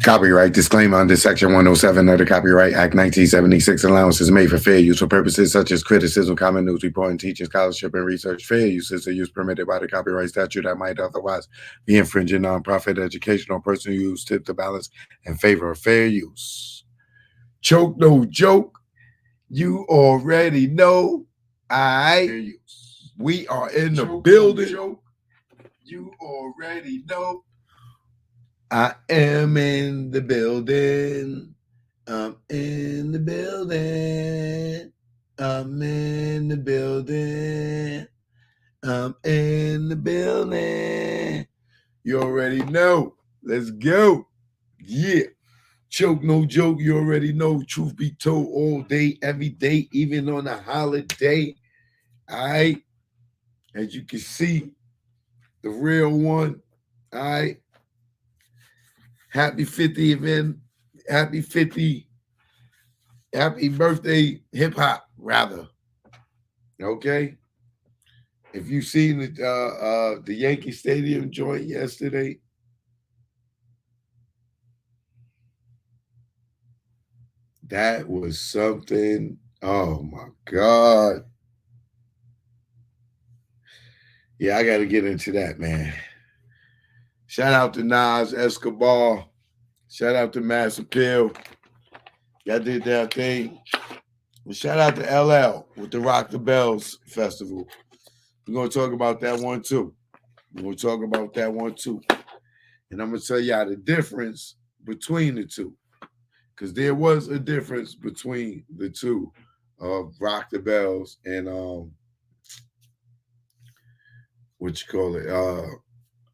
Copyright disclaimer under Section 107 of the Copyright Act 1976. Allowance is made for fair use for purposes such as criticism, common news, reporting, teaching, scholarship, and research. Fair use is a use permitted by the copyright statute that might otherwise be infringing nonprofit educational personal use tip the balance in favor of fair use. Choke no joke. You already know. We are in the building. No you already know. I am in the building. I'm in the building. I'm in the building. I'm in the building. You already know. Let's go. Yeah. Choke no joke. You already know. Truth be told, all day, every day, even on a holiday. All right. As you can see, the real one. All right. Happy 50th event. Happy birthday, hip hop, rather. Okay. If you seen the Yankee Stadium joint yesterday, that was something. Oh my God. Yeah, I got to get into that, man. Shout out to Nas Escobar. Shout out to Mass Appeal. Y'all did that thing. And shout out to LL with the Rock the Bells Festival. We're going to talk about that one too. And I'm going to tell y'all the difference between the two. Because there was a difference between the two of Rock the Bells and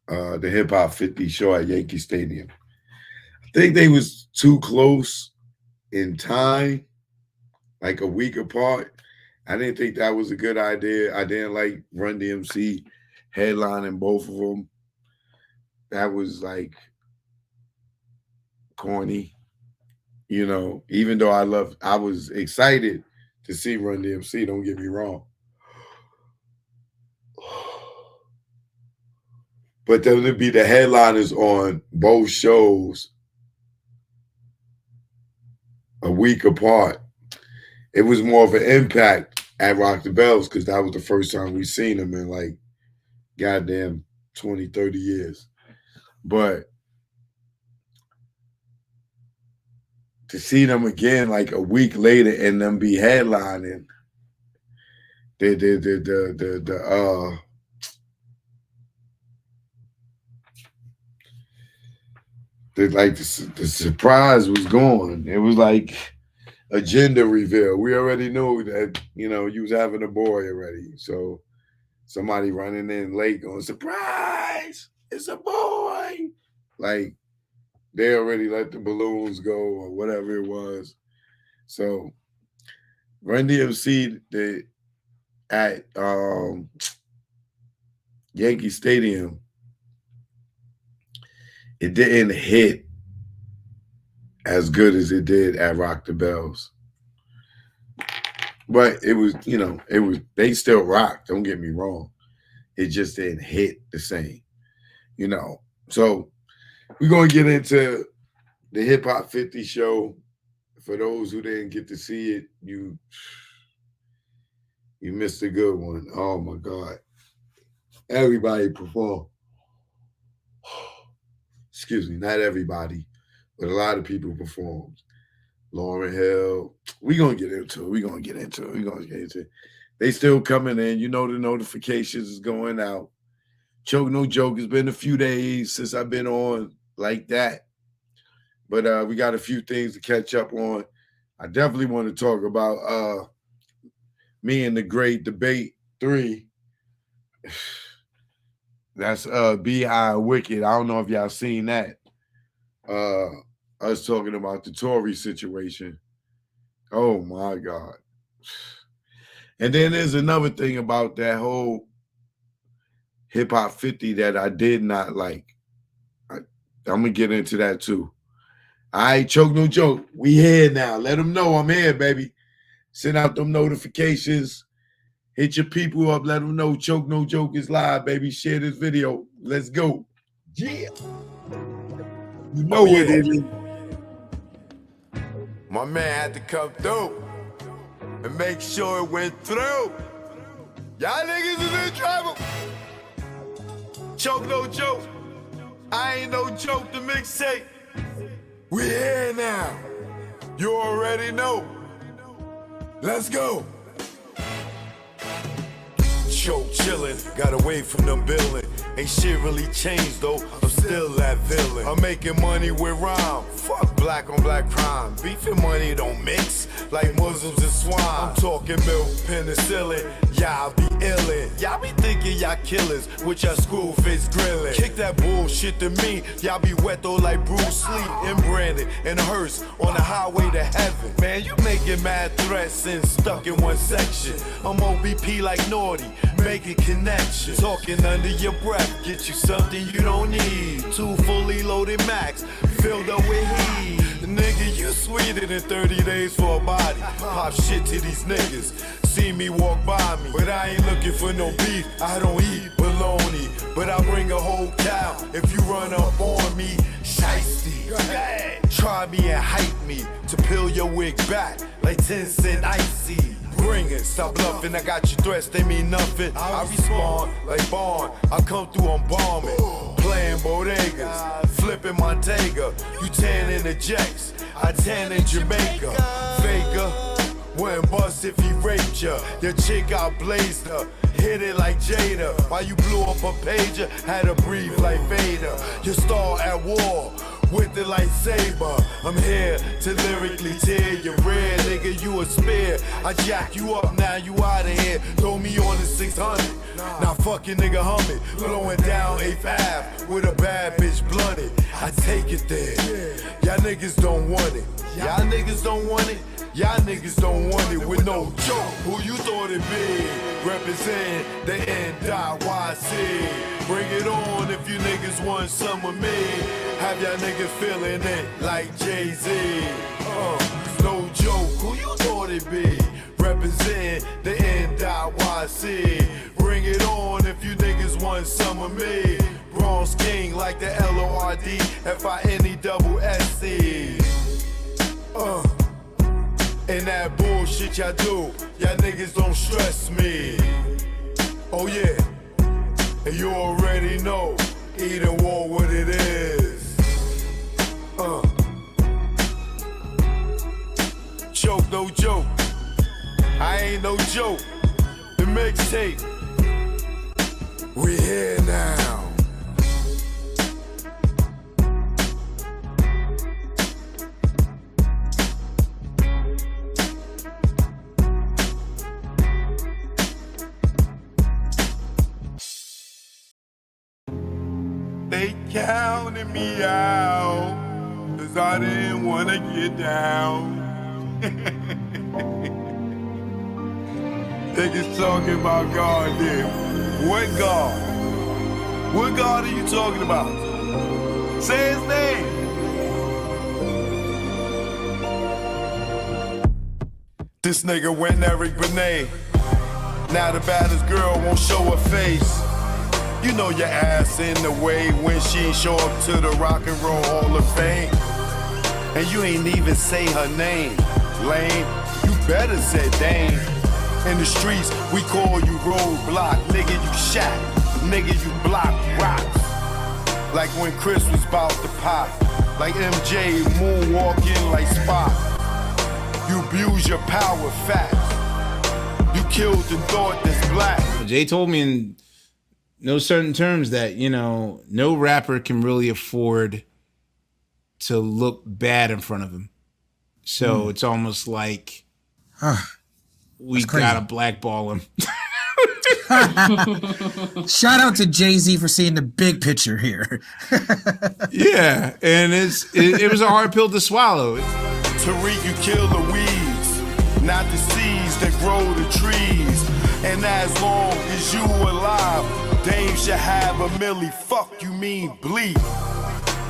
the Hip Hop 50 show at Yankee Stadium. I think they was too close in time, like a week apart. I didn't think that was a good idea. I didn't like Run DMC headlining both of them. That was like corny, you know, even though I was excited to see Run DMC, don't get me wrong. But them to be the headliners on both shows a week apart, it was more of an impact at Rock the Bells because that was the first time we seen them in like goddamn 20, 30 years. But to see them again like a week later and them be headlining the surprise was gone. It was like a gender reveal. We already knew that, you know, you was having a boy already. So somebody running in late going, surprise, it's a boy. Like they already let the balloons go or whatever it was. So Run DMC at Yankee Stadium, it didn't hit as good as it did at Rock the Bells. But it was, you know, they still rocked, don't get me wrong. It just didn't hit the same, you know. So we're going to get into the Hip Hop 50 show. For those who didn't get to see it, you missed a good one. Oh, my God. Everybody performed. Excuse me, not everybody, but a lot of people performed. Lauryn Hill. We're going to get into it. They still coming in. You know the notifications is going out. Choke no joke. It's been a few days since I've been on like that. But we got a few things to catch up on. I definitely want to talk about Me and the Great Debate 3. That's Beehive Wicked. I don't know if y'all seen that. Us talking about the Tory situation. Oh my God. And then there's another thing about that whole Hip Hop 50 that I did not like. I'm going to get into that too. All right, Choke no joke. We here now. Let them know I'm here, baby. Send out them notifications. Hit your people up. Let them know Choke no joke is live, baby. Share this video. Let's go. Yeah. You know what it is. My man had to come through and make sure it went through. Y'all niggas is in trouble. Choke no joke. I ain't no joke, the mixtape. We here now. You already know. Let's go. Choke chillin', got away from the building. Ain't shit really changed though, I'm still that villain. I'm making money with rhyme, fuck black on black crime. Beef and money don't mix, like Muslims and swine. I'm talking milk, penicillin, y'all be illin'. Y'all be thinking y'all killers, with y'all school face grillin'. Kick that bullshit to me, y'all be wet though like Bruce Lee. And Brandon and Hearst on the highway to heaven. Man, you making mad threats and stuck in one section. I'm OBP like Naughty, making connections. Talking under your breath, get you something you don't need. 2 fully loaded Max, filled up with heat. Nigga, you sweeter than 30 days for a body. Pop shit to these niggas, see me walk by me. But I ain't looking for no beef, I don't eat bologna. But I bring a whole cow if you run up on me. Shiesty, try me and hype me to peel your wig back like 10 cent icy. Bring it, stop bluffing, I got you threats, they mean nothing. I respond like Bond, I come through, I'm bombing. Playing bodegas, flipping Montega. You tan in the Jacks, I tan in Jamaica. Faker, wouldn't bust if he raped ya. Your chick out blazed her, hit it like Jada. While you blew up a pager, had to breathe like Vader. Your star at war, with the lightsaber. I'm here to lyrically tear your red, nigga, you a spear. I jack you up, now you outta here. Throw me on the 600. Now fucking nigga humming, blowing down 8th Ave with a bad bitch blunted. I take it there. Y'all niggas don't want it. Y'all niggas don't want it. Y'all niggas don't want it with no joke. Who you thought it be? Represent the NYC. Bring it on if you niggas want some of me. Have y'all niggas feeling it like Jay-Z. No joke. Who you thought it be? Represent the NYC. Bring it on if you niggas want some of me. Bronx King like the LORD-FINE-SC. And that bullshit y'all do, y'all niggas don't stress me. Oh yeah, and you already know, Eden War what it is. Choke no joke, I ain't no joke. The mixtape, we here now. They counted me out, 'cause I didn't wanna get down. Niggas talking about God there. What God? What God are you talking about? Say his name. This nigga went Eric Benet. Now the baddest girl won't show her face. You know your ass in the way when she show up to the Rock and Roll Hall of Fame. And you ain't even say her name, lame. You better say Dame. In the streets, we call you roadblock. Nigga, you shot. Nigga, you block rocks. Like when Chris was about to pop. Like MJ moonwalking like Spock. You abuse your power fast. You killed the thought that's black. Jay told me in no certain terms that, you know, no rapper can really afford to look bad in front of him. So it's almost like we gotta blackball him. Shout out to Jay-Z for seeing the big picture here. Yeah, and it was a hard pill to swallow. Tariq, you kill the weeds, not the seeds that grow the trees. And as long as you alive, Dame should have a milli. Fuck you mean bleed.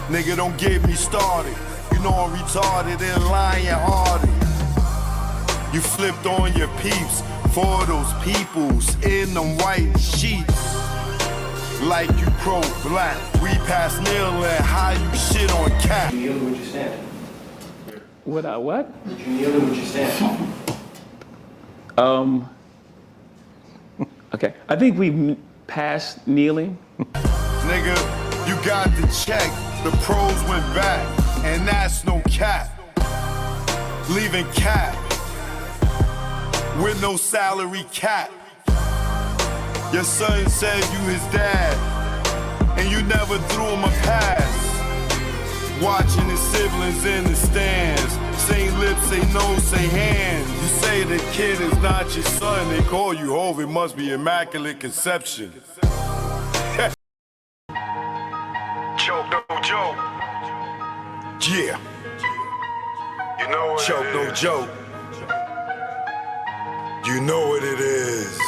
Nigga, don't get me started. You know I'm retarded and lion-hearted. You flipped on your peeps for those peoples in them white sheets. Like you pro-black. We pass Neil and how you shit on cap. You what you're saying. Would I what? Would you kneel or would you stand? Okay. I think we've passed kneeling. Nigga, you got the check. The pros went back, and that's no cap. Leaving cap with no salary cap. Your son said you his dad, and you never threw him a pass. Watching his siblings in the stands, say lips, say no, say hands. You say the kid is not your son, they call you Hov, it must be immaculate conception. Choke no joke. Yeah. You know what Choke no joke. You know what it is.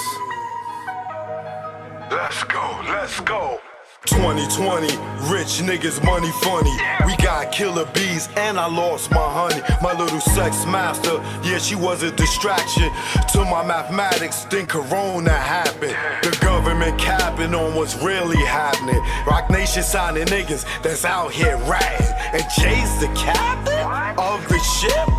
Let's go, let's go. 2020, rich niggas, money funny. We got killer bees and I lost my honey. My little sex master, yeah, she was a distraction to my mathematics. Then Corona happened. The government capping on what's really happening. Rock Nation signing niggas that's out here ratting. And Jay's the captain of the ship?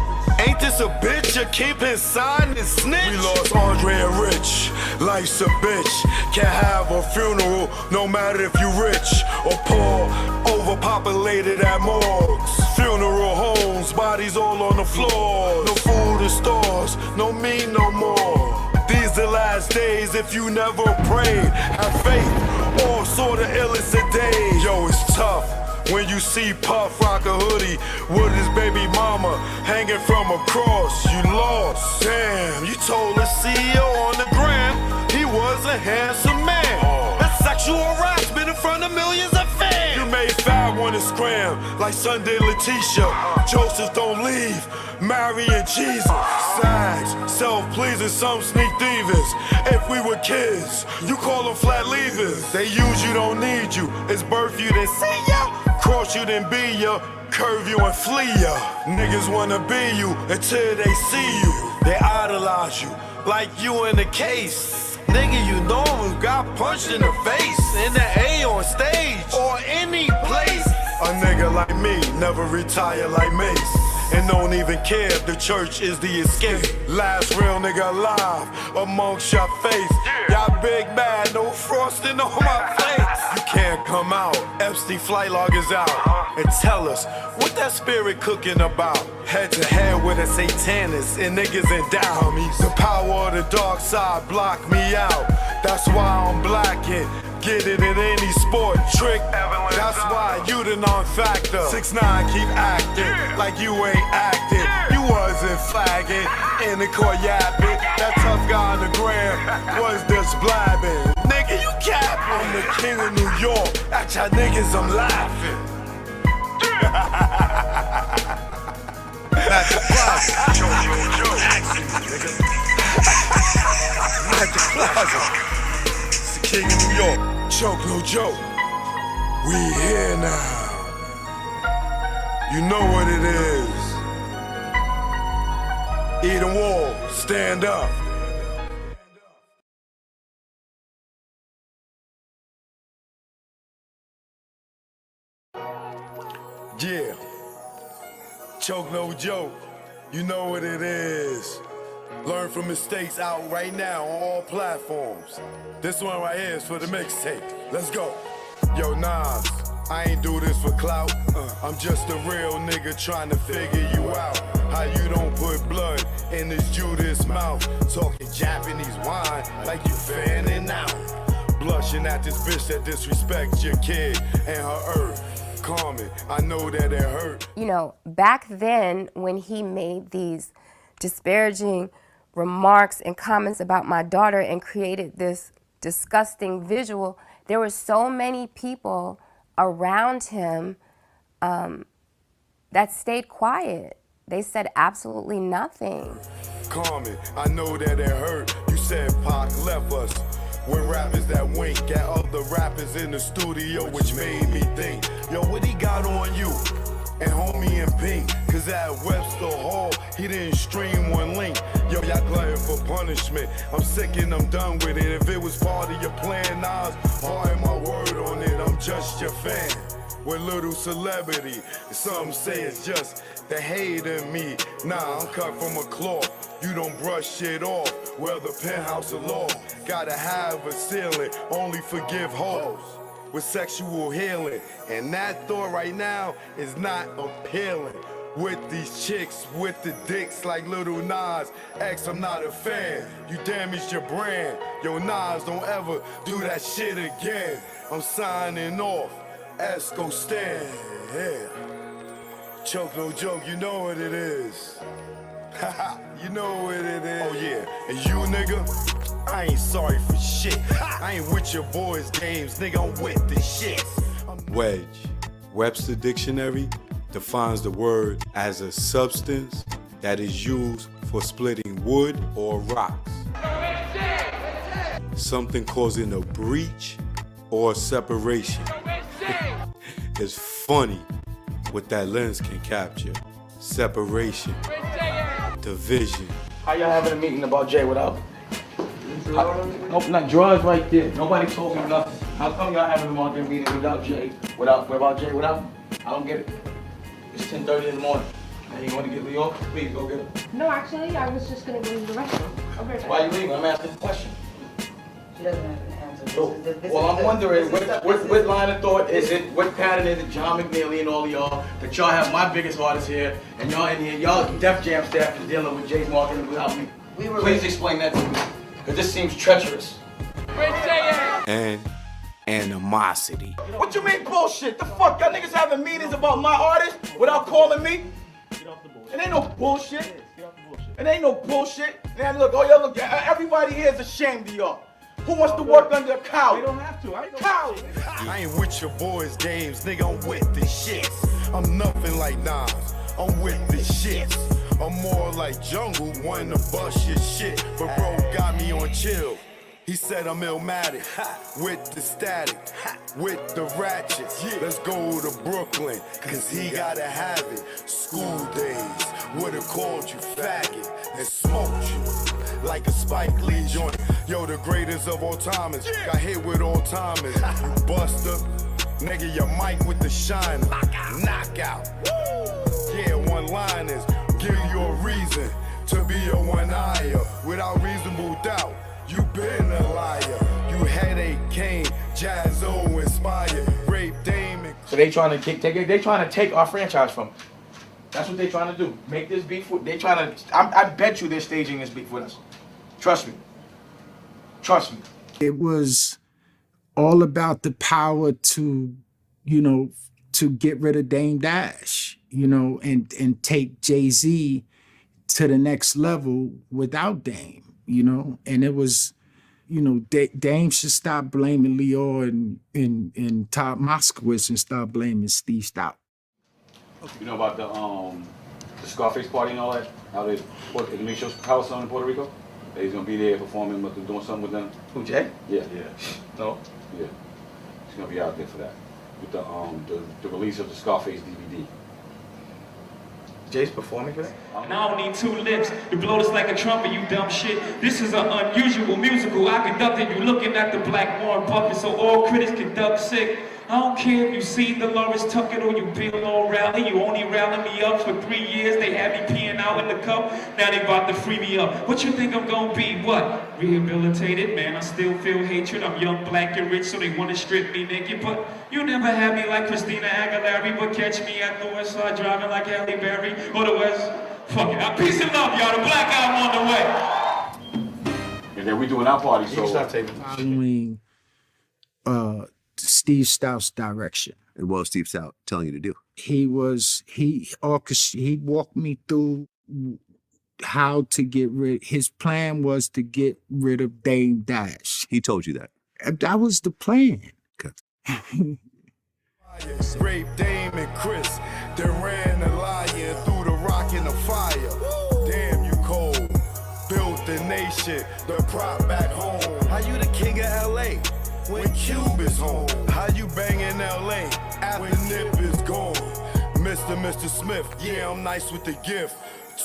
Ain't this a bitch? You keep his sign and snitch? We lost Andre and Rich. Life's a bitch. Can't have a funeral no matter if you rich or poor. Overpopulated at morgues. Funeral homes, bodies all on the floor. No food in stores, no meat no more. These the last days if you never prayed. Have faith, all sort of illicit days. Yo, it's tough. When you see Puff rock a hoodie with his baby mama hanging from a cross, you lost. Damn, you told the CEO on the gram he was a handsome man. That's sexual harassment in front of millions of fans. You made Fab wanna scram like Sunday Letitia. Joseph don't leave, Mary and Jesus. Sags, self-pleasing, some sneak thievers. If we were kids, you call them flat leavers. They use you, don't need you. It's birth you, then see ya. Cross you, then be ya. Curve you and flee ya. Niggas wanna be you until they see you. They idolize you like you in the case. Nigga, you know who got punched in the face. In the A on stage or any place. A nigga like me never retire like Mace. And don't even care if the church is the escape. Last real nigga alive amongst your face. Y'all big bad, no frosting on my face. You can't come out, Epstein flight log is out. And tell us, what that spirit cooking about? Head to head with a satanist and niggas in down. The power of the dark side blocked me out. That's why I'm blacking. Get it in any sport trick. That's why you the non-factor. 6ix9ine keep acting like you ain't acting. You wasn't flagging in the court yapping. That tough guy on the gram was just blabbing. Nigga, you capping. I'm the king of New York. At y'all niggas, I'm laughing. At the plaza. At the plaza. It's the king of New York. Choke no joke. We here now. You know what it is. Eden Wall, stand up. Yeah. Choke no joke. You know what it is. Learn from mistakes out right now on all platforms. This one right here is for the mixtape. Let's go. Yo, Nas, I ain't do this for clout. I'm just a real nigga trying to figure you out. How you don't put blood in this Judas mouth. Talking Japanese wine like you fanning out. Blushing at this bitch that disrespects your kid and her earth. Carmen, I know that it hurt. You know, back then when he made these disparaging remarks and comments about my daughter and created this disgusting visual, there were so many people around him that stayed quiet. They said absolutely nothing. Carmen, I know that it hurt. You said Pac left us. When rappers that wink at other rappers in the studio, which made me think, yo, what he got on you? And homie in pink, cause at Webster Hall, he didn't stream one link. Yo, y'all glutton for punishment. I'm sick and I'm done with it. If it was part of your plan, Nas, pardon my word on it, I'm just your fan. with little celebrity. Some say it's just the hate in me. Nah, I'm cut from a cloth. You don't brush shit off. Well, the penthouse of law gotta have a ceiling. Only forgive hoes with sexual healing. And that thought right now is not appealing. With these chicks, with the dicks like Little Nas X, I'm not a fan. You damaged your brand. Yo, Nas, don't ever do that shit again. I'm signing off. Esco stand. Yeah. Choke no joke, you know what it is. You know what it is. Oh yeah, and you nigga, I ain't sorry for shit. I ain't with your boys' games, nigga, I'm with the shit. Wedge, Webster Dictionary defines the word as a substance that is used for splitting wood or rocks. Something causing a breach or separation. It's funny what that lens can capture. Separation, division. How y'all having a meeting about Jay without? Nope, not drugs right there. Nobody told me nothing. How come y'all having a meeting without Jay? Without Jay without? I don't get it. It's 10:30 in the morning. Now you want to get Leo? Please go get him. No, actually, I was just gonna go to the restroom. I'll be right back. Why are you leaving? I'm asking a question. She doesn't have an answer. Well, I'm wondering what line of thought is it? What pattern is it? John McNeely and all of y'all that y'all have my biggest artists here, and y'all in here, y'all Def Jam staff is dealing with Jay's marketing without me. Please explain that to me, because this seems treacherous. And animosity. What you mean bullshit? The fuck? Y'all niggas having meetings about my artist without calling me? It ain't no bullshit. It ain't no bullshit. Man, look, oh y'all look, everybody here is ashamed of y'all. Who wants to work under a cow? They don't have to. Cow. I ain't with your boys' games, nigga, I'm with the shit. I'm nothing like Nas, I'm with the shit. I'm more like Jungle, wanting to bust your shit. But bro got me on chill. He said I'm Illmatic, with the static, with the ratchets. Let's go to Brooklyn, cause he gotta have it. School days, would've called you faggot and smoked you like a Spike Lee joint. Yo, the greatest of all timers, got hit with all timers. You buster, nigga, your mic with the shiner. Knockout. Yeah, one-liners, give you a reason to be a one-eyer without reasonable doubt. You been a liar. You headache Kane, Jazzo inspired, rape Damon. So they trying to take our franchise from us. That's what they trying to do. Make this beef with. They trying to. I bet you they're staging this beef with us. Trust me. Trust me. It was all about the power to, to get rid of Dame Dash, and take Jay-Z to the next level without Dame. And it was, Dame should stop blaming Leo and Todd Moskowitz and start blaming Steve Stout. You know about the Scarface party and all that? How they put the Michel's house on in Puerto Rico? He's gonna be there performing, but they're doing something with them. Who, Jay? Yeah. No. Yeah. He's gonna be out there for that. With the release of the Scarface DVD. Jay's performing for that? And I don't need two lips to blow this like a trumpet, you dumb shit. This is an unusual musical I conducted. You looking at the Black Warren puppet, so all critics conduct sick. I don't care if you see the Lawrence Tucker or you Bill O'Reilly. You only rallied me up for 3 years. They had me peeing out in the cup. Now they about to free me up. What you think I'm gonna be? What? Rehabilitated? Man, I still feel hatred. I'm young, black, and rich, so they wanna strip me naked. But you never had me like Christina Aguilera. But catch me at the West Side driving like Halle Berry or the West. Fuck it. Peace and love, y'all. The Black Album on the way. And then we doing our party, so. Following Steve Stout's direction. And what was Steve Stout telling you to do? He walked me through how to get rid. His plan was to get rid of Dame Dash. He told you that? That was the plan. Okay. Rape Dame and Chris, they ran the lion through the rock and the fire. Damn, you cold. Built the nation, the prop back home. How you the king of LA when Cube is home? How you bang in LA after Nip is gone? Mr. Smith, yeah, I'm nice with the gift.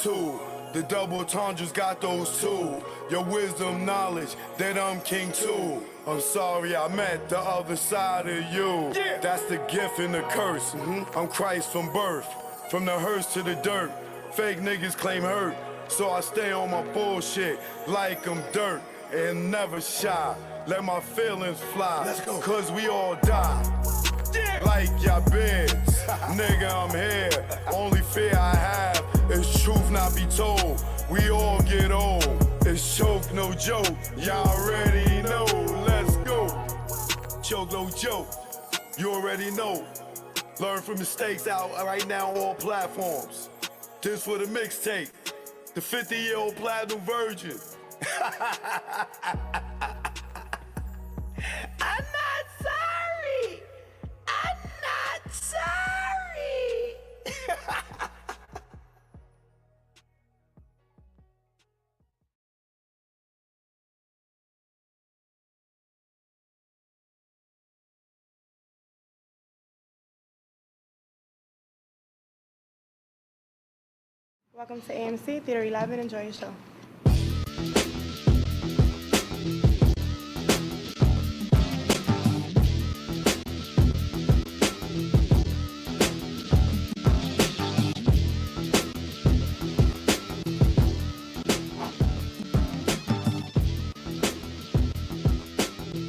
2 The double tendres got those too. Your wisdom, knowledge, that I'm king too. I'm sorry I met the other side of you. That's the gift and the curse. I'm Christ from birth. From the hearse to the dirt. Fake niggas claim hurt. So I stay on my bullshit like I'm dirt. And never shy. Let my feelings fly. Let's go. Cause we all die. Like your beds. Nigga, I'm here. Only fear I have is truth not be told. We all get old. It's choke, no joke. Y'all already know. Let's go. Choke, no joke. You already know. Learn from mistakes out right now on all platforms. This for the mixtape. The 50-year-old platinum virgin. I'm not sorry. I'm not sorry. Welcome to AMC Theater 11. Enjoy your show.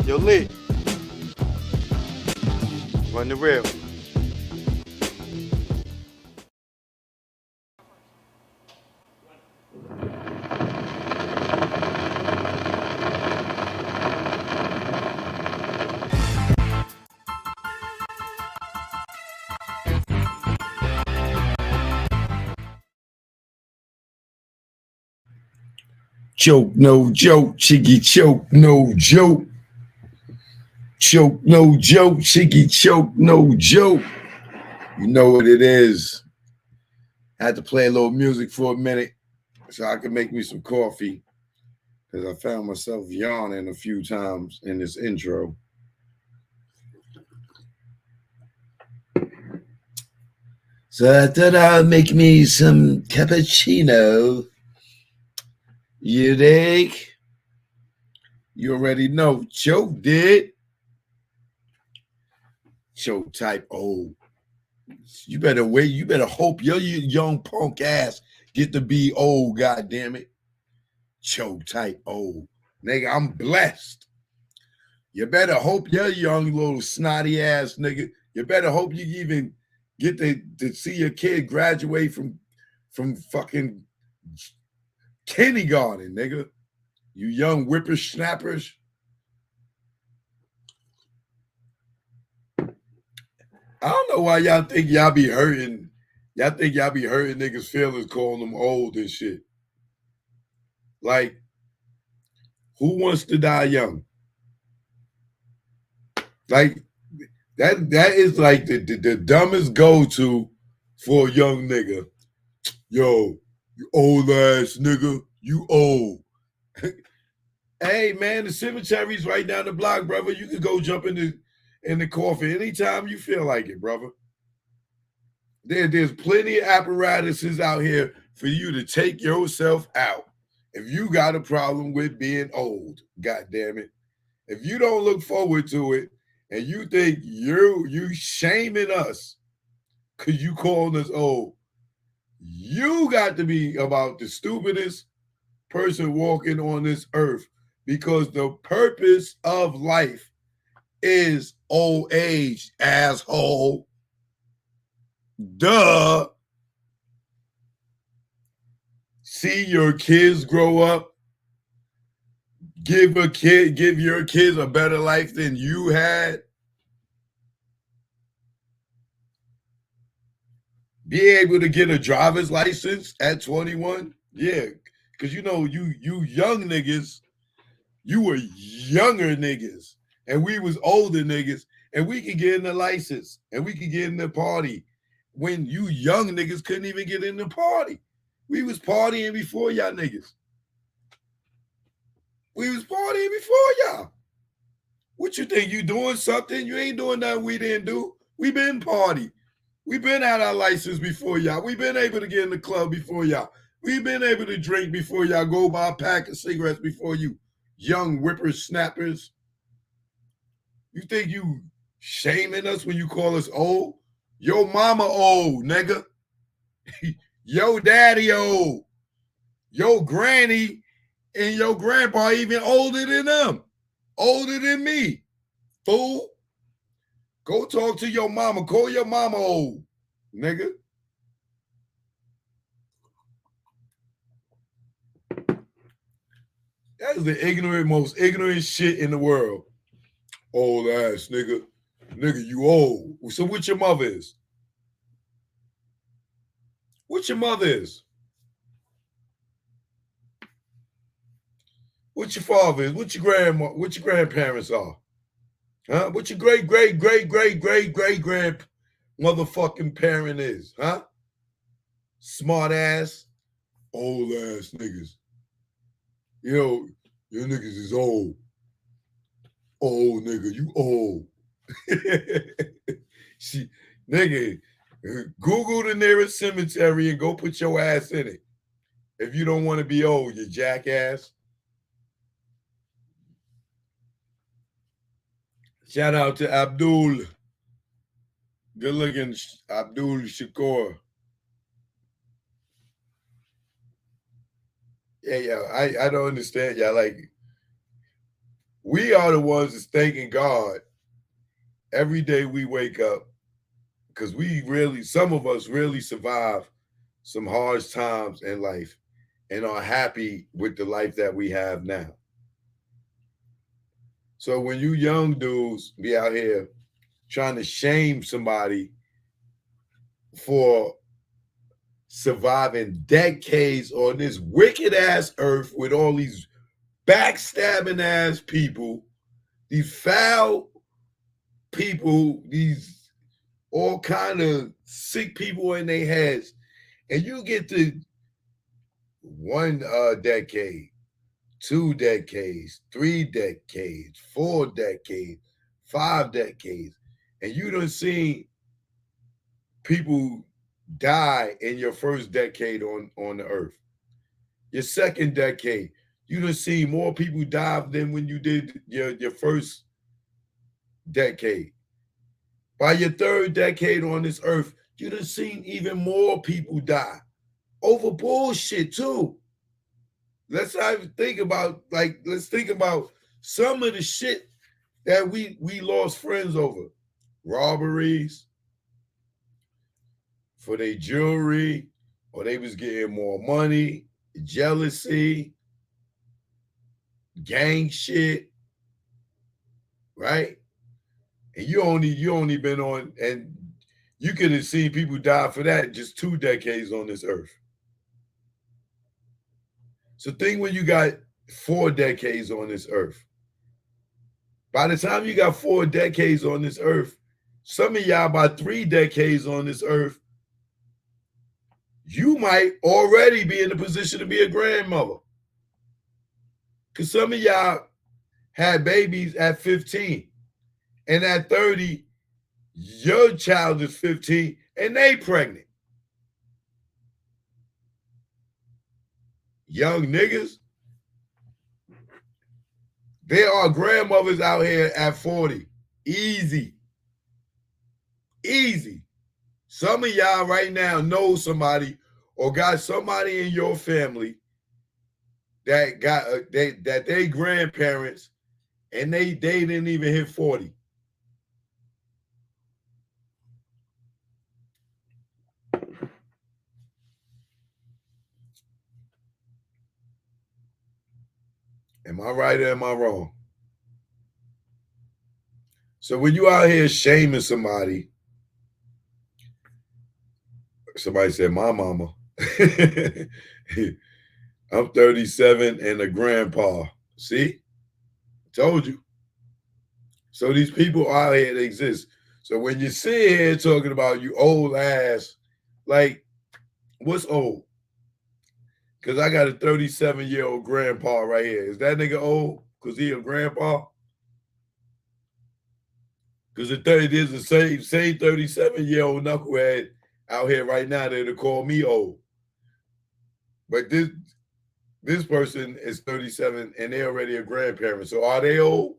Yo, Lee. Run the rail. Choke, no joke, Chiggy choke, no joke. Choke, no joke, Chiggy choke, no joke. You know what it is. I had to play a little music for a minute so I could make me some coffee because I found myself yawning a few times in this intro. So I thought I'd make me some cappuccino. You dig? You already know. Choke did. Choke type O. You better wait. You better hope your young punk ass get to be old, goddamn it. Choke type O. Nigga, I'm blessed. You better hope your young little snotty ass nigga. You better hope you even get to see your kid graduate from fucking kindergarten, nigga. You young whippersnappers. I don't know why y'all think y'all be hurting. Y'all think y'all be hurting niggas' feelings calling them old and shit. Like, who wants to die young? Like, that is like the dumbest go-to for a young nigga. Yo, you old ass nigga, you old. Hey man, the cemetery's right down the block, brother. You can go jump in the coffin anytime you feel like it, brother. There's plenty of apparatuses out here for you to take yourself out if you got a problem with being old. God damn it. If you don't look forward to it and you think you shaming us because you calling us old, you got to be about the stupidest person walking on this earth, because the purpose of life is old age, asshole. Duh. See your kids grow up. Give your kids a better life than you had. Be able to get a driver's license at 21. Yeah, because you know, you young niggas, you were younger niggas, and we was older niggas, and we could get in the license, and we could get in the party when you young niggas couldn't even get in the party. We was partying before y'all niggas. We was partying before y'all. What you think? You doing something? You ain't doing nothing we didn't do. We been party. We been had our license before y'all. We been able to get in the club before y'all. We've been able to drink before y'all go buy a pack of cigarettes before you young whippersnappers. You think you shaming us when you call us old? Yo mama old, nigga. Yo daddy old. Yo granny and your grandpa even older than them. Older than me. Fool. Go talk to your mama. Call your mama old, nigga. That is the most ignorant shit in the world. Old ass nigga. Nigga, you old. So what your mother is? What your mother is? What your father is? What your grandma? What your grandparents are? Huh? What your great grand motherfucking parent is? Huh? Smart ass, old ass niggas. You know, your niggas is old. Old nigga, you old. See, nigga, Google the nearest cemetery and go put your ass in it. If you don't want to be old, you jackass. Shout out to Abdul. Good looking Abdul Shakur. Yeah, I don't understand. Yeah, like, we are the ones that's thanking God every day we wake up, because some of us really survive some hard times in life and are happy with the life that we have now. So when you young dudes be out here trying to shame somebody for surviving decades on this wicked ass earth with all these backstabbing ass people, these foul people, these all kind of sick people in their heads, and you get to 1 decade, 2 decades, 3 decades, 4 decades, 5 decades, and you done seen people die in your first decade on the earth. Your second decade, you done seen more people die than when you did your first decade. By your third decade on this earth, you done seen even more people die over bullshit too. Let's not even think about, let's think about some of the shit that we lost friends over. Robberies for their jewelry, or they was getting more money, jealousy, gang shit, right? And you only been on, and you could have seen people die for that just 2 decades on this earth. So think when you got 4 decades on this earth. By the time you got 4 decades on this earth, some of y'all by 3 decades on this earth, you might already be in a position to be a grandmother. Because some of y'all had babies at 15. And at 30, your child is 15 and they pregnant. Young niggas. There are grandmothers out here at 40. Easy. Easy. Some of y'all right now know somebody or got somebody in your family that got that they grandparents and they didn't even hit 40. Am I right or am I wrong? So when you out here shaming somebody said, my mama. I'm 37 and a grandpa. See? Told you. So these people out here that exist. So when you sit here talking about you old ass, like, what's old? Because I got a 37-year-old grandpa right here. Is that nigga old? Because he a grandpa? Because there's the same 37-year-old knucklehead out here right now that'll call me old. But this person is 37 and they're already a grandparent. So are they old?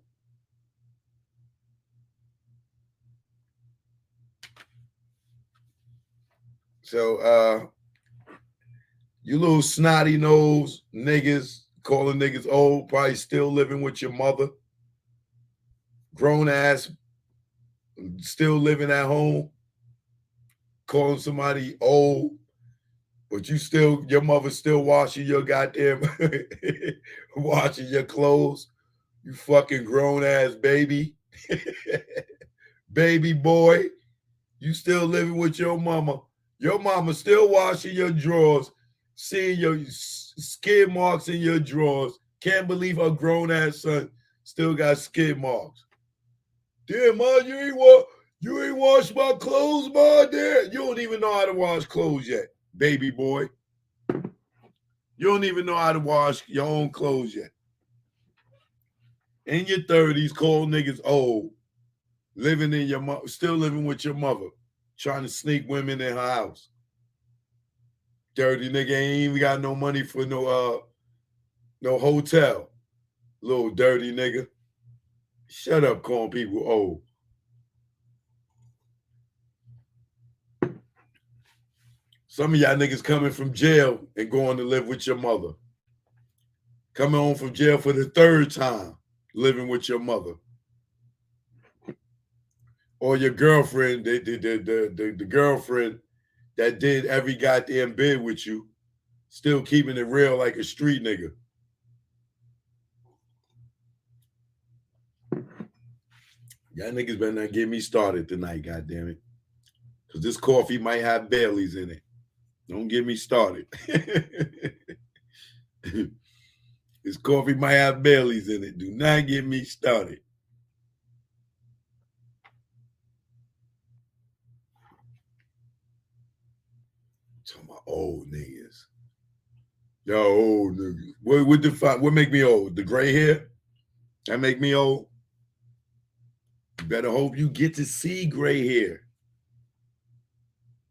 So you little snotty nose niggas calling niggas old, probably still living with your mother. Grown ass, still living at home, calling somebody old, but your mother's still washing your goddamn, washing your clothes. You fucking grown ass baby. Baby boy, you still living with your mama. Your mama still washing your drawers, seeing your skid marks in your drawers. Can't believe her grown ass son still got skid marks. Damn, Ma, you ain't washed my clothes, Ma, there. You don't even know how to wash clothes yet, baby boy. You don't even know how to wash your own clothes yet. In your 30s, call niggas old, living in your still living with your mother, trying to sneak women in her house. Dirty nigga ain't even got no money for no hotel. Little dirty nigga. Shut up, calling people old. Some of y'all niggas coming from jail and going to live with your mother. Coming home from jail for the third time, living with your mother. Or your girlfriend, the girlfriend that did every goddamn bid with you, still keeping it real like a street nigga. Y'all niggas better not get me started tonight, goddammit. Because this coffee might have Baileys in it. Don't get me started. This coffee might have Baileys in it. Do not get me started. Talking about old niggas. Y'all old niggas. What make me old? The gray hair? That make me old? You better hope you get to see gray hair.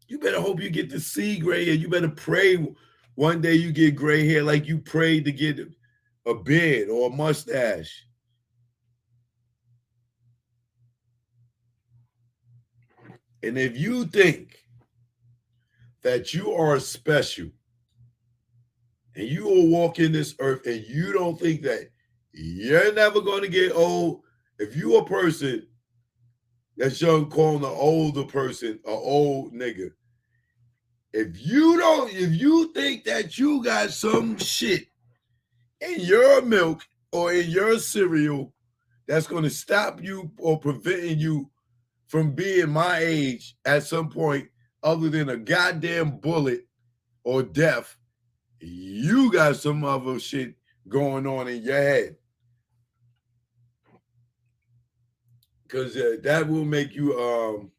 You better hope you get to see gray hair. You better pray one day you get gray hair like you prayed to get a beard or a mustache. And if you think that you are special and you will walk in this earth and you don't think that you're never going to get old, if you a person that's young calling an older person an old nigga, if you think that you got some shit in your milk or in your cereal that's going to stop you or preventing you from being my age at some point other than a goddamn bullet or death, you got some other shit going on in your head. Because that will make you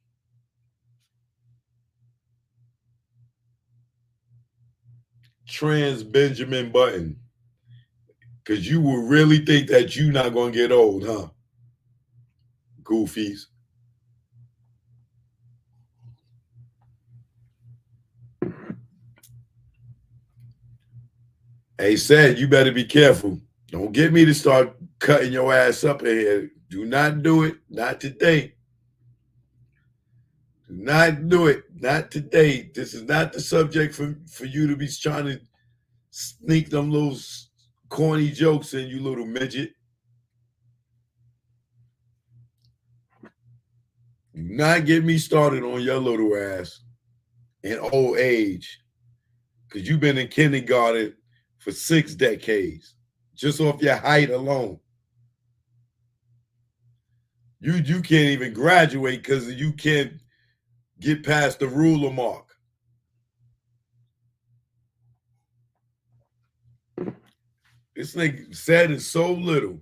trans Benjamin Button. Because you will really think that you're not going to get old, huh? Goofies. Hey, said you better be careful. Don't get me to start cutting your ass up in here. Do not do it. Not today. Do not do it. Not today. This is not the subject for you to be trying to sneak them little corny jokes in, you little midget. Do not get me started on your little ass in old age. Because you've been in kindergarten for 6 decades. Just off your height alone. You can't even graduate because you can't get past the ruler mark. This nigga said it so little.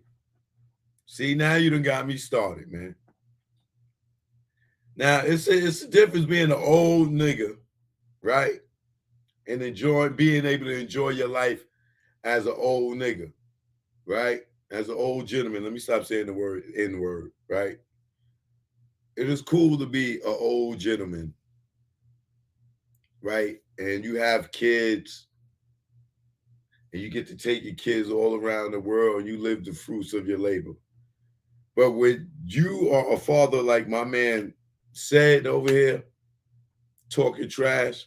See, now you done got me started, man. Now, it's a difference being an old nigga, right? And being able to enjoy your life as an old nigga, right? As an old gentleman. Let me stop saying the word N-word, right? It is cool to be an old gentleman, right? And you have kids and you get to take your kids all around the world and you live the fruits of your labor. But when you are a father like my man said over here, talking trash,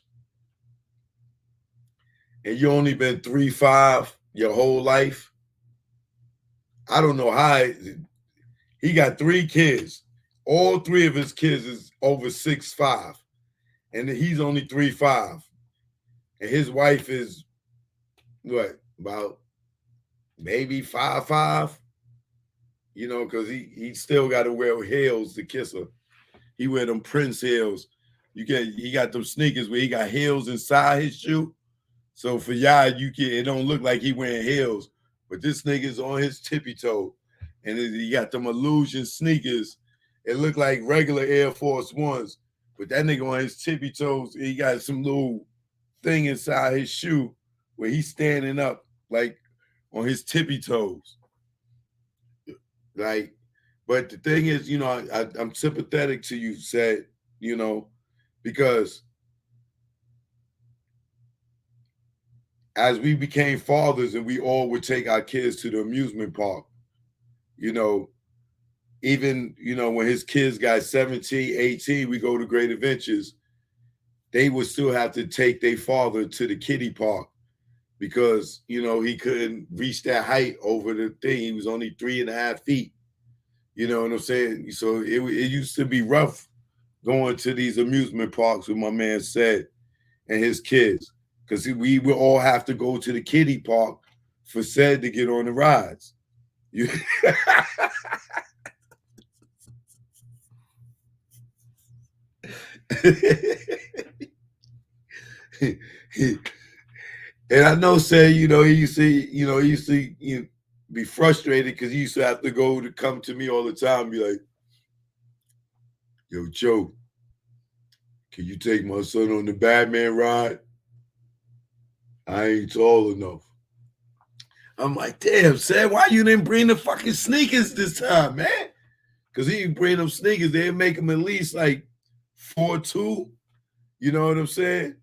and you only been 3'5" your whole life, I don't know how he got 3 kids. All 3 of his kids is over 6'5", and he's only 3'5", and his wife is what, about maybe 5'5", you know, because he still got to wear heels to kiss her. He wear them Prince heels. He got them sneakers where he got heels inside his shoe. So for y'all, it don't look like he wearing heels, but this nigga's on his tippy toe, and he got them illusion sneakers. It look like regular Air Force Ones, but that nigga on his tippy toes, he got some little thing inside his shoe where he's standing up like on his tippy toes. Like, but the thing is, you know, I'm sympathetic to you, said, you know, because as we became fathers and we all would take our kids to the amusement park, you know, even, you know, when his kids got 17, 18, we go to Great Adventures, they would still have to take their father to the kiddie park because, you know, he couldn't reach that height over the thing. He was only 3.5 feet. You know what I'm saying? So it used to be rough going to these amusement parks with my man said and his kids, because we would all have to go to the kiddie park for said to get on the rides. And I know, say, you know, he used to be frustrated because he used to have to come to me all the time, be like, yo, Joe, can you take my son on the Batman ride? I ain't tall enough. I'm like, damn, Sam, why you didn't bring the fucking sneakers this time, man? Because he bring them sneakers, they'd make him at least like 4'2", you know what I'm saying?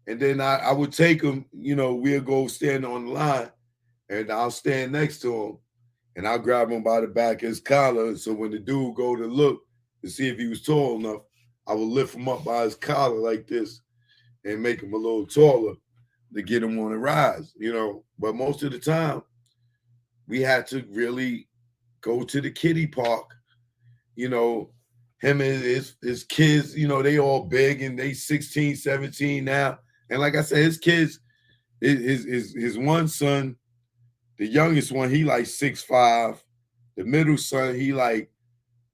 And then I would take him, you know, we'll go stand on the line and I'll stand next to him and I'll grab him by the back of his collar. So when the dude go to look to see if he was tall enough, I would lift him up by his collar like this and make him a little taller to get him on the rise, you know. But most of the time, we had to really go to the kiddie park, you know. Him and his kids, you know, they all big and they 16, 17 now. And like I said, his kids, his one son, the youngest one, he like 6'5". The middle son, he like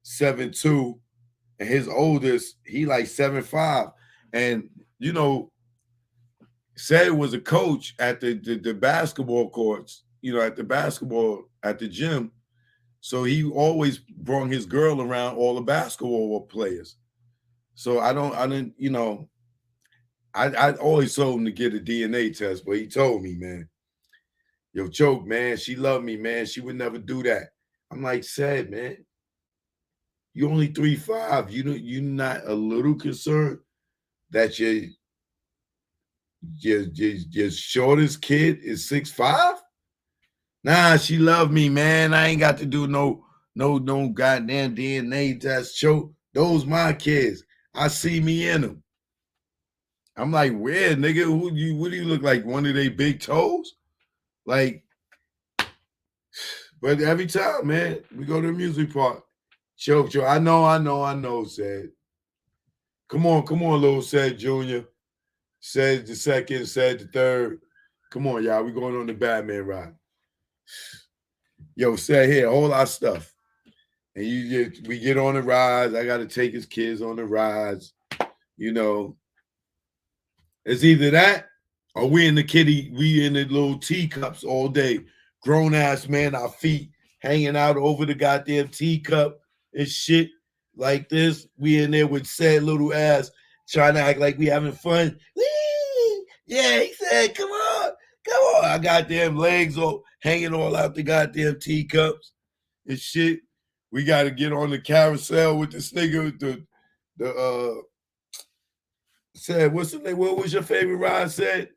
7'2". And his oldest, he like 7'5". And, you know, said was a coach at the basketball courts, you know, at the gym. So he always brought his girl around all the basketball players. So I didn't, you know, I always told him to get a DNA test, but he told me, man, yo, Joke, man, she loved me, man. She would never do that. I'm like, said, man, you only 3'5". You're not a little concerned that your shortest kid is 6'5"? Nah, she loved me, man. I ain't got to do no goddamn DNA test. Show those my kids. I see me in them. I'm like, where, nigga? What do you look like? One of they big toes? Like, but every time, man, we go to the music park. Joe, I know, said. Come on, little said Junior. Said the second, said the third. Come on, y'all. We going on the Batman ride. Yo, said here, all our stuff. And we get on the rides. I got to take his kids on the rides. You know, it's either that or we in the little teacups all day. Grown ass man, our feet hanging out over the goddamn teacup and shit like this. We in there with sad little ass trying to act like we having fun. Whee! Yeah, he said, come on. I got damn legs all hanging all out the goddamn teacups and shit. We got to get on the carousel with this nigga. Said, what's the name? What was your favorite ride? Said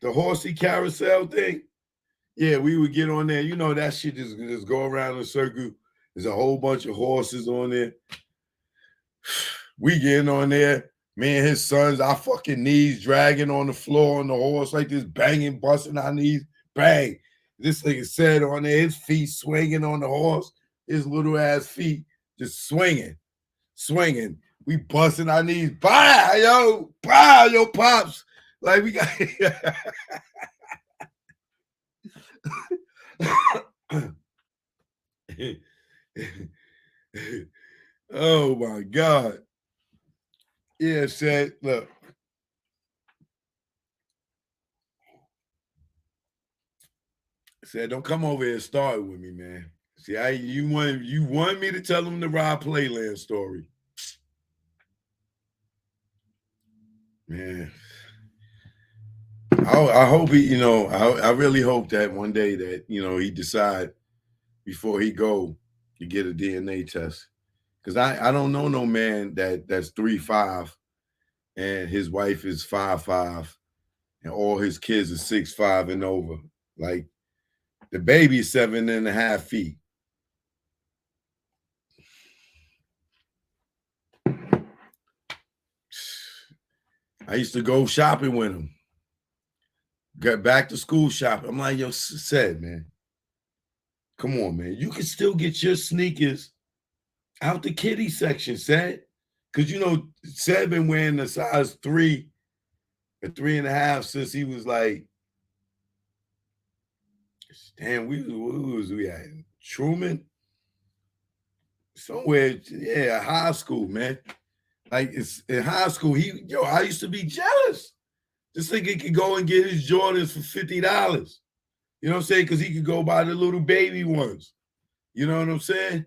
the horsey carousel thing. Yeah, we would get on there. You know, that shit just go around in a circle. There's a whole bunch of horses on there. We getting on there. Me and his sons, our fucking knees dragging on the floor on the horse like this, banging, busting our knees. Bang. This nigga said on there, his feet swinging on the horse, his little ass feet just swinging. We busting our knees. Bye, yo, pops. Like we got oh my God. Yeah, said, look. Said, don't come over here and start with me, man. See, you want me to tell him the Rob Playland story. Man. I hope he, I really hope that one day that, he decide before he go to get a DNA test. Because I don't know no man that's 3'5" and his wife is 5'5" and all his kids are 6'5" and over. Like the baby's 7.5 feet. I used to go shopping with him. Get back to school shopping. I'm like, yo, said, man, come on, man. You can still get your sneakers out the kiddie section, said. Because, Seb been wearing a size 3 or 3.5 since he was like, damn, we at? Truman? Somewhere, yeah, high school, man. Like, it's in high school, I used to be jealous. This nigga could go and get his Jordans for $50. You know what I'm saying? Because he could go buy the little baby ones. You know what I'm saying?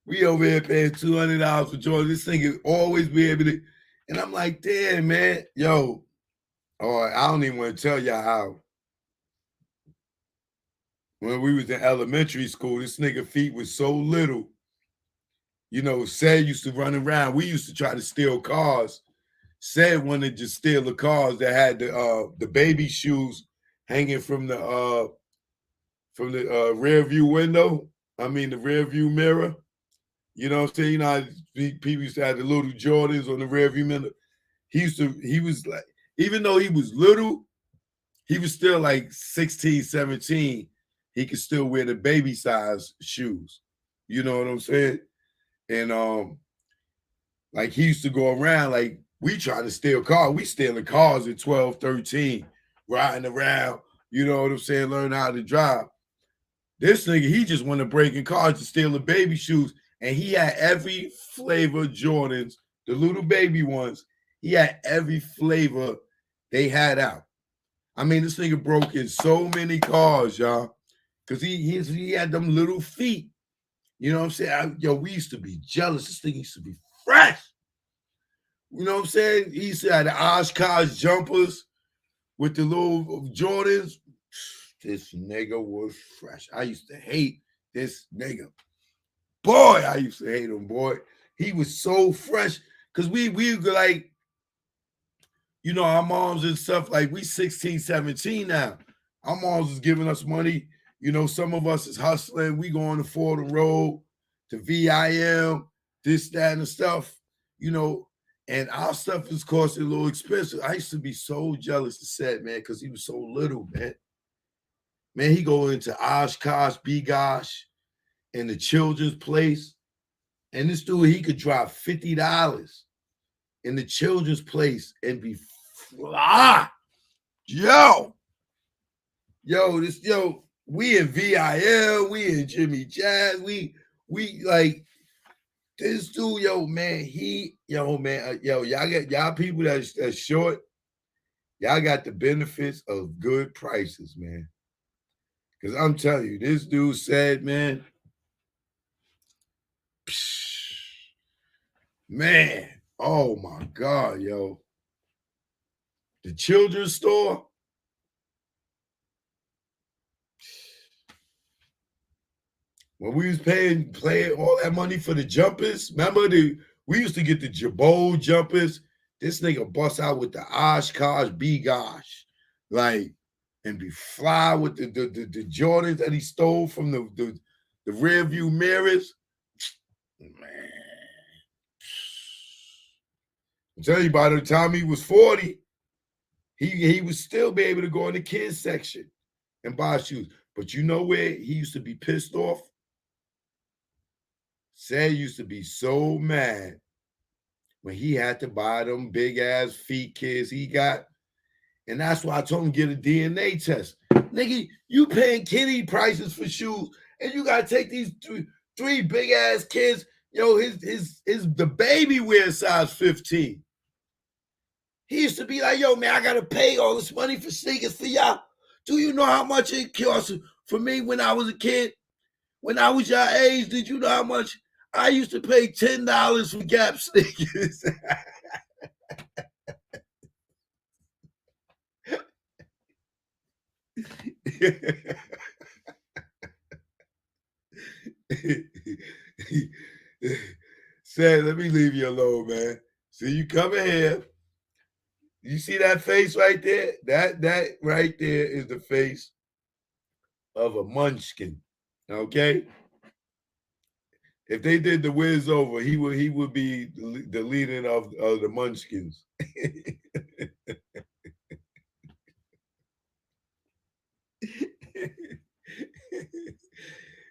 We over here paying $200 for Jordans. This nigga always be able to. And I'm like, damn, man. Yo, I don't even want to tell y'all how. When we was in elementary school, this nigga feet was so little. Said used to run around. We used to try to steal cars. Said wanted to steal the cars that had the baby shoes hanging from the rear view window. I mean the rear view mirror. You know what I'm saying? You know how people used to have the little Jordans on the rear view mirror. He was like, even though he was little, he was still like 16, 17. He could still wear the baby size shoes. You know what I'm saying? And like he used to go around, like we trying to steal cars. We stealing cars at 12, 13, riding around, you know what I'm saying, learn how to drive. This nigga, he just wanted to break in cars to steal the baby shoes. And he had every flavor Jordans, the little baby ones. He had every flavor they had out. I mean, this nigga broke in so many cars, y'all, because he had them little feet. You know what I'm saying? We used to be jealous. This thing used to be fresh. You know what I'm saying? He used to have the Oshkosh jumpers with the little Jordans. This nigga was fresh. I used to hate this nigga. Boy, I used to hate him, boy. He was so fresh. Because we were like, our moms and stuff, like we 16, 17 now. Our moms is giving us money. Some of us is hustling. We going to Fordham Road, to VIM, this, that, and the stuff, and our stuff is costing a little expensive. I used to be so jealous of Seth, man, because he was so little, man. Man, he go into Oshkosh, Bigosh, and the Children's Place. And this dude, he could drop $50 in the Children's Place and be fly. We in VIL, we in Jimmy Jazz, we like this dude, y'all people that's short, y'all got the benefits of good prices, man. Because I'm telling you, this dude said, man, man, oh my God, yo. The children's store. When we was paying all that money for the jumpers, remember We used to get the Jabot jumpers. This nigga bust out with the Oshkosh B gosh, like, and be fly with the Jordans that he stole from the rear view mirrors. Man, I'm telling you, by the time he was 40, he would still be able to go in the kids section and buy shoes. But you know where he used to be pissed off? Said used to be so mad when he had to buy them big ass feet kids he got. And that's why I told him get a DNA test. Nigga, you paying kitty prices for shoes, and you gotta take these three big ass kids. Yo, the baby wears size 15. He used to be like, yo, man, I gotta pay all this money for sneakers for y'all. Do you know how much it cost for me when I was a kid? When I was your age, did you know how much I used to pay $10 for Gap sneakers? Said, let me leave you alone, man. So you come in here. You see that face right there? That right there is the face of a munchkin. Okay? If they did the Wiz over, he would be the leader of the Munchkins.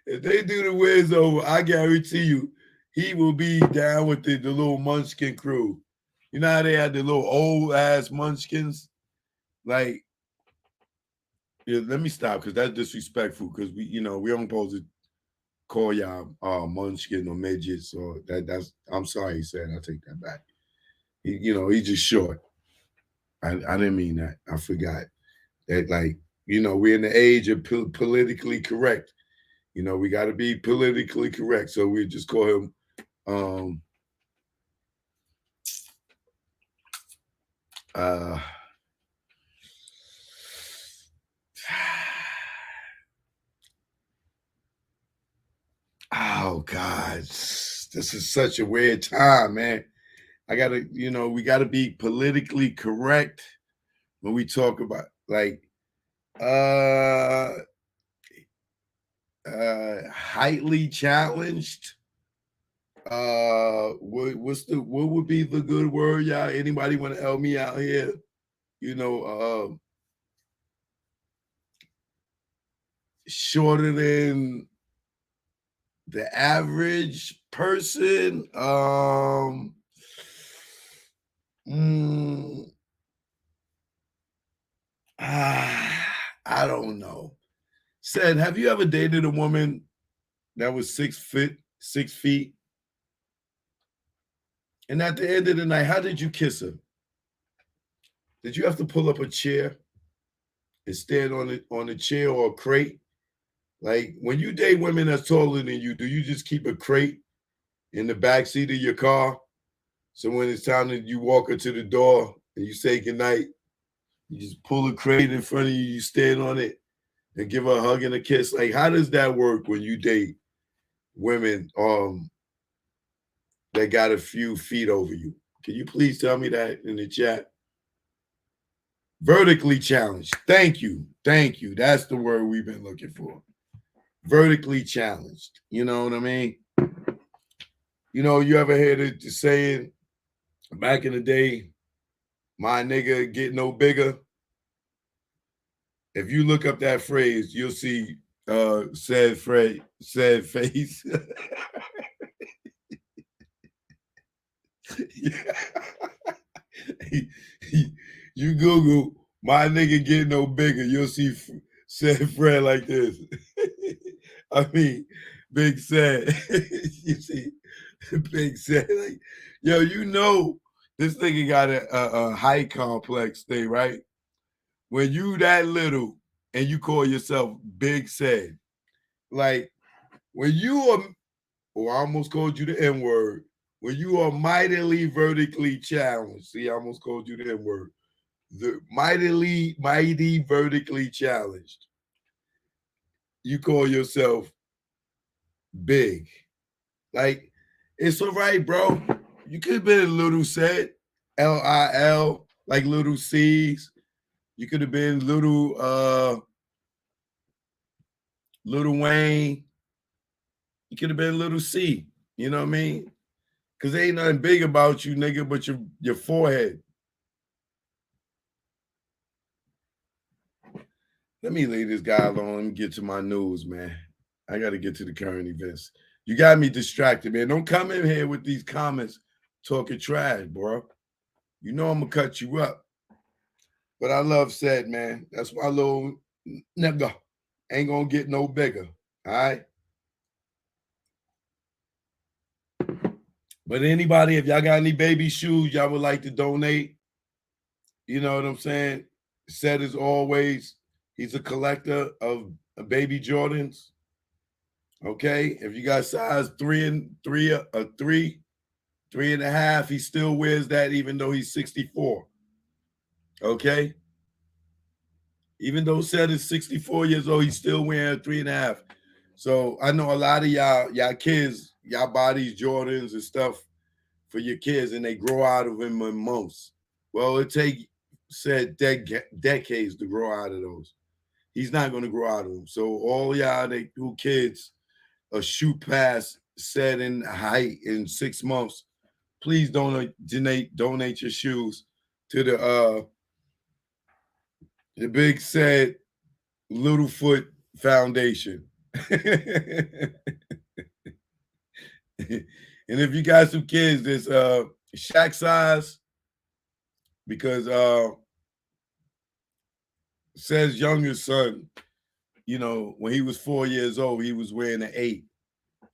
If they do the Wiz over, I guarantee you, he will be down with the little Munchkin crew. You know how they had the little old ass Munchkins? Like, yeah, let me stop because that's disrespectful. Because we don't supposed to call y'all Munchkin or midgets or that's. I'm sorry, he said. I take that back. He's just short. I didn't mean that. I forgot that. Like, we're in the age of politically correct. We got to be politically correct. So we just call him oh God, this is such a weird time, man. We gotta be politically correct when we talk about like highly challenged. What would be the good word, y'all? Anybody want to help me out here? Shorter than the average person. I don't know. Said, have you ever dated a woman that was 6 feet? And at the end of the night, how did you kiss her? Did you have to pull up a chair and stand on a chair or a crate? Like, when you date women that's taller than you, do you just keep a crate in the backseat of your car? So when it's time that you walk her to the door and you say goodnight, you just pull a crate in front of you, you stand on it, and give her a hug and a kiss. Like, how does that work when you date women that got a few feet over you? Can you please tell me that in the chat? Vertically challenged. Thank you. That's the word we've been looking for. Vertically challenged. You know what I mean? You ever heard the saying back in the day, my nigga get no bigger? If you look up that phrase, you'll see sad face. You Google my nigga get no bigger, you'll see said Fred like this. I mean, Big Sad. You see, Big Sad, like, yo, this nigga got a height complex thing, right? When you that little and you call yourself Big Sad, like when you are, or I almost called you the N-word, when you are mightily vertically challenged. See, I almost called you the N-word. The mighty vertically challenged. You call yourself big. Like, it's all right, bro. You could have been Little Said, Lil, like Little C's. You could have been Little Wayne. You could have been Little C. You know what I mean? Because ain't nothing big about you, nigga, but your forehead. Let me leave this guy alone. Let me get to my news, man. I got to get to the current events. You got me distracted, man. Don't come in here with these comments talking trash, bro. You know I'm going to cut you up. But I love Said, man. That's my little nigga. Ain't going to get no bigger, all right? But anybody, if y'all got any baby shoes y'all would like to donate, you know what I'm saying? Said as always, he's a collector of baby Jordans. Okay, if you got size 3.5, he still wears that even though he's 64. Okay, even though Said is 64 years old, he's still wearing 3.5. So I know a lot of y'all kids, y'all buy these Jordans and stuff for your kids, and they grow out of them in months. Well, it take Said decades to grow out of those. He's not going to grow out of them. So all y'all who kids shoot past Said in height in 6 months, please donate your shoes to the Big Said Littlefoot Foundation. And if you got some kids that's Shaq size, because Said's youngest son, you know, when he was 4 years old, he was wearing an 8.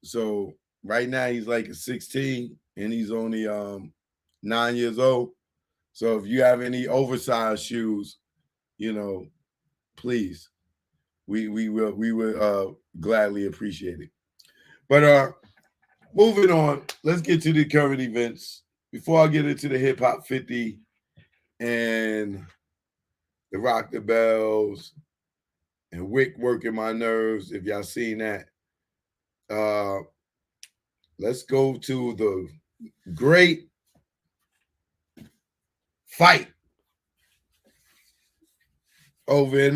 So right now he's like a 16 and he's only 9 years old. So if you have any oversized shoes, you know, please, we will gladly appreciate it. But moving on, let's get to the current events. Before I get into the Hip Hop 50 and the Rock the Bells and Wick Working My Nerves, if y'all seen that, let's go to the great fight over in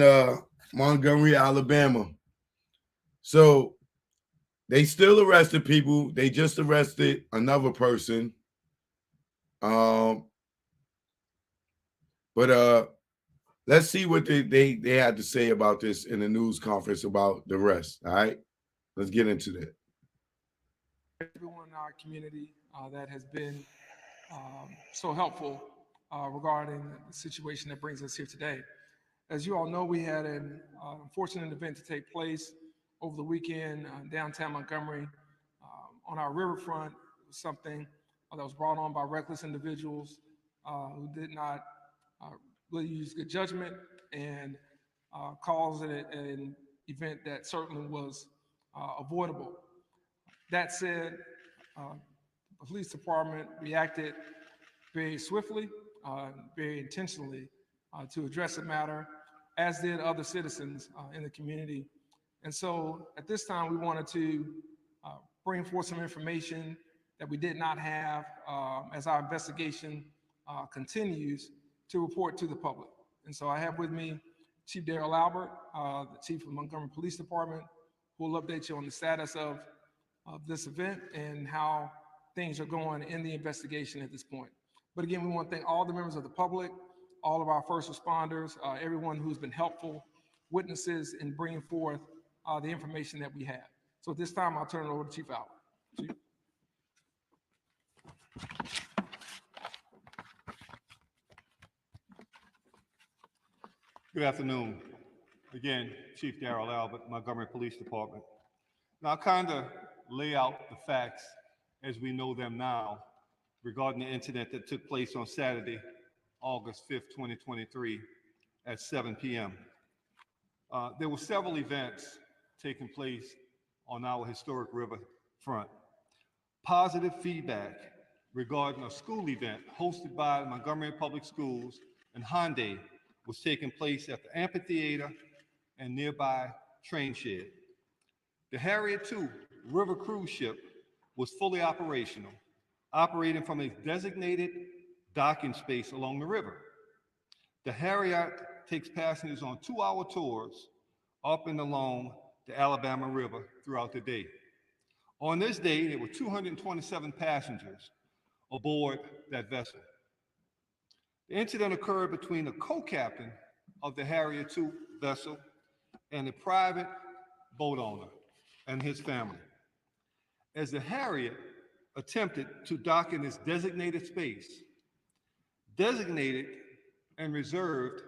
Montgomery, Alabama. So they still arrested people. They just arrested another person. But let's see what they had to say about this in the news conference about the arrest. All right, let's get into that. Everyone in our community that has been so helpful regarding the situation that brings us here today. As you all know, we had an unfortunate event to take place over the weekend downtown Montgomery on our riverfront. It was something that was brought on by reckless individuals who did not really use good judgment and caused an event that certainly was avoidable. That said, the police department reacted very swiftly, very intentionally to address the matter, as did other citizens in the community. And so at this time, we wanted to bring forth some information that we did not have as our investigation continues to report to the public. And so I have with me Chief Daryl Albert, the Chief of Montgomery Police Department, who will update you on the status of this event and how things are going in the investigation at this point. But again, we want to thank all the members of the public, all of our first responders, everyone who's been helpful, witnesses in bringing forth the information that we have. So at this time, I'll turn it over to Chief Albert. Chief. Good afternoon. Again, Chief Daryl Albert, Montgomery Police Department. Now, I'll kind of lay out the facts as we know them now regarding the incident that took place on Saturday, August 5th, 2023 at 7 p.m. There were several events taking place on our historic river front. Positive feedback regarding a school event hosted by Montgomery Public Schools and Hyundai was taking place at the amphitheater and nearby train shed. The Harriet II river cruise ship was fully operational, operating from a designated docking space along the river. The Harriet takes passengers on 2-hour tours up and along the Alabama River throughout the day. On this day, there were 227 passengers aboard that vessel. The incident occurred between the co-captain of the Harriet II vessel and a private boat owner and his family. As the Harriet attempted to dock in this designated space, designated and reserved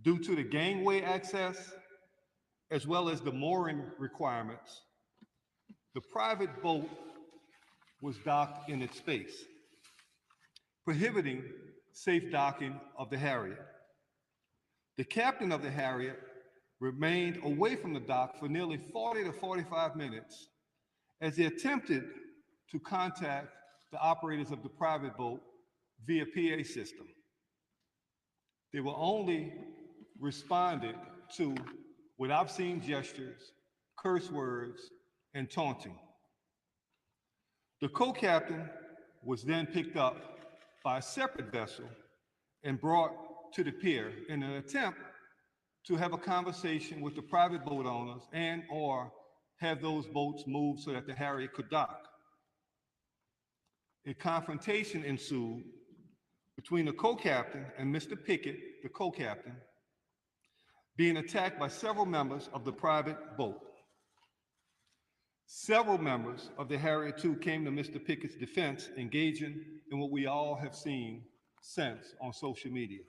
due to the gangway access, as well as the mooring requirements, the private boat was docked in its space, prohibiting safe docking of the Harriet. The captain of the Harriet remained away from the dock for nearly 40 to 45 minutes as he attempted to contact the operators of the private boat via PA system. They were only responded to with obscene gestures, curse words, and taunting. The co-captain was then picked up by a separate vessel and brought to the pier in an attempt to have a conversation with the private boat owners and or have those boats moved so that the Harriet could dock. A confrontation ensued between the co-captain and Mr. Pickett, the co-captain, being attacked by several members of the private boat. Several members of the Harriet II came to Mr. Pickett's defense, engaging in what we all have seen since on social media.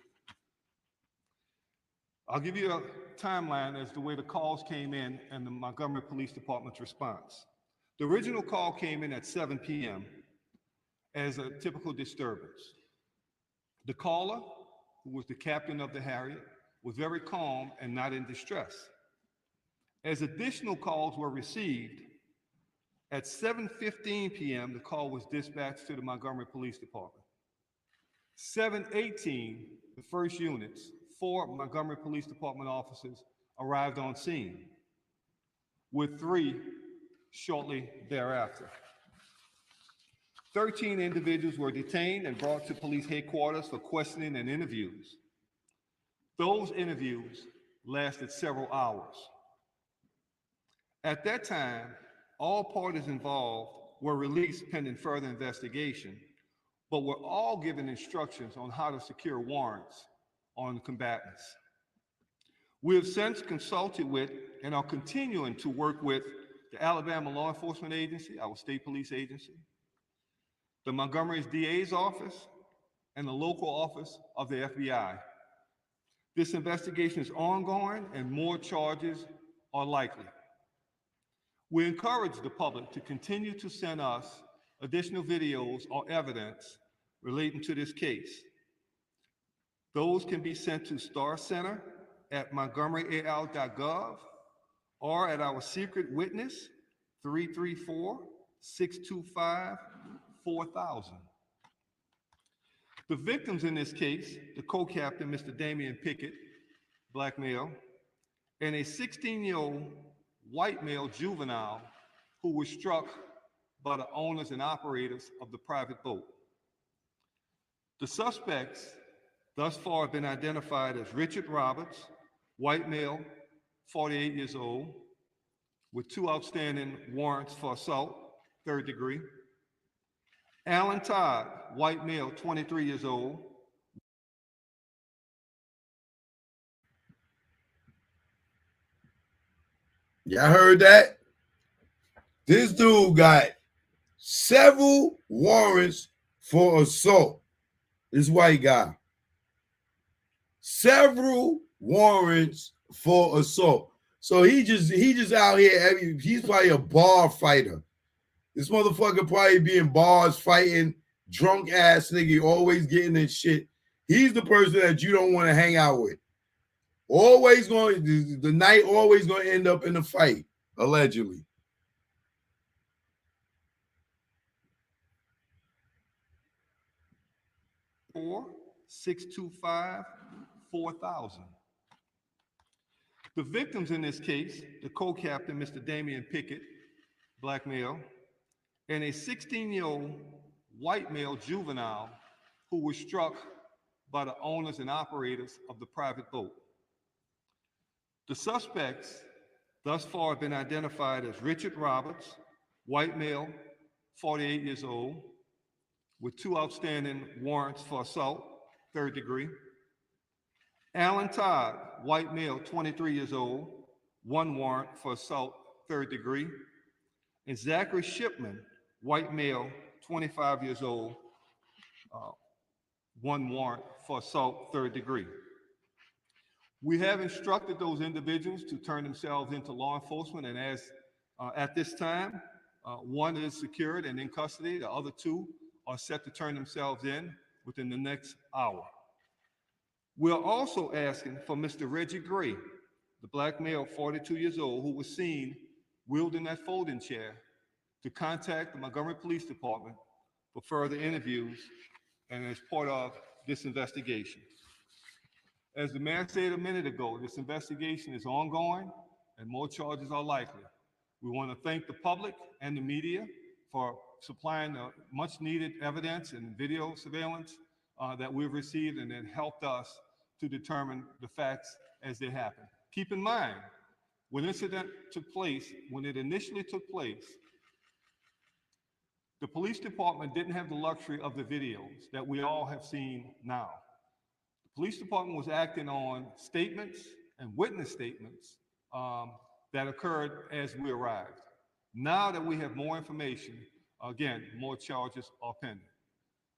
I'll give you a timeline as to the way the calls came in and the Montgomery Police Department's response. The original call came in at 7 p.m. as a typical disturbance. The caller, who was the captain of the Harriet, was very calm and not in distress. As additional calls were received, at 7:15 p.m., the call was dispatched to the Montgomery Police Department. 7:18, the first units, 4 Montgomery Police Department officers arrived on scene, with 3 shortly thereafter. 13 individuals were detained and brought to police headquarters for questioning and interviews. Those interviews lasted several hours. At that time, all parties involved were released pending further investigation, but were all given instructions on how to secure warrants on combatants. We have since consulted with and are continuing to work with the Alabama Law Enforcement Agency, our state police agency, the Montgomery's DA's office, and the local office of the FBI. This investigation is ongoing and more charges are likely. We encourage the public to continue to send us additional videos or evidence relating to this case. Those can be sent to starcenter@montgomeryal.gov or at our secret witness, 334-625-4000. The victims in this case, the co-captain, Mr. Damian Pickett, black male, and a 16-year-old white male juvenile who was struck by the owners and operators of the private boat. The suspects thus far have been identified as Richard Roberts, white male, 48 years old, with 2 outstanding warrants for assault, 3rd degree. Alan Todd, white male, 23 years old. Y'all heard that? This dude got several warrants for assault. This white guy. Several warrants for assault. So he just out here. He's probably a bar fighter. This motherfucker probably be in bars fighting, drunk ass nigga, always getting in shit. He's the person that you don't want to hang out with. Always going, the night always going to end up in a fight, allegedly. Four 625-4000. The victims in this case, the co-captain, Mr. Damian Pickett, black male, and a 16-year-old white male juvenile who was struck by the owners and operators of the private boat. The suspects thus far have been identified as Richard Roberts, white male, 48 years old, with 2 outstanding warrants for assault, 3rd degree. Alan Todd, white male, 23 years old, 1 warrant for assault, 3rd degree. And Zachary Shipman, white male, 25 years old, 1 warrant for assault, 3rd degree. We have instructed those individuals to turn themselves into law enforcement, and as at this time, 1 is secured and in custody. The other 2 are set to turn themselves in within the next hour. We're also asking for Mr. Reggie Gray, the black male, 42 years old, who was seen wielding that folding chair, to contact the Montgomery Police Department for further interviews and as part of this investigation. As the mayor said a minute ago, this investigation is ongoing and more charges are likely. We want to thank the public and the media for supplying the much needed evidence and video surveillance that we've received, and it helped us to determine the facts as they happen. Keep in mind, when this incident took place, when it initially took place, the police department didn't have the luxury of the videos that we all have seen now. The police department was acting on statements and witness statements that occurred as we arrived. Now that we have more information, again, more charges are pending.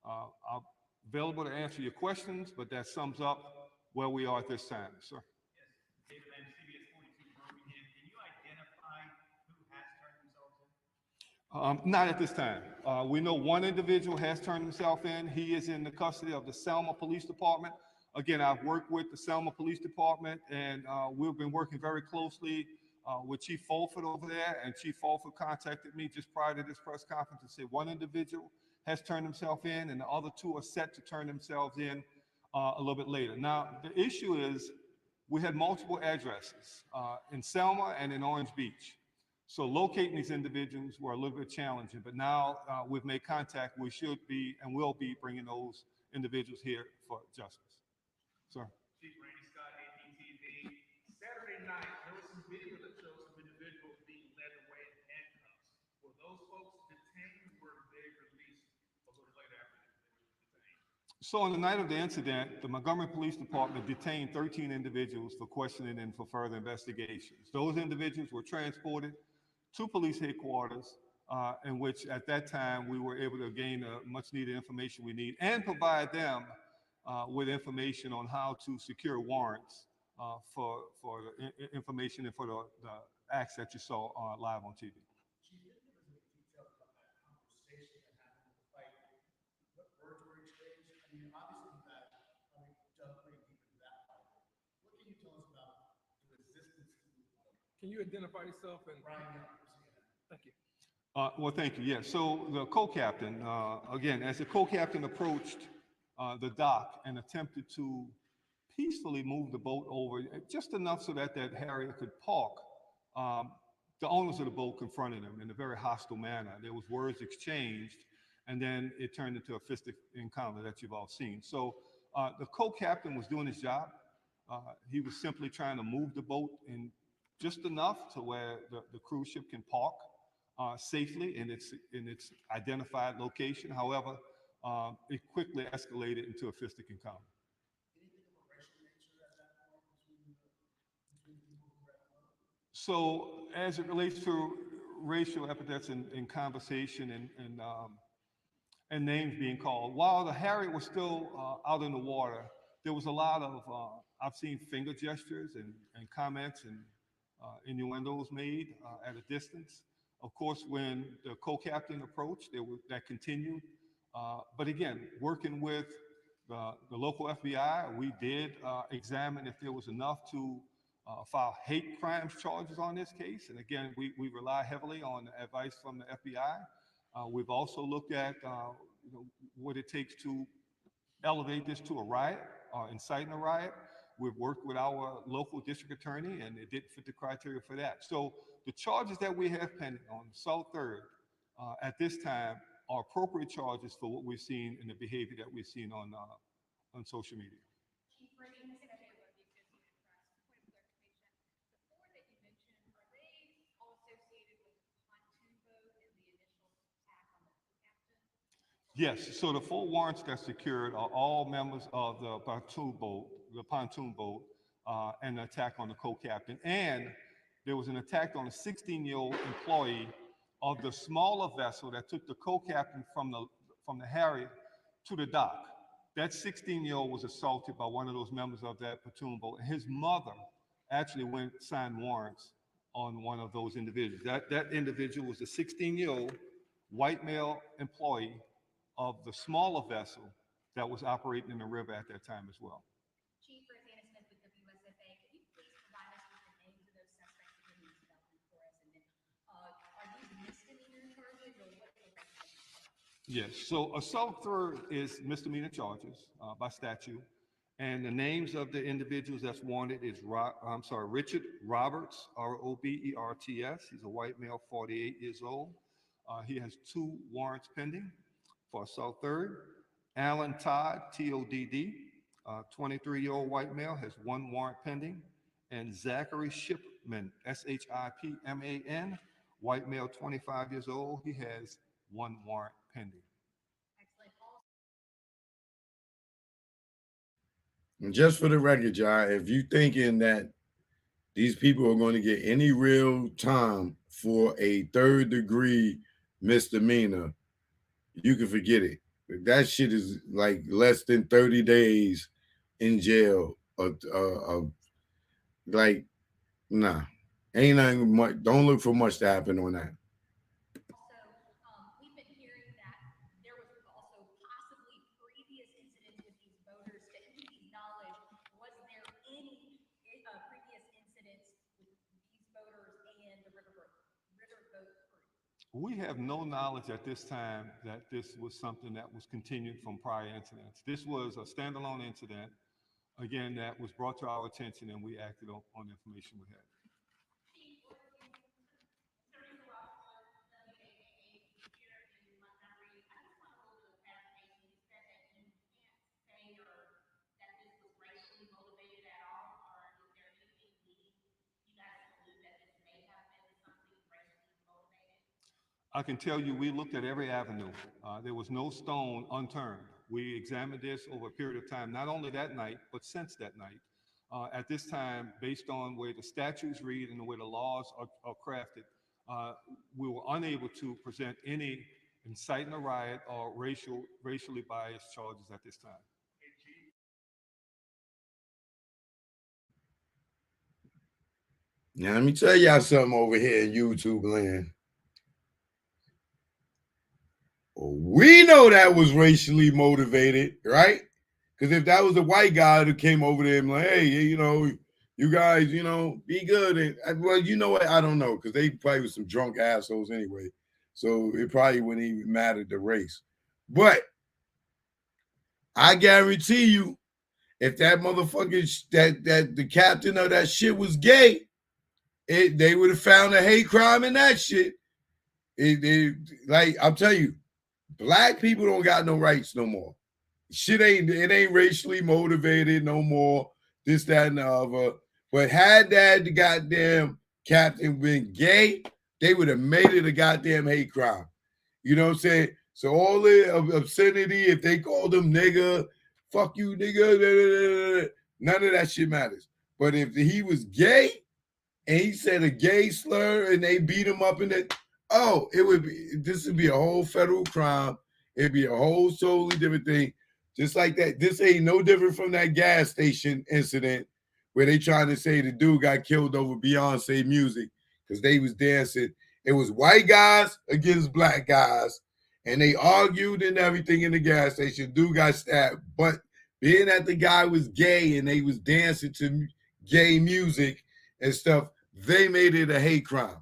I'm available to answer your questions, but that sums up where we are at this time, sir. David Lamb, CBS 42 Birmingham. Can you identify who has turned themselves in? Not at this time. We know 1 individual has turned himself in. He is in the custody of the Selma Police Department. Again, I've worked with the Selma Police Department, and we've been working very closely with Chief Fulford over there, and Chief Fulford contacted me just prior to this press conference to say 1 individual has turned himself in, and the other 2 are set to turn themselves in a little bit later. Now, the issue is we had multiple addresses in Selma and in Orange Beach. So locating these individuals were a little bit challenging, but now we've made contact. We should be and will be bringing those individuals here for justice. Sir. Chief Randy Scott, APTV. Saturday night, there was some video that shows some individuals being led away in handcuffs. Were those folks detained, or were they released a little later after they were detained? So on the night of the incident, the Montgomery Police Department detained 13 individuals for questioning and for further investigations. Those individuals were transported to police headquarters, in which at that time we were able to gain much needed information we need and provide them with information on how to secure warrants for the information and for the acts that you saw live on TV. Chief, can you give us any details about that conversation that happened in the fight? What words were exchanged? I mean, obviously you guys probably dug pretty deep into that fight. What can you tell us about the resistance to the fight? Can you identify yourself? And Ryan, thank you. Well, thank you. Yeah. So the co-captain, again, as the co-captain approached the dock and attempted to peacefully move the boat over just enough so that Harrier could park, the owners of the boat confronted him in a very hostile manner. There was words exchanged, and then it turned into a fistic encounter that you've all seen. So the co-captain was doing his job. He was simply trying to move the boat in just enough to where the cruise ship can park safely in its identified location. However, it quickly escalated into a fistic encounter. Anything of a racial nature at that point between the people who were at work? So as it relates to racial epithets in conversation and names being called, while the Harriet was still out in the water, there was a lot of, I've seen finger gestures and comments and innuendos made at a distance. Of course, when the co-captain approached, that continued. But again, working with the local FBI, we did examine if there was enough to file hate crimes charges on this case. And again, we rely heavily on advice from the FBI. We've also looked at what it takes to elevate this to a riot, inciting a riot. We've worked with our local district attorney, and it didn't fit the criteria for that. So the charges that we have pending on South 3rd at this time are appropriate charges for what we've seen and the behavior that we've seen on social media. Yes, so the 4 warrants that secured are all members of the pontoon boat, and the attack on the co-captain. And there was an attack on a 16-year-old employee of the smaller vessel that took the co-captain from the Harriet to the dock. That 16-year-old was assaulted by one of those members of that pontoon boat, and his mother actually went and signed warrants on one of those individuals. That individual was a 16-year-old white male employee of the smaller vessel that was operating in the river at that time as well. Chief Rosanna Smith with WSFA, can you please provide us with the names of those suspects in the development for us? And then, are these misdemeanor charges or what? Yes, so assault third is misdemeanor charges by statute. And the names of the individuals that's wanted is Richard Roberts, Roberts. He's a white male, 48 years old. He has 2 warrants pending for assault third. Alan Todd, TODD, 23-year-old white male, has 1 warrant pending. And Zachary Shipman, SHIPMAN, white male, 25 years old, he has 1 warrant pending. And just for the record, Jai, if you thinking that these people are going to get any real time for a 3rd degree misdemeanor, you can forget it. That shit is like less than 30 days in jail. Like, nah, ain't nothing much. Don't look for much to happen on that. We've been hearing that there was also possibly previous incidents with these voters. To anybody's knowledge, was there any previous incidents with these voters and the riverboat crew? We have no knowledge at this time that this was something that was continued from prior incidents. This was a standalone incident, again, that was brought to our attention, and we acted on the information we had. I can tell you we looked at every avenue. There was no stone unturned. We examined this over a period of time, not only that night, but since that night. At this time, based on where the statutes read and the way the laws are crafted, we were unable to present any inciting a riot or racially biased charges at this time. Now, let me tell y'all something over here in YouTube land. We know that was racially motivated, right? Because if that was a white guy who came over there and like, hey, you know, you guys, you know, be good. And well, you know what? I don't know, because they probably was some drunk assholes anyway. So it probably wouldn't even matter the race. But I guarantee you, if that motherfucker, that the captain of that shit was gay, they would have found a hate crime in that shit. Like, I'll tell you, black people don't got no rights no more. It ain't racially motivated no more. This, that, and the other. But had that the goddamn captain been gay, they would have made it a goddamn hate crime. You know what I'm saying? So all the obscenity, if they called him nigga, fuck you, nigga, none of that shit matters. But if he was gay and he said a gay slur and they beat him up in it, this would be a whole federal crime. It'd be a whole totally different thing. Just like that. This ain't no different from that gas station incident where they trying to say the dude got killed over Beyonce music because they was dancing. It was white guys against black guys, and they argued and everything in the gas station. Dude got stabbed. But being that the guy was gay and they was dancing to gay music and stuff, they made it a hate crime.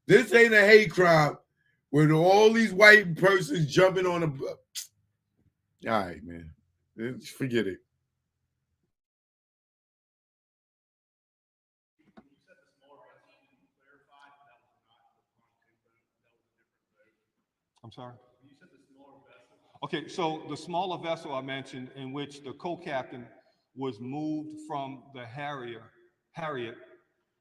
This ain't a hate crime with all these white persons jumping on a... All right, man. Forget it. I'm sorry? Okay, so the smaller vessel I mentioned, in which the co-captain was moved from the Harriet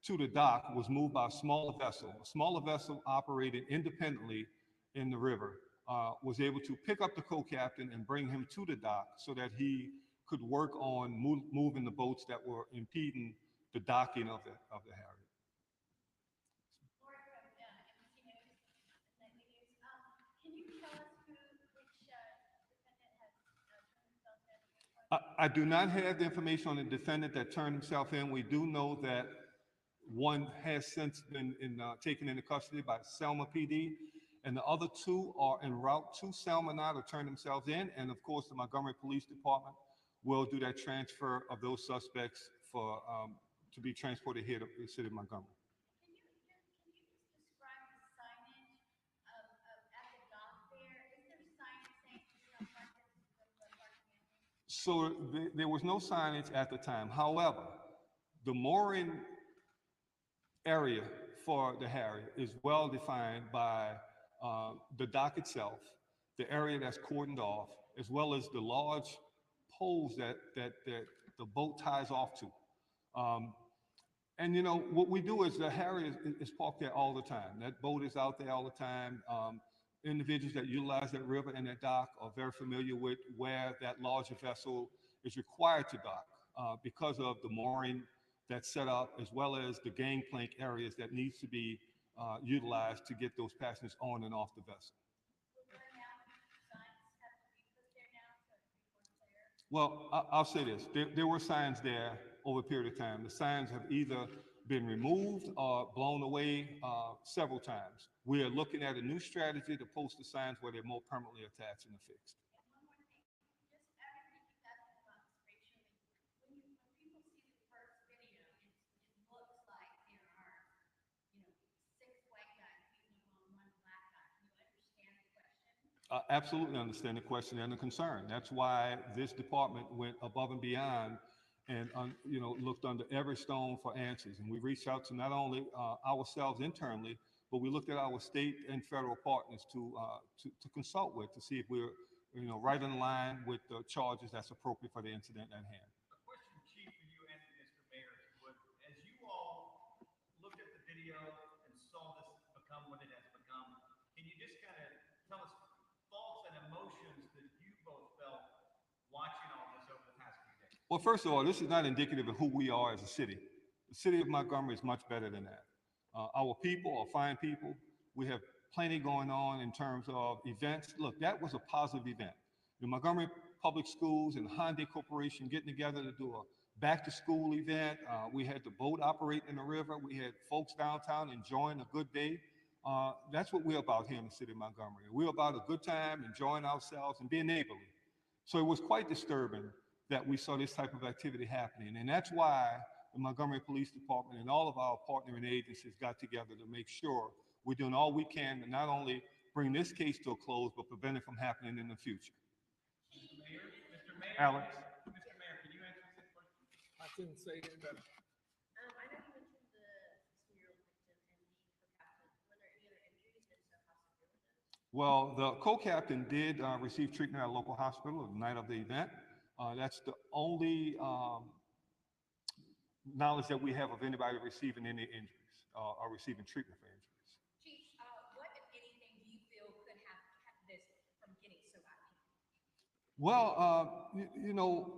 to the dock, was moved by a smaller vessel. A smaller vessel operated independently in the river, was able to pick up the co-captain and bring him to the dock so that he could work on moving the boats that were impeding the docking of the Harriet. I do not have the information on the defendant that turned himself in. We do know that one has since been taken into custody by Selma PD, and the other two are en route to Selma now to turn themselves in. And of course, the Montgomery Police Department will do that transfer of those suspects for to be transported here to the city of Montgomery. So there was no signage at the time. However, the mooring area for the Harriet is well defined by the dock itself, the area that's cordoned off, as well as the large poles that the boat ties off to. And you know, what we do is the Harriet is parked there all the time. That boat is out there all the time. Individuals that utilize that river and that dock are very familiar with where that larger vessel is required to dock because of the mooring that's set up, as well as the gangplank areas that needs to be utilized to get those passengers on and off the vessel. Well, I'll say this. There were signs there over a period of time. The signs have either been removed or blown away several times. We are looking at a new strategy to post the signs where they're more permanently attached and affixed. Absolutely understand the question and the concern. That's why this department went above and beyond and looked under every stone for answers. And we reached out to not only ourselves internally, but we looked at our state and federal partners to consult with to see if we're right in line with the charges that's appropriate for the incident at hand. A question, Chief, for you and Mr. Mayor, was as you all looked at the video and saw this become what it has become, can you just kind of tell us thoughts and emotions that you both felt watching all this over the past few days? Well, first of all, this is not indicative of who we are as a city. The city of Montgomery is much better than that. Our people are fine people. We have plenty going on in terms of events. Look, that was a positive event. The Montgomery Public Schools and Hyundai Corporation getting together to do a back-to-school event. We had the boat operating in the river. We had folks downtown enjoying a good day. That's what we're about here in the city of Montgomery. We're about a good time, enjoying ourselves, and being neighborly. So it was quite disturbing that we saw this type of activity happening. And that's why the Montgomery Police Department and all of our partnering agencies got together to make sure we're doing all we can to not only bring this case to a close, but prevent it from happening in the future. Mr. Mayor, Alex. Mr. Mayor, can you answer this question? I couldn't say it better. I know you mentioned the 16-year-old victim and the co-captain. Were there any other injuries? If so, how severe were those? Well, the co-captain did receive treatment at a local hospital the night of the event. That's the only knowledge that we have of anybody receiving any injuries or receiving treatment for injuries. Chief, what, if anything, do you feel could have kept this from getting so out of hand? Well,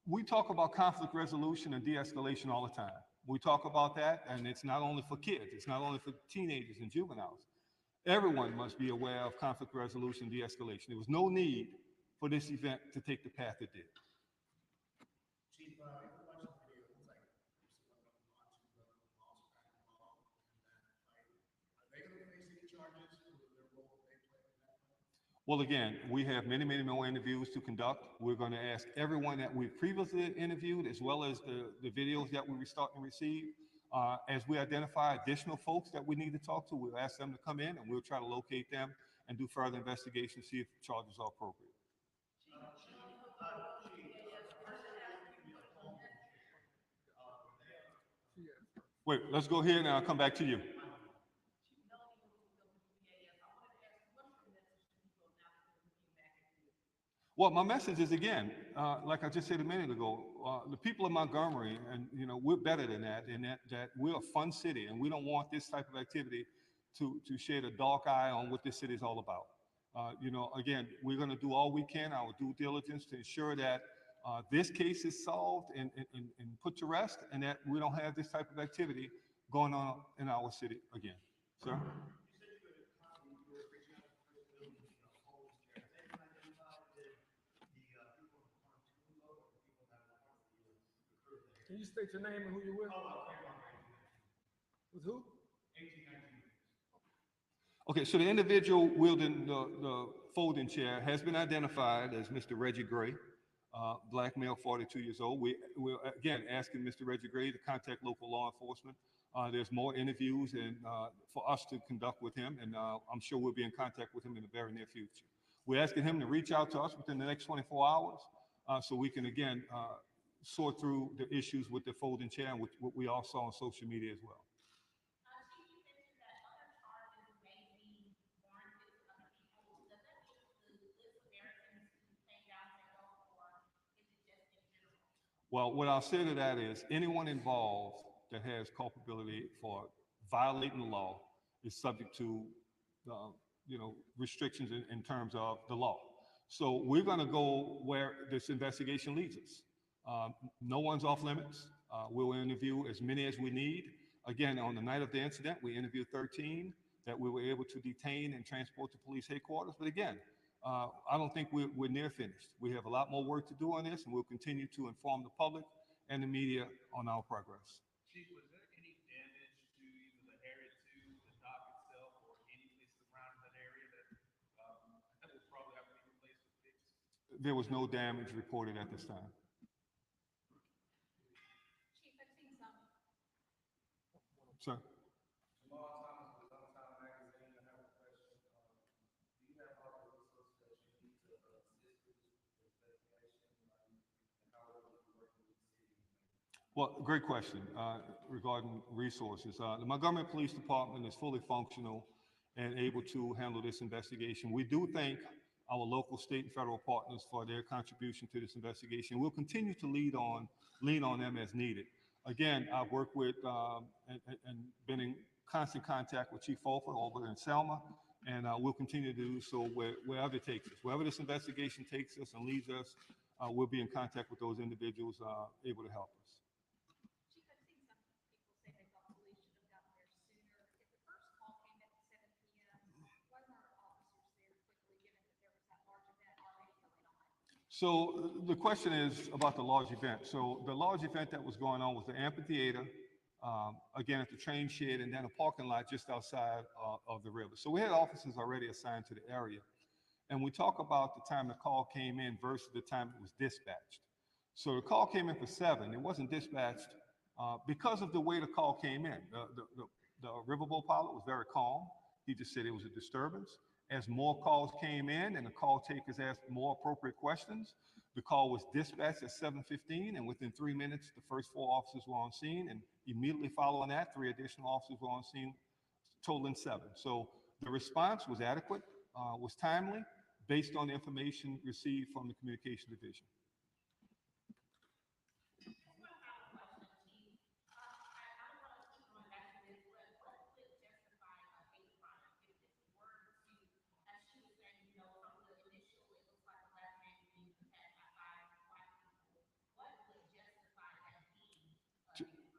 we talk about conflict resolution and de-escalation all the time. We talk about that, and it's not only for kids, it's not only for teenagers and juveniles. Everyone must be aware of conflict resolution and de-escalation. There was no need for this event to take the path it did. Chief, in the watching video, it looks like someone onto the lost track involved in that fight. Are they going to face any charges for their role that they played in that fight? Well, again, we have many, many more interviews to conduct. We're going to ask everyone that we've previously interviewed, as well as the videos that we're starting to receive. As we identify additional folks that we need to talk to, we'll ask them to come in and we'll try to locate them and do further investigation, see if charges are appropriate. Wait, let's go here and I'll come back to you. Well, my message is again, like I just said a minute ago, the people of Montgomery, and we're better than that, in that we're a fun city, and we don't want this type of activity to shed a dark eye on what this city is all about. Again, we're going to do all we can, our due diligence, to ensure that this case is solved and put to rest, and that we don't have this type of activity going on in our city again. Sir? Can you state your name and who you're with? With who? Okay, so the individual wielding the folding chair has been identified as Mr. Reggie Gray, black male, 42 years old. We're again asking Mr. Reggie Gray to contact local law enforcement. There's more interviews and for us to conduct with him, and I'm sure we'll be in contact with him in the very near future. We're asking him to reach out to us within the next 24 hours so we can again sort through the issues with the folding chair, and what we all saw on social media as well. Well, what I'll say to that is anyone involved that has culpability for violating the law is subject to, restrictions in terms of the law. So we're going to go where this investigation leads us. No one's off limits. We'll interview as many as we need. Again, on the night of the incident, we interviewed 13 that we were able to detain and transport to police headquarters. But again, I don't think we're near finished. We have a lot more work to do on this, and we'll continue to inform the public and the media on our progress. Chief, was there any damage to either the Area 2, the dock itself, or any place around that area that will probably have to be replaced or fixed? There was no damage reported at this time. Chief, I've seen some. Sir? Jamal Thomas was on Time Magazine. I have a question. Do you have all the resources that you need to assist with this investigation? And how will you be working with the city? Well, great question regarding resources. The Montgomery Police Department is fully functional and able to handle this investigation. We do thank our local, state, and federal partners for their contribution to this investigation. We'll continue to lean on them as needed. Again, I've worked with and been in constant contact with Chief Fulford over in Selma, and we'll continue to do so wherever it takes us. Wherever this investigation takes us and leads us, we'll be in contact with those individuals able to help us. Chief, I've seen some people say they thought police should have gotten there sooner. If the first call came at 7 p.m., why weren't officers there quickly, given that there was that large event already going on? So the question is about the large event. So the large event that was going on was the amphitheater, again at the train shed, and then a parking lot just outside of the river. So we had officers already assigned to the area. And we talk about the time the call came in versus the time it was dispatched. So the call came in for 7. It wasn't dispatched because of the way the call came in. The riverboat pilot was very calm. He just said it was a disturbance. As more calls came in and the call takers asked more appropriate questions, the call was dispatched at 7:15, and within 3 minutes, the first 4 officers were on scene, and immediately following that, 3 additional officers were on scene, totaling 7. So the response was adequate, was timely, based on the information received from the Communication Division.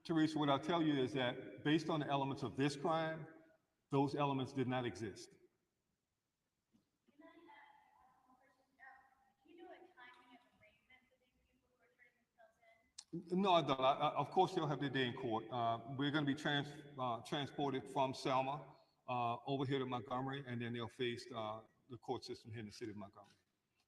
Teresa, what I'll tell you is that based on the elements of this crime, those elements did not exist. No, I don't. Of course, they'll have their day in court. We're going to be transported from Selma over here to Montgomery, and then they'll face the court system here in the city of Montgomery.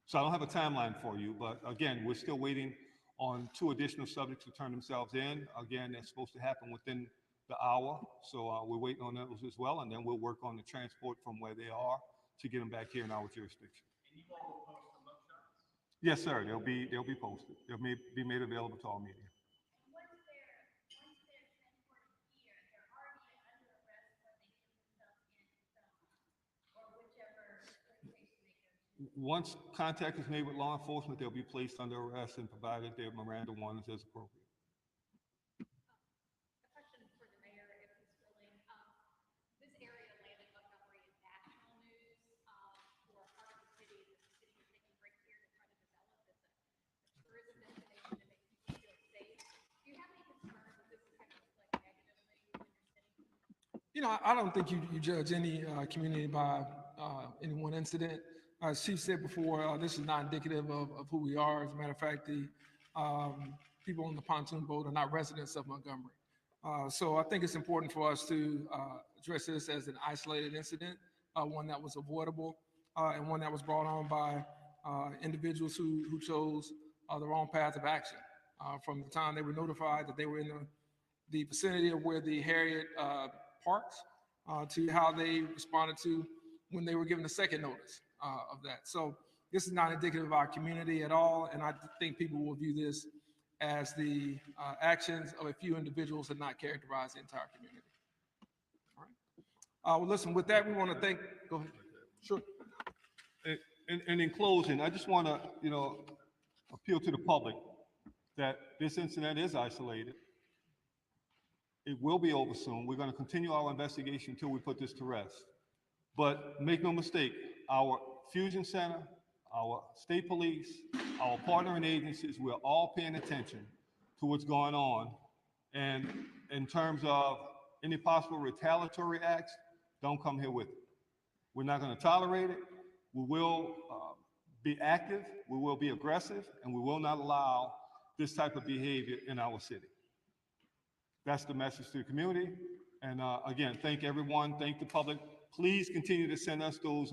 So I don't have a timeline for you, but again, we're still waiting on 2 additional subjects to turn themselves in. Again, that's supposed to happen within the hour. So we're waiting on those as well, and then we'll work on the transport from where they are to get them back here in our jurisdiction. And you all will post the mugshots? Yes, sir. They'll be posted. They'll be made available to all media. And once they're transported here, they're already under arrest when they get themselves in Selma, or whichever case they go to. once contact is made with law enforcement, they'll be placed under arrest and provided their Miranda warnings as appropriate. A question for the mayor, if he's willing. This area landed Montgomery in national news for part of the city that the city is taking great care to try to develop as a tourism destination to make people feel safe. Do you have any concerns that this is going to reflect negatively in your city? You know, I don't think you judge any community by any one incident. As Chief said before, this is not indicative of who we are. As a matter of fact, the people on the pontoon boat are not residents of Montgomery. So I think it's important for us to address this as an isolated incident, one that was avoidable, and one that was brought on by individuals who chose the wrong path of action. From the time they were notified that they were in the vicinity of where the Harriet parks, to how they responded to when they were given a second notice of that. So this is not indicative of our community at all, and I think people will view this as the actions of a few individuals and not characterize the entire community. All right. Well, listen, with that, we want to thank, go ahead. Sure. And in closing, I just want to, appeal to the public that this incident is isolated. It will be over soon. We're going to continue our investigation until we put this to rest. But make no mistake, our Fusion Center, our state police, our partnering agencies, we're all paying attention to what's going on. And in terms of any possible retaliatory acts, don't come here with it. We're not going to tolerate it. We will be active, we will be aggressive, and we will not allow this type of behavior in our city. That's the message to the community. And again, thank everyone, thank the public. Please continue to send us those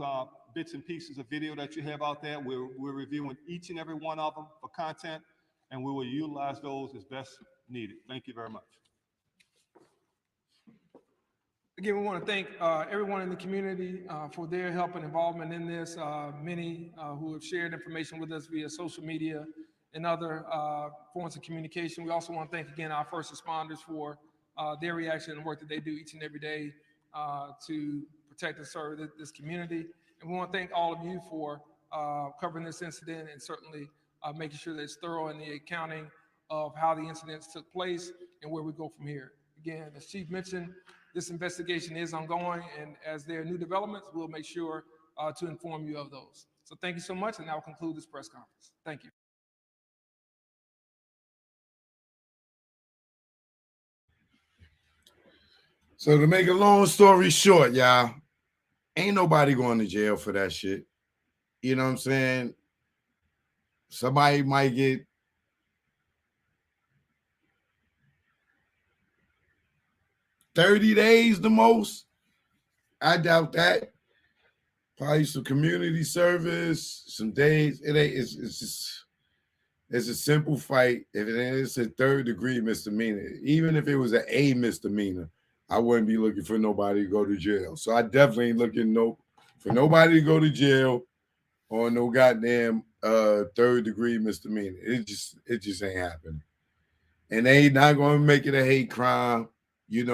bits and pieces of video that you have out there. We're reviewing each and every one of them for content, and we will utilize those as best needed. Thank you very much. Again, we want to thank everyone in the community for their help and involvement in this. Many who have shared information with us via social media and other forms of communication. We also want to thank again our first responders for their reaction and work that they do each and every day to protect and serve this community. And we want to thank all of you for covering this incident and certainly making sure that it's thorough in the accounting of how the incidents took place and where we go from here. Again, as Chief mentioned, this investigation is ongoing, and as there are new developments, we'll make sure to inform you of those. So thank you so much, and that will conclude this press conference. Thank you. So to make a long story short, y'all, ain't nobody going to jail for that shit. You know what I'm saying? Somebody might get $30 days the most. I doubt that. Probably some community service, some days. It ain't. It's just. It's a simple fight. If it's a third-degree misdemeanor, even if it was an A misdemeanor, I wouldn't be looking for nobody to go to jail. So I definitely ain't looking for nobody to go to jail on no goddamn third-degree misdemeanor. It just ain't happening. And they ain't not gonna make it a hate crime. Even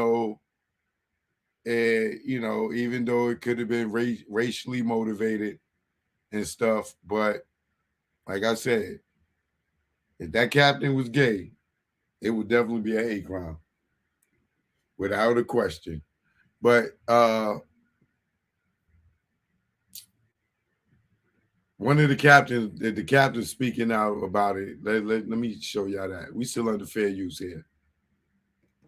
though it could have been racially motivated and stuff. But like I said, if that captain was gay, it would definitely be a hate crime, without a question. But one of the captains speaking out about it, let me show y'all that. We still under fair use here.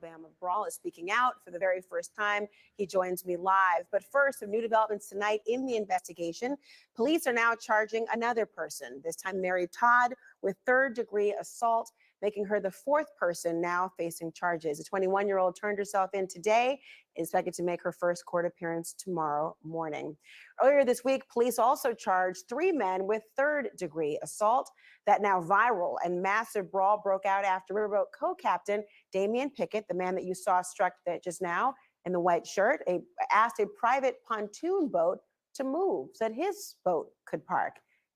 Alabama Brawl is speaking out for the very first time. He joins me live. But first, some new developments tonight in the investigation. Police are now charging another person, this time Mary Todd, with third-degree assault, making her the fourth person now facing charges. A 21-year-old turned herself in today, expected to make her first court appearance tomorrow morning. Earlier this week, police also charged 3 men with third-degree assault. That now viral and massive brawl broke out after Riverboat co-captain Damian Pickett, the man that you saw struck just now in the white shirt, asked a private pontoon boat to move so that his boat could park.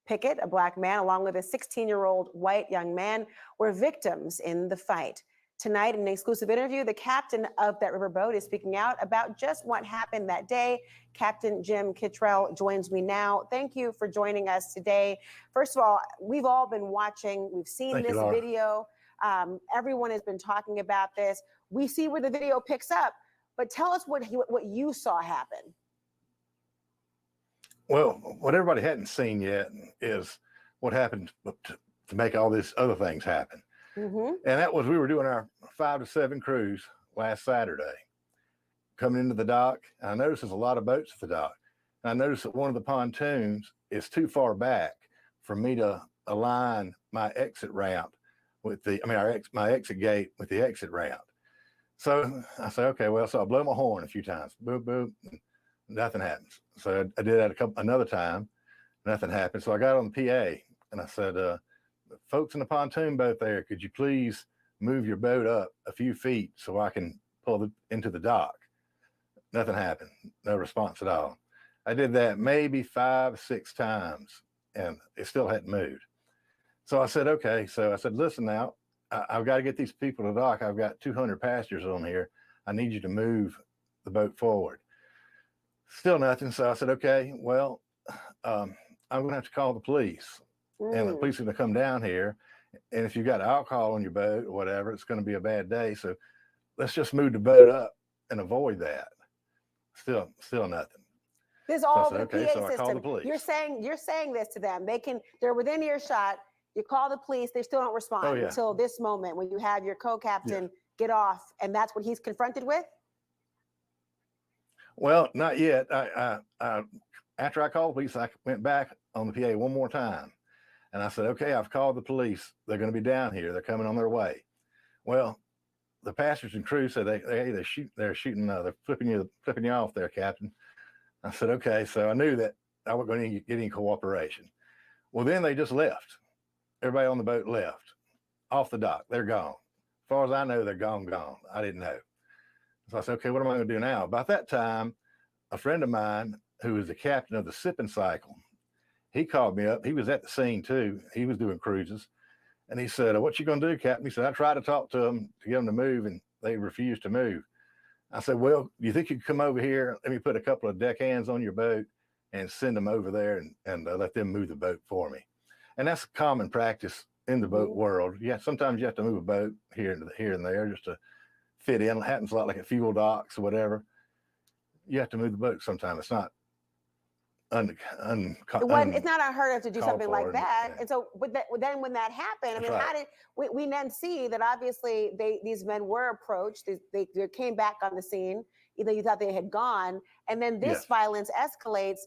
Pickett, a black man, along with a 16-year-old white young man, were victims in the fight. Tonight, in an exclusive interview, the captain of that riverboat is speaking out about just what happened that day. Captain Jim Kittrell joins me now. Thank you for joining us today. First of all, we've all been watching. We've seen Thank you, this Laura. video. Everyone has been talking about this. We see where the video picks up, but tell us what you saw happen. Well, what everybody hadn't seen yet is what happened to make all these other things happen. Mm-hmm. And that was, we were doing our 5 to 7 cruise last Saturday, coming into the dock. And I noticed there's a lot of boats at the dock. And I noticed that one of the pontoons is too far back for me to align my exit ramp with my exit gate with the exit ramp. So I said, okay, well, so I blow my horn a few times, boop, boop, nothing happens. So I did that another time, nothing happened. So I got on the PA and I said, folks in the pontoon boat there, could you please move your boat up a few feet so I can pull it into the dock? Nothing happened, no response at all. I did that maybe 5, 6 times and it still hadn't moved. So I said, okay. So I said, listen now, I've got to get these people to the dock. I've got 200 passengers on here. I need you to move the boat forward. Still nothing. So I said, okay, well, I'm going to have to call the police. And the police are going to come down here. And if you've got alcohol on your boat or whatever, it's going to be a bad day. So let's just move the boat up and avoid that. Still nothing. This is all So I over said, the okay, PA so I called the system. police. You're saying this to them. They're within earshot. You call the police, they still don't respond Oh, yeah. until this moment when you have your co-captain get off, and that's what he's confronted with? Well, not yet. After I called the police, I went back on the PA one more time. And I said, okay, I've called the police. They're going to be down here. They're coming on their way. Well, the passengers and crew said they're flipping you off there, Captain. I said, okay. So I knew that I wasn't going to get any cooperation. Well, then they just left. Everybody on the boat left off the dock. They're gone. As far as I know, they're gone. I didn't know. So I said, okay, what am I going to do now? About that time, a friend of mine who was the captain of the Sipping Cycle, he called me up. He was at the scene too. He was doing cruises. And he said, what you going to do, Captain? He said, I tried to talk to them to get them to move and they refused to move. I said, well, do you think you could come over here? Let me put a couple of deckhands on your boat and send them over there and let them move the boat for me. And that's common practice in the boat world. Yeah, sometimes you have to move a boat here and there just to fit in. It happens a lot like at fuel docks or whatever. You have to move the boat sometimes. It's not It's not unheard of to do something like that. Yeah. And so then when that happened, I mean, That's how did we then see that obviously these men were approached, they came back on the scene, either you thought they had gone, and then this violence escalates.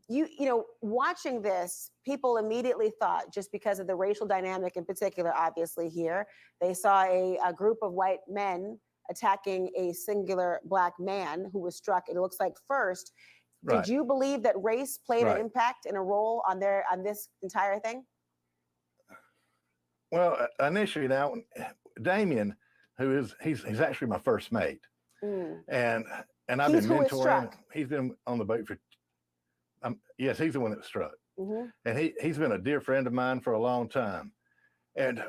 You know, watching this, people immediately thought, just because of the racial dynamic in particular, obviously here, they saw a group of white men attacking a singular black man who was struck, it looks like first. Right. Did you believe that race played an impact and a role on this entire thing? Well, initially now, Damien, he's actually my first mate. And I've been mentoring him. He's been on the boat for, yes, he's the one that was struck. And he's been a dear friend of mine for a long time. And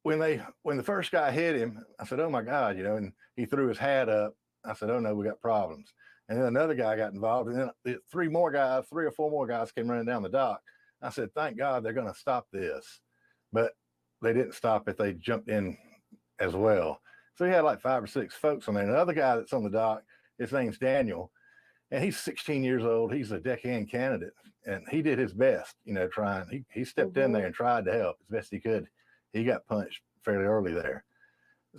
when the first guy hit him, I said, oh my God, you know, and he threw his hat up. I said, oh no, we got problems. And then another guy got involved, and then 3 or 4 more guys came running down the dock. I said, thank God they're going to stop this. But they didn't stop it. They jumped in as well. So he had like 5 or 6 folks on there. And another guy that's on the dock, his name's Daniel, and he's 16 years old. He's a deckhand candidate, and he did his best, you know, trying. He stepped in there and tried to help as best he could. He got punched fairly early there.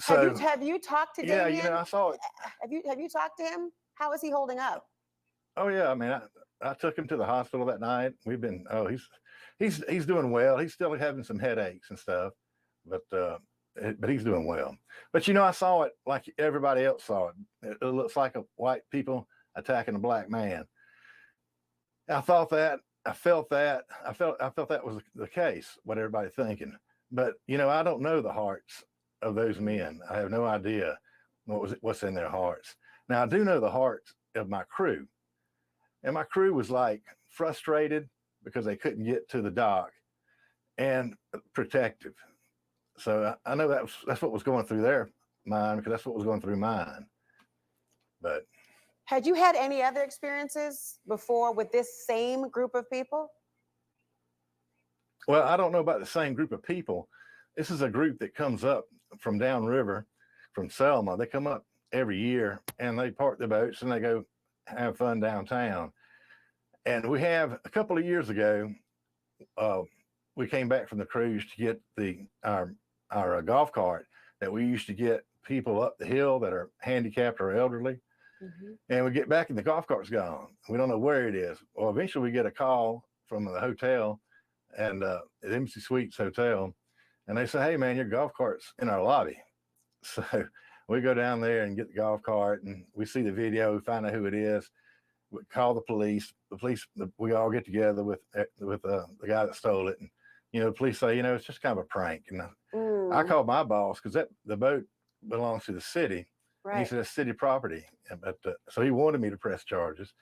So have you talked to Damien? Yeah, you know, I saw it. Have you talked to him? How is he holding up? Oh yeah, I mean, I took him to the hospital that night. We've been he's doing well. He's still having some headaches and stuff, but he's doing well. But you know, I saw it like everybody else saw it. It looks like a white people attacking a black man. I thought that. I felt that. I felt that was the case. What everybody's thinking. But you know, I don't know the hearts of those men. I have no idea what's in their hearts. Now, I do know the hearts of my crew. And my crew was like frustrated because they couldn't get to the dock and protective. So I know that's what was going through mind because that's what was going through mine. But Had you had any other experiences before with this same group of people? well, I don't know about the same group of people. This is a group that comes up from downriver, from Selma. They come up every year and they park their boats and they go have fun downtown. And we have a couple of years ago, we came back from the cruise to get our golf cart that we used to get people up the hill that are handicapped or elderly. And we get back and the golf cart's gone. We don't know where it is. Well, eventually we get a call from the hotel and at Embassy Suites Hotel, and they say, "Hey man, your golf cart's in our lobby." So we go down there and get the golf cart, and we see the video. We find out who it is. We call the police. We all get together with the guy that stole it, and the police say, it's just kind of a prank. And I called my boss because the boat belongs to the city. Right. He said it's city property, but so he wanted me to press charges,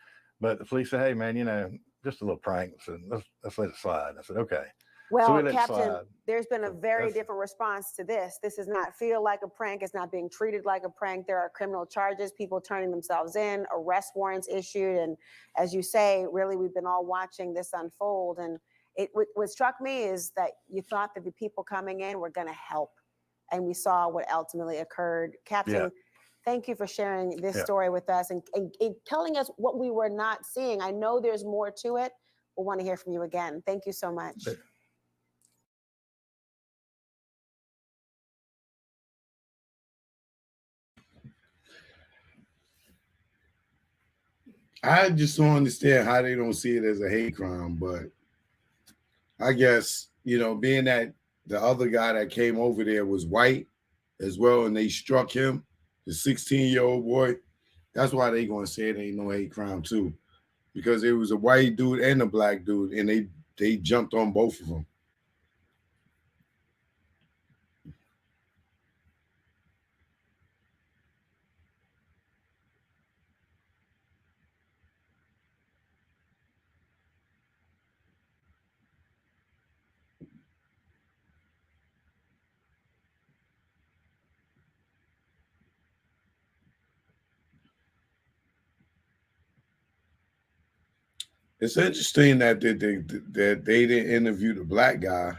but the police said, "Hey man, just a little prank. So let's let it slide." I said, "Okay." Well, So we let it Captain, slide. there's been a very That's- different response to this. This does not feel like a prank. It's not being treated like a prank. There are criminal charges, people turning themselves in, arrest warrants issued. And as you say, really, we've been all watching this unfold. And what struck me is that you thought that the people coming in were going to help. And we saw what ultimately occurred. Captain, Yeah. thank you for sharing this Yeah. story with us and telling us what we were not seeing. I know there's more to it. We'll want to hear from you again. Thank you so much. I just don't understand how they don't see it as a hate crime, but I guess, being that the other guy that came over there was white as well, and they struck him, the 16-year-old boy, that's why they gonna say it ain't no hate crime too, because it was a white dude and a black dude, and they jumped on both of them. It's interesting that they didn't interview the black guy.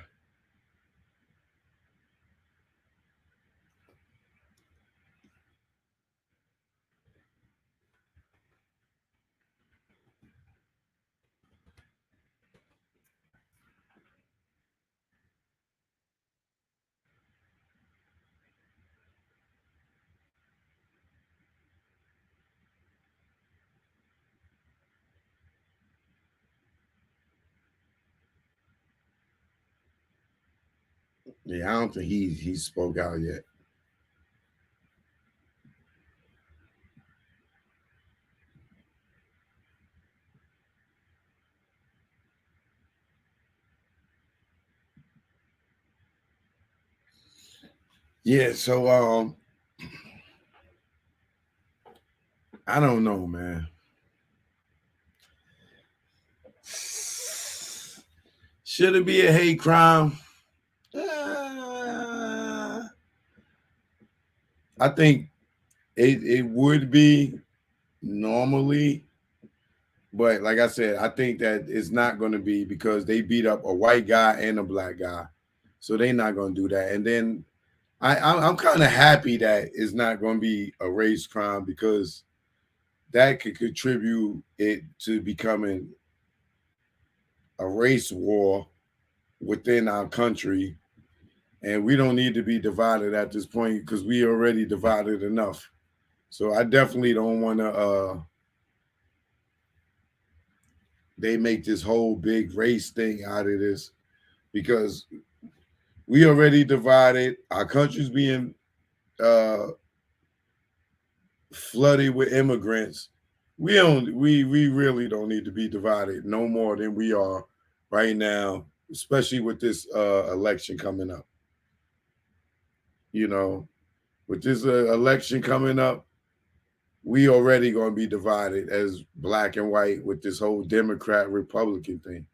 Yeah, I don't think he spoke out yet. Yeah, so I don't know, man. Should it be a hate crime? I think it would be normally, but like I said, I think that it's not going to be because they beat up a white guy and a black guy, so they're not going to do that. And then I'm kind of happy that it's not going to be a race crime because that could contribute it to becoming a race war within our country. And we don't need to be divided at this point because we already divided enough. So I definitely don't want to they make this whole big race thing out of this because we already divided. Our country's being flooded with immigrants. We really don't need to be divided no more than we are right now, especially with this election coming up. With this election coming up, we already going to be divided as black and white with this whole Democrat Republican thing.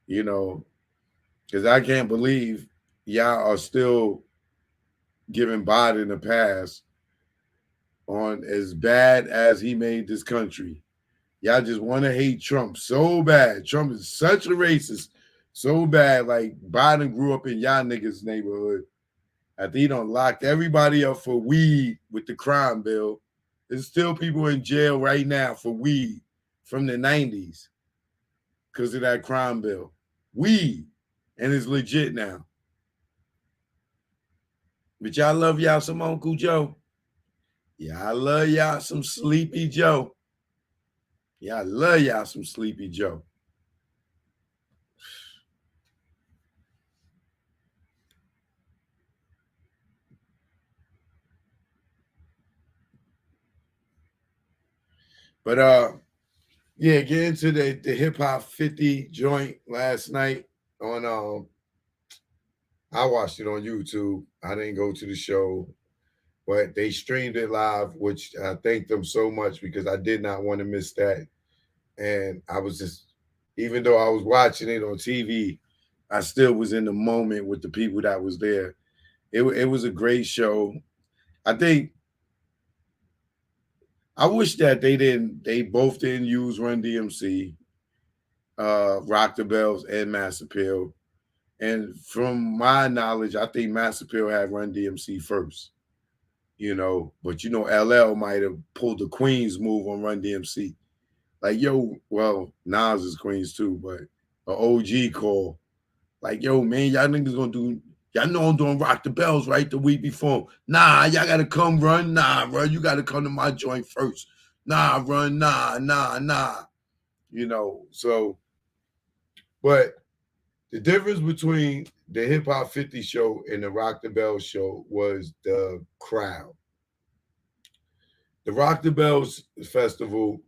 Because I can't believe y'all are still giving Biden a pass on as bad as he made this country. Y'all just want to hate Trump so bad. Trump is such a racist, so bad. Like Biden grew up in y'all niggas' neighborhood. I think he done locked everybody up for weed with the crime bill. There's still people in jail right now for weed from the 90s because of that crime bill. Weed. And it's legit now. But y'all love y'all some Uncle Joe. Yeah, I love y'all some Sleepy Joe. Yeah, I love y'all some Sleepy Joe. But yeah, get into the Hip Hop 50 joint last night on I watched it on YouTube. I didn't go to the show, but they streamed it live, which I thank them so much because I did not want to miss that. And I was just, even though I was watching it on TV, I still was in the moment with the people that was there. It was a great show. I wish that they both didn't use Run DMC, Rock the Bells, and Mass Appeal. And from my knowledge, I think Mass Appeal had Run DMC first, but LL might have pulled the Queens move on Run DMC. Like, Nas is Queens too, but an OG call. Like, yo, man, y'all niggas gonna do, y'all know I'm doing Rock the Bells, right? The week before. Nah, y'all gotta come run. Nah, run. You gotta come to my joint first. Nah, run. Nah. So, but the difference between the Hip Hop 50 show and the Rock the Bells show was the crowd. The Rock the Bells festival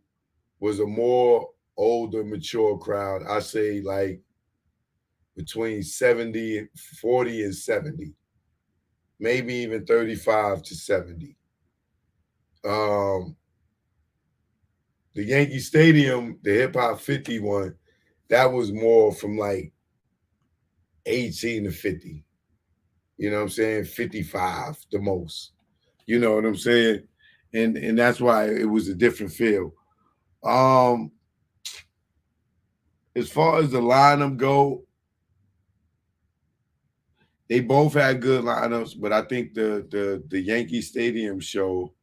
was a more older, mature crowd. I say like between 40 and 70, maybe even 35 to 70. The Yankee Stadium, the Hip Hop 50 one, that was more from like 18 to 50. You know what I'm saying? 55 the most. You know what I'm saying? And that's why it was a different feel. As far as the lineup go, they both had good lineups, but I think the Yankee Stadium show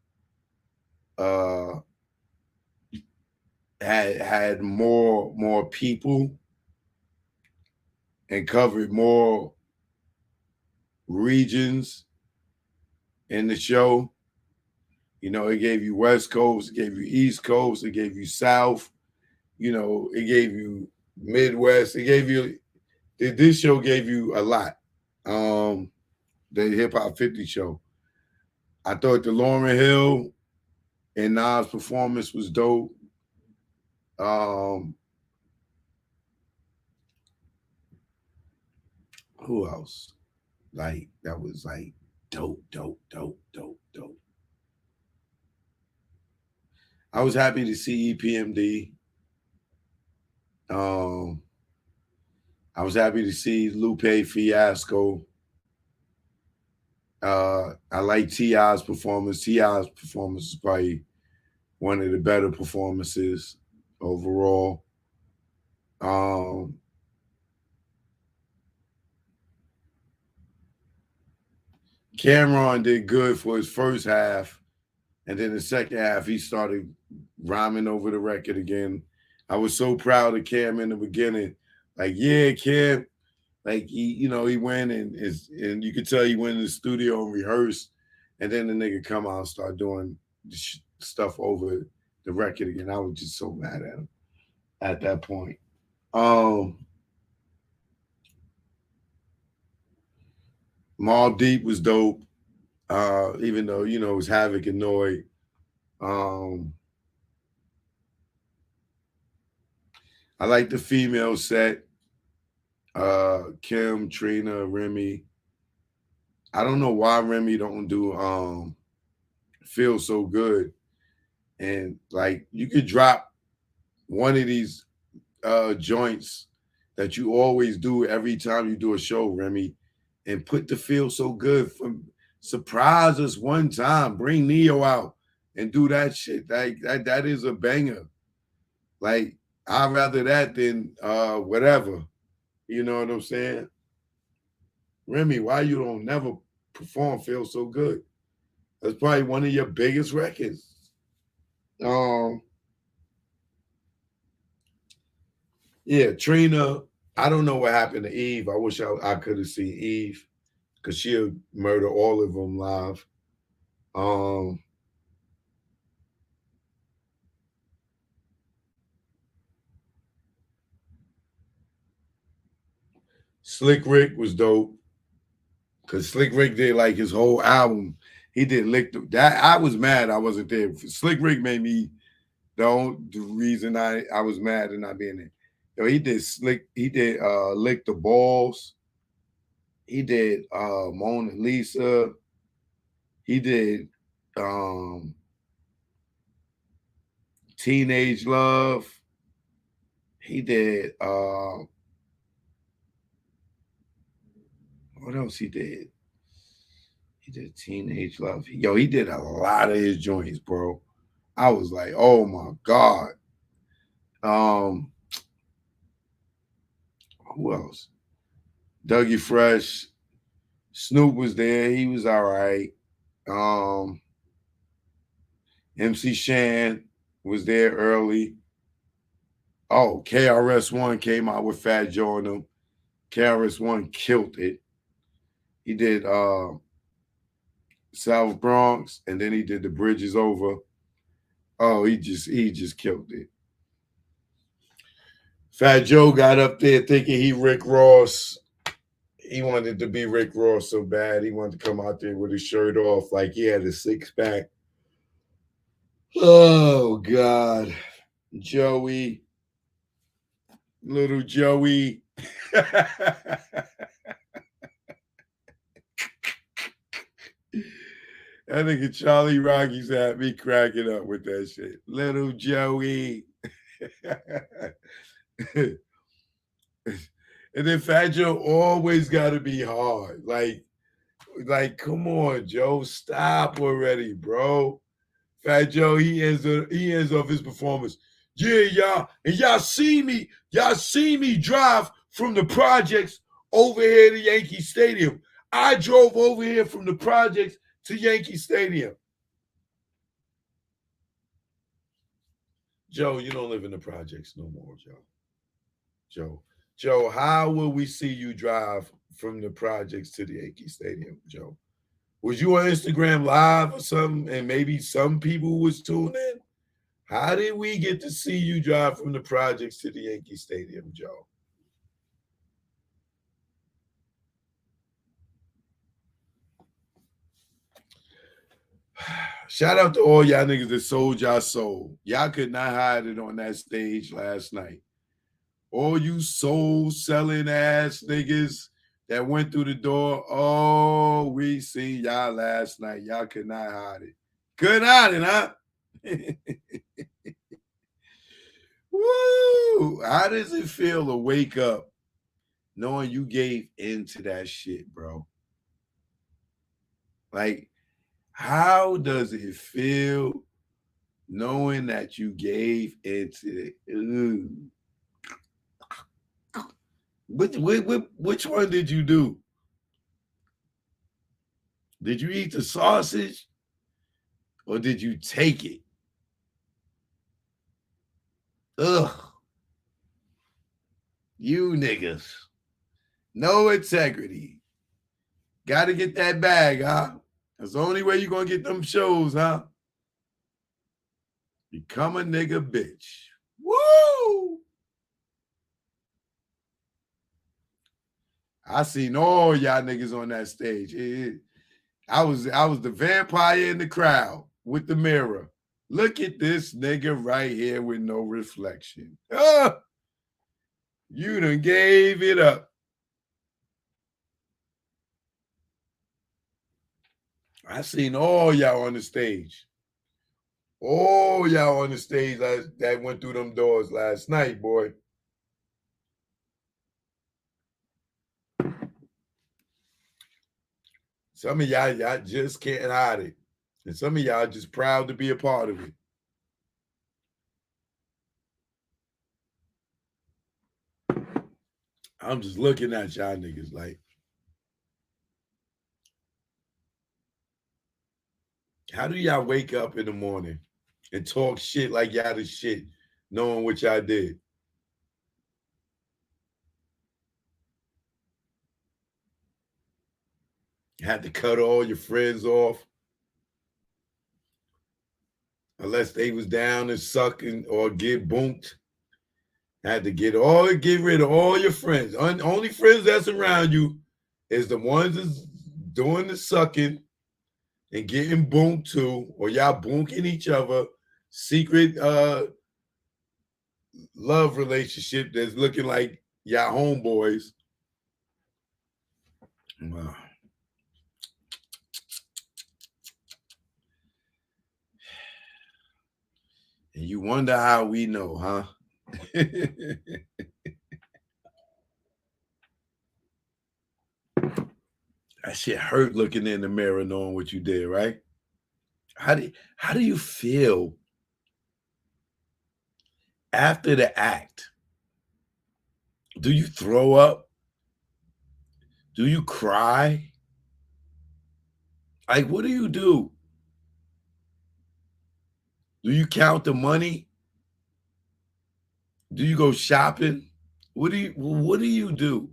had more people and covered more regions in the show. It gave you West Coast, it gave you East Coast, it gave you South, it gave you Midwest, this show gave you a lot. The Hip Hop 50 show. I thought the Lauryn Hill and Nas performance was dope. Who else? Like, that was like dope. I was happy to see EPMD. I was happy to see Lupe Fiasco. I like T.I.'s performance. T.I.'s performance is probably one of the better performances overall. Cameron did good for his first half, and then the second half he started rhyming over the record again. I was so proud of Cam in the beginning. Like, yeah, Cam, like he went and you could tell he went in the studio and rehearsed, and then the nigga come out and start doing stuff over the record again. I was just so mad at him at that point. Mobb Deep was dope, even though it was Havoc and Noy. I like the female set. Kim, Trina, Remy. I don't know why Remy don't do Feel So Good. And like, you could drop one of these joints that you always do every time you do a show, Remy, and put the Feel So Good from surprise us one time. Bring Neo out and do that shit. That is a banger. Like, I'd rather that than whatever. You know what I'm saying? Remy, why you don't never perform Feel So Good? That's probably one of your biggest records. Yeah, Trina. I don't know what happened to Eve. I wish I could have seen Eve because she'll murder all of them live. Slick Rick was dope because Slick Rick did like his whole album. He did lick that. I was mad I wasn't there. Slick Rick made me the reason I was mad at not being there. Yo, he did Lick the Balls. He did Mona Lisa. He did Teenage Love. He did what else he did? He did Teenage Love. Yo, he did a lot of his joints, bro. I was like, oh my God. Who else? Dougie Fresh. Snoop was there. He was all right. MC Shan was there early. Oh, KRS-One came out with Fat Joe and them. KRS-One killed it. He did South Bronx, and then he did The Bridge Is Over. Oh, he just killed it. Fat Joe got up there thinking he Rick Ross. He wanted to be Rick Ross so bad. He wanted to come out there with his shirt off like he had a six-pack. Oh, God. Joey. Little Joey. I think Charlie Rocky's had me cracking up with that shit. Little Joey. And then Fat Joe always got to be hard. Like, come on, Joe. Stop already, bro. Fat Joe, he ends off his performance. Yeah, y'all. And y'all see me drive from the projects over here to Yankee Stadium. I drove over here from the projects to Yankee Stadium. Joe, you don't live in the projects no more, Joe, how will we see you drive from the projects to the Yankee Stadium, Joe? Was you on Instagram Live or something and maybe some people was tuning in? How did we get to see you drive from the projects to the Yankee Stadium, Joe? Shout out to all y'all niggas that sold y'all soul. Y'all could not hide it on that stage last night. All you soul-selling ass niggas that went through the door, oh, we seen y'all last night. Y'all could not hide it. Couldn't hide it, huh? Woo! How does it feel to wake up knowing you gave into that shit, bro? Like, how does it feel knowing that you gave into it? Which one did you do? Did you eat the sausage or did you take it? Ugh. You niggas. No integrity. Got to get that bag, huh? That's the only way you're going to get them shows, huh? Become a nigga bitch. Woo! I seen all y'all niggas on that stage. I was the vampire in the crowd with the mirror. Look at this nigga right here with no reflection. Oh, you done gave it up. I seen all y'all on the stage. All y'all on the stage that went through them doors last night, boy. Some of y'all just can't hide it. And some of y'all just proud to be a part of it. I'm just looking at y'all niggas like, how do y'all wake up in the morning and talk shit like y'all the shit, knowing what y'all did? Had to cut all your friends off. Unless they was down and sucking or get bonked. Had to get rid of all your friends. Only friends that's around you is the ones that's doing the sucking and getting bonked too, or y'all bonking each other. Secret love relationship that's looking like y'all homeboys. Wow. And you wonder how we know, huh? That shit hurt looking in the mirror knowing what you did, right? How do you feel after the act? Do you throw up? Do you cry? Like, what do you do? Do you count the money? Do you go shopping? What do you do?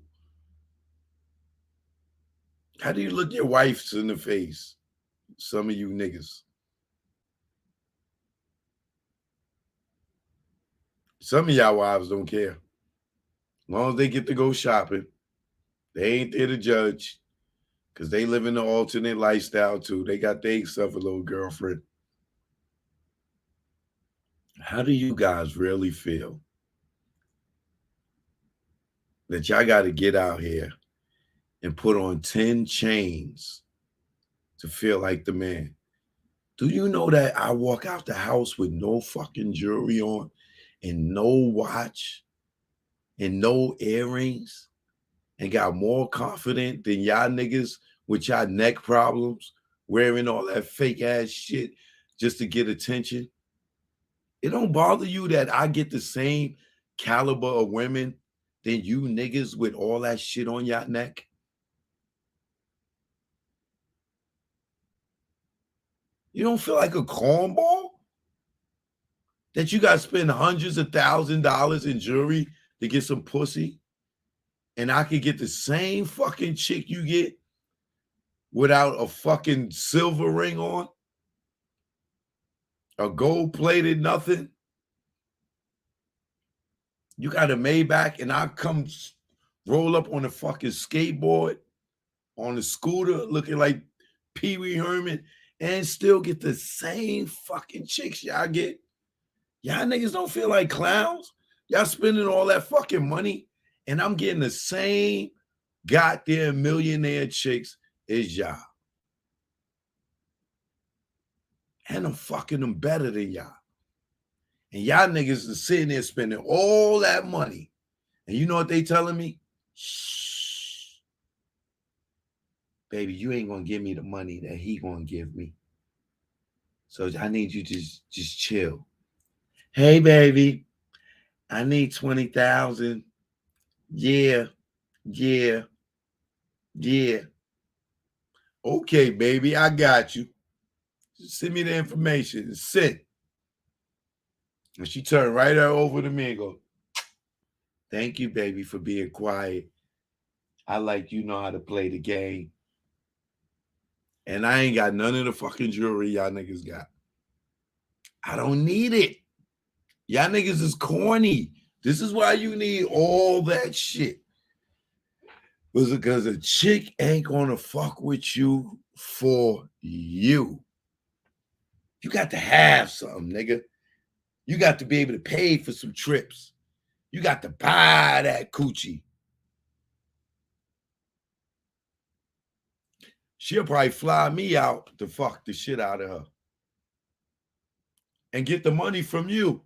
How do you look your wives in the face? Some of you niggas. Some of y'all wives don't care. As long as they get to go shopping, they ain't there to judge because they live in the alternate lifestyle too. They got themselves a little girlfriend. How do you guys really feel that y'all got to get out here and put on 10 chains to feel like the man? Do you know that I walk out the house with no fucking jewelry on and no watch and no earrings and got more confident than y'all niggas with y'all neck problems, wearing all that fake ass shit just to get attention? It don't bother you that I get the same caliber of women than you niggas with all that shit on your neck? You don't feel like a cornball? That you got to spend hundreds of $1,000s in jewelry to get some pussy? And I could get the same fucking chick you get without a fucking silver ring on? A gold-plated nothing? You got a Maybach and I come roll up on a fucking skateboard, on a scooter, looking like Pee Wee Herman, and still get the same fucking chicks y'all get? Y'all niggas don't feel like clowns? Y'all spending all that fucking money and I'm getting the same goddamn millionaire chicks as y'all. And I'm fucking them better than y'all. And y'all niggas are sitting there spending all that money. And you know what they telling me? Shh. Baby, you ain't gonna give me the money that he gonna give me. So I need you to just chill. Hey, baby, I need 20,000. Yeah. Okay, baby, I got you. Just send me the information and sit. And she turned right over to me and go, thank you, baby, for being quiet. I like you know how to play the game. And I ain't got none of the fucking jewelry y'all niggas got. I don't need it. Y'all niggas is corny. This is why you need all that shit. Was it because a chick ain't gonna fuck with you for you? You got to have something, nigga. You got to be able to pay for some trips. You got to buy that coochie. She'll probably fly me out to fuck the shit out of her and get the money from you.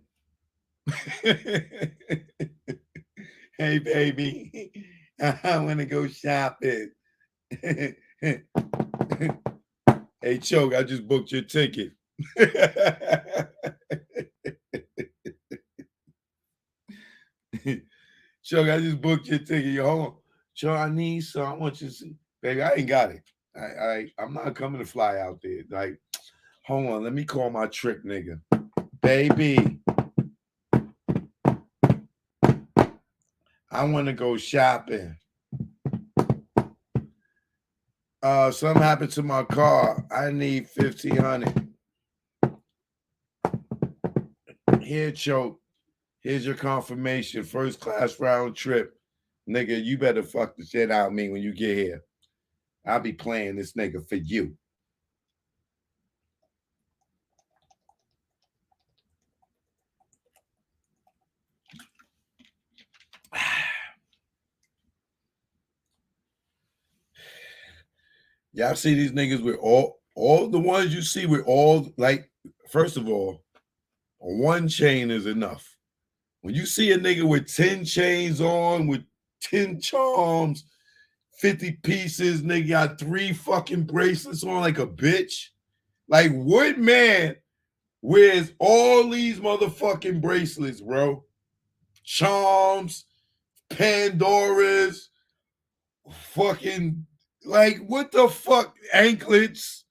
Hey, baby, I want to go shopping. Hey, Choke, I just booked your ticket. Choke, I just booked your ticket. Yo, hold on. Choke, I need some. I want you to see. Baby, I ain't got it. I'm not coming to fly out there. Like, hold on. Let me call my trick nigga. Baby, I want to go shopping. Something happened to my car. I need $1,500. Here, Choke. Here's your confirmation. First class round trip. Nigga, you better fuck the shit out of me when you get here. I'll be playing this nigga for you. Y'all see these niggas with all the ones you see with all, like, first of all, one chain is enough. When you see a nigga with 10 chains on, with 10 charms, 50 pieces, nigga got 3 fucking bracelets on like a bitch. Like, what man wears all these motherfucking bracelets, bro? Charms, Pandoras, fucking, like, what the fuck? Anklets.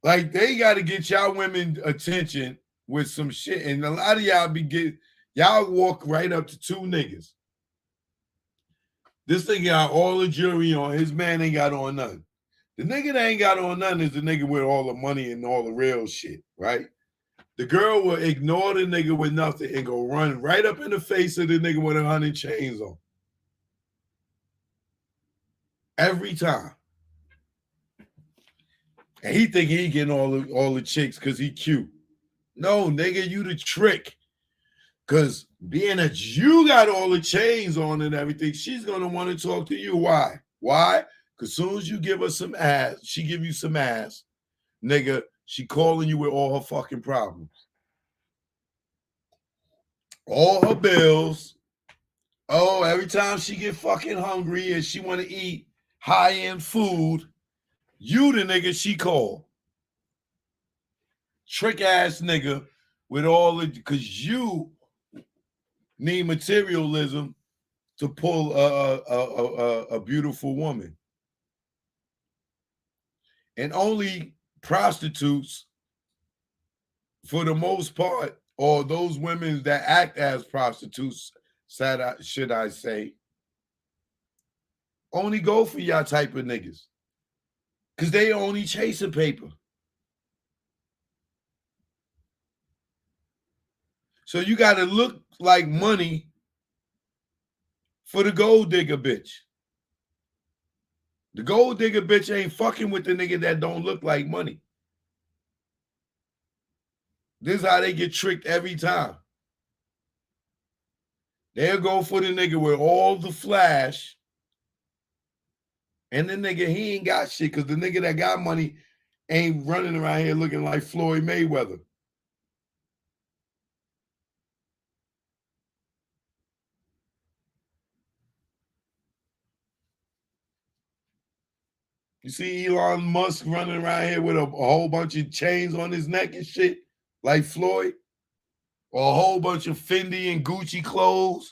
Like, they got to get y'all women attention with some shit. And a lot of y'all walk right up to 2 niggas. This nigga got all the jewelry on. His man ain't got on nothing. The nigga that ain't got on nothing is the nigga with all the money and all the real shit, right? The girl will ignore the nigga with nothing and go run right up in the face of the nigga with 100 chains on. Every time. And he think he getting all the chicks because he cute. No, nigga, you the trick. Because being that you got all the chains on and everything, she's going to want to talk to you. Why? Why? Because as soon as you give her some ass, she give you some ass, nigga, she calling you with all her fucking problems. All her bills. Oh, every time she get fucking hungry and she want to eat high-end food, you the nigga she call. Trick ass nigga with all the, because you need materialism to pull a beautiful woman. And only prostitutes, for the most part, or those women that act as prostitutes, should I say, only go for y'all type of niggas. Because they only chasing paper. So you got to look like money for the gold digger bitch. The gold digger bitch ain't fucking with the nigga that don't look like money. This is how they get tricked every time. They'll go for the nigga with all the flash. And the nigga, he ain't got shit because the nigga that got money ain't running around here looking like Floyd Mayweather. You see Elon Musk running around here with a whole bunch of chains on his neck and shit, like Floyd, or a whole bunch of Fendi and Gucci clothes,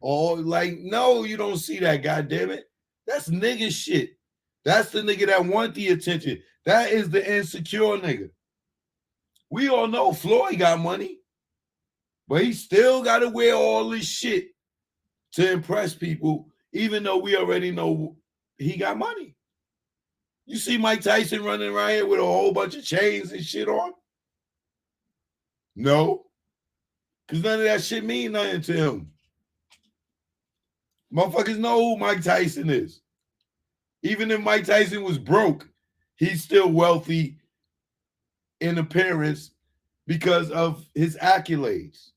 or like, no, you don't see that, goddammit. That's nigga shit. That's the nigga that want the attention. That is the insecure nigga. We all know Floyd got money, but he still got to wear all this shit to impress people, even though we already know he got money. You see Mike Tyson running around here with a whole bunch of chains and shit on? No. Because none of that shit mean nothing to him. Motherfuckers know who Mike Tyson is. Even if Mike Tyson was broke, he's still wealthy in appearance because of his accolades.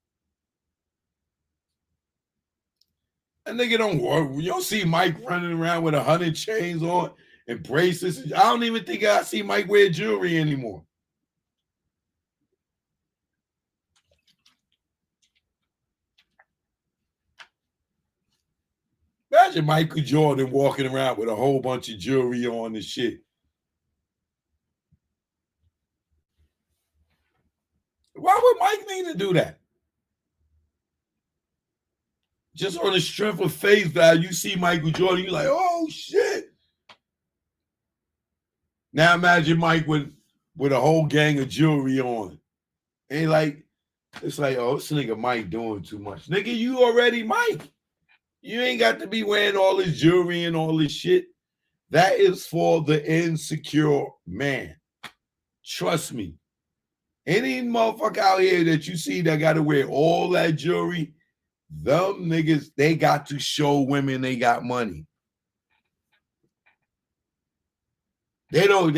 That nigga don't work. You don't see Mike running around with 100 chains on and bracelets. I don't even think I see Mike wear jewelry anymore. Imagine Michael Jordan walking around with a whole bunch of jewelry on and shit. Why would Mike need to do that? Just on the strength of face value, you see Michael Jordan, you're like, oh shit. Now imagine Mike with a whole gang of jewelry on. And like, it's like, oh, this nigga Mike doing too much. Nigga, you already Mike. You ain't got to be wearing all this jewelry and all this shit. That is for the insecure man. Trust me. Any motherfucker out here that you see that got to wear all that jewelry, them niggas, they got to show women they got money. They don't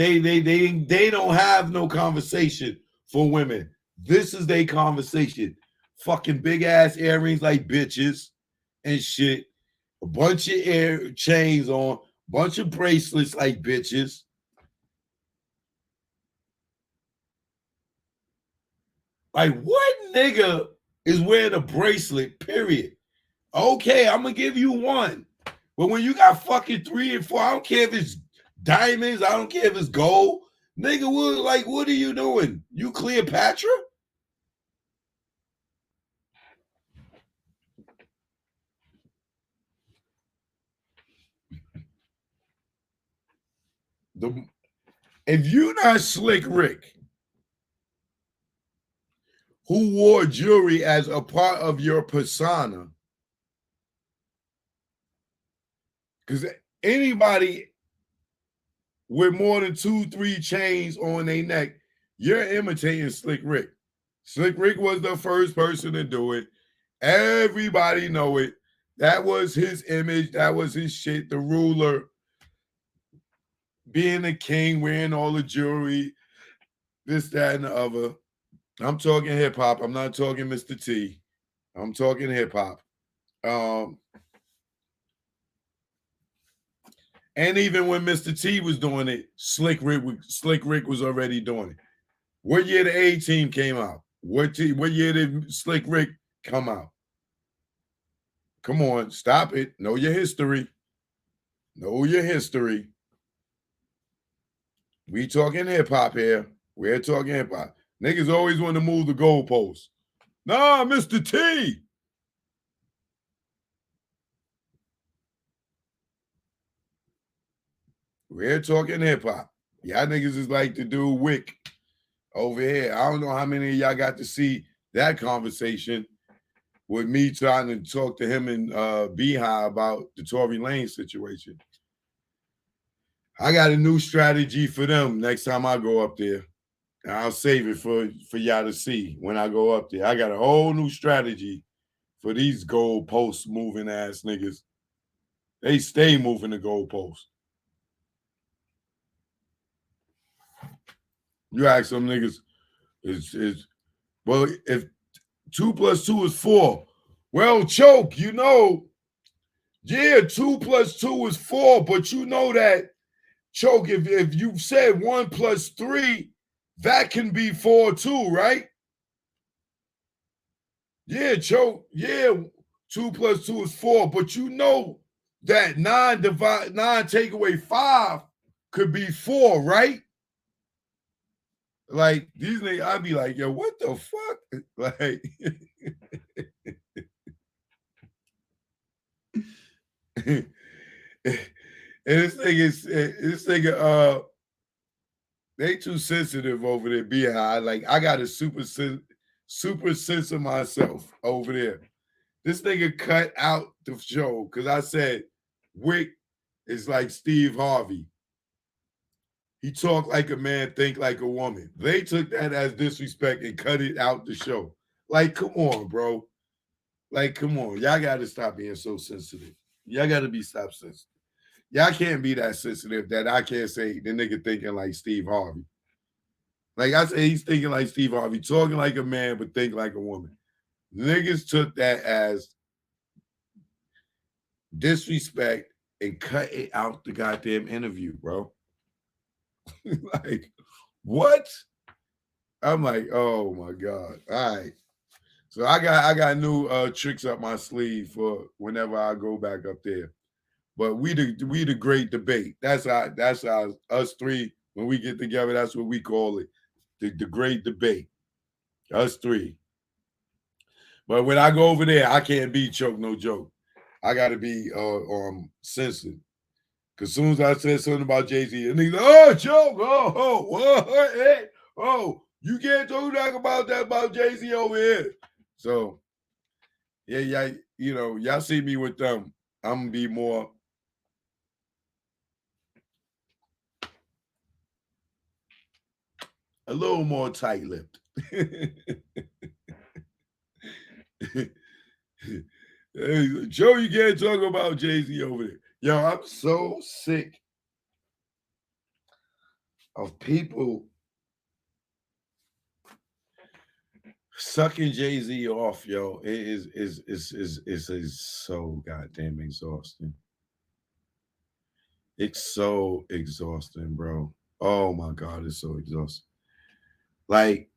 have no conversation for women. This is their conversation. Fucking big ass earrings like bitches and shit. A bunch of ear chains on, bunch of bracelets like bitches. Like, what nigga is wearing a bracelet, period? Okay, I'm gonna give you one. But when you got fucking 3 and 4, I don't care if it's diamonds, I don't care if it's gold. Nigga, what are you doing? You Cleopatra? If you not Slick Rick, who wore jewelry as a part of your persona, because anybody with more than 2-3 chains on their neck, you're imitating Slick Rick. Slick Rick was the first person to do it. Everybody know it. That was his image. That was his shit. The ruler, being the king, wearing all the jewelry, this, that, and the other. I'm talking hip hop. I'm not talking Mr. T. I'm talking hip hop. And even when Mr. T was doing it, Slick Rick was already doing it. What year the A-Team came out? What year did Slick Rick come out? Come on, stop it. Know your history. Know your history. We talking hip hop here. We're talking hip hop. Niggas always want to move the goalposts. Nah, Mr. T. We're talking hip hop. Y'all niggas is like the dude Wick over here. I don't know how many of y'all got to see that conversation with me trying to talk to him and Beehive about the Tory Lanez situation. I got a new strategy for them next time I go up there. And I'll save it for y'all to see when I go up there. I got a whole new strategy for these goalpost moving ass niggas. They stay moving the goalposts. You ask some niggas, well, if 2 + 2 is 4, well, Choke, you know, yeah, 2 + 2 is 4, but you know that, Choke, if you said 1 + 3, that can be 4 too, right? Yeah, Choke, yeah, 2 + 2 is 4, but you know that 9 take away 5 could be 4, right? Like, these niggas, I'd be like, yo, what the fuck? Like, and this nigga, they too sensitive over there, Beehive. Like, I got a super sense of myself over there. This nigga cut out the show because I said Wick is like Steve Harvey. He talk like a man, think like a woman. They took that as disrespect and cut it out the show. Like, come on, bro. Like, come on. Y'all got to stop being so sensitive. Y'all got to stop sensitive. Y'all can't be that sensitive that I can't say the nigga thinking like Steve Harvey. Like I say, he's thinking like Steve Harvey, talking like a man, but think like a woman. Niggas took that as disrespect and cut it out the goddamn interview, bro. Like, what? I'm like, oh my God. All right. So I got new tricks up my sleeve for whenever I go back up there. But we the great debate. That's our us three, when we get together, that's what we call it. The great debate. Us three. But when I go over there, I can't be choke no joke. I gotta be censored. Cause as soon as I said something about Jay-Z, and he's like, oh, joke, hey, you can't talk about that about Jay-Z over here. So yeah, you know, y'all see me with them. I'm gonna be more a little more tight-lipped. Hey, Joe, you can't talk about Jay-Z over there. Yo, I'm so sick of people sucking Jay-Z off, yo. It is so goddamn exhausting. It's so exhausting, bro. Oh my God, it's so exhausting. Like,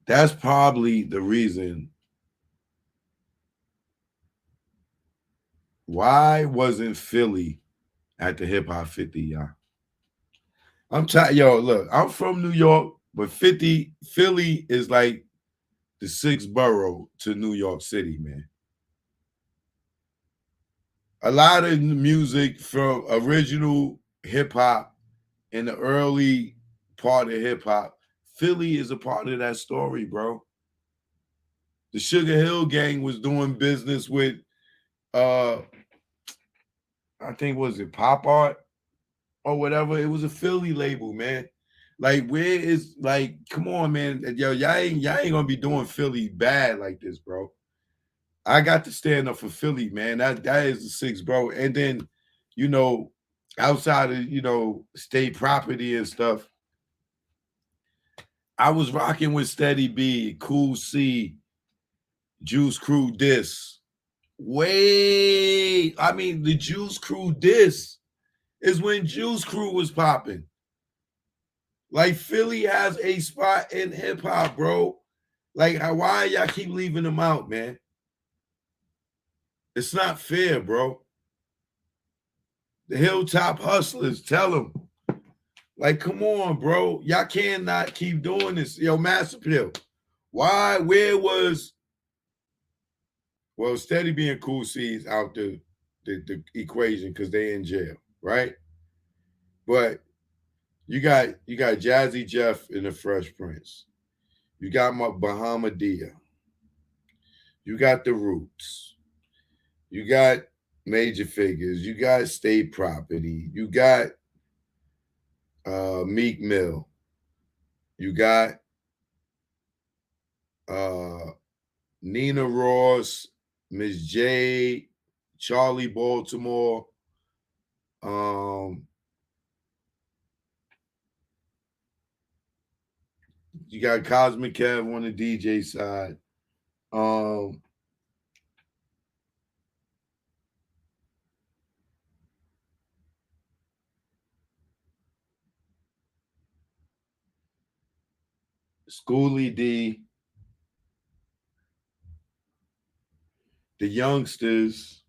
that's probably the reason why wasn't Philly at the Hip Hop 50, y'all? I'm tired, yo. Look, I'm from New York, but Philly is like the sixth borough to New York City, man. A lot of music from original hip hop in the early part of hip hop, Philly is a part of that story, bro. The Sugar Hill Gang was doing business with, I think, was it Pop Art or whatever? It was a Philly label, man. Like, where is, like, come on, man. Yo, y'all ain't gonna be doing Philly bad like this, bro. I got to stand up for Philly, man. That is the six, bro. And then, you know, outside of, you know, state property and stuff, I was rocking with Steady B, Cool C, Juice Crew Diss. The Juice Crew Diss is when Juice Crew was popping. Like, Philly has a spot in hip hop, bro. Like, why y'all keep leaving them out, man? It's not fair, bro. The Hilltop Hustlers, tell them. Like, come on, bro. Y'all cannot keep doing this. Yo, Mass Appeal. Why? Where was... Well, Steady being Cool C's out the equation because they in jail, right? But you got Jazzy Jeff and the Fresh Prince. You got Bahamadia. You got The Roots. You got Major Figures. You got State Property. You got Meek Mill. You got Nina Ross, Miss J, Charlie Baltimore. You got Cosmic Kev on the DJ side. Schoolie D, the Youngsters.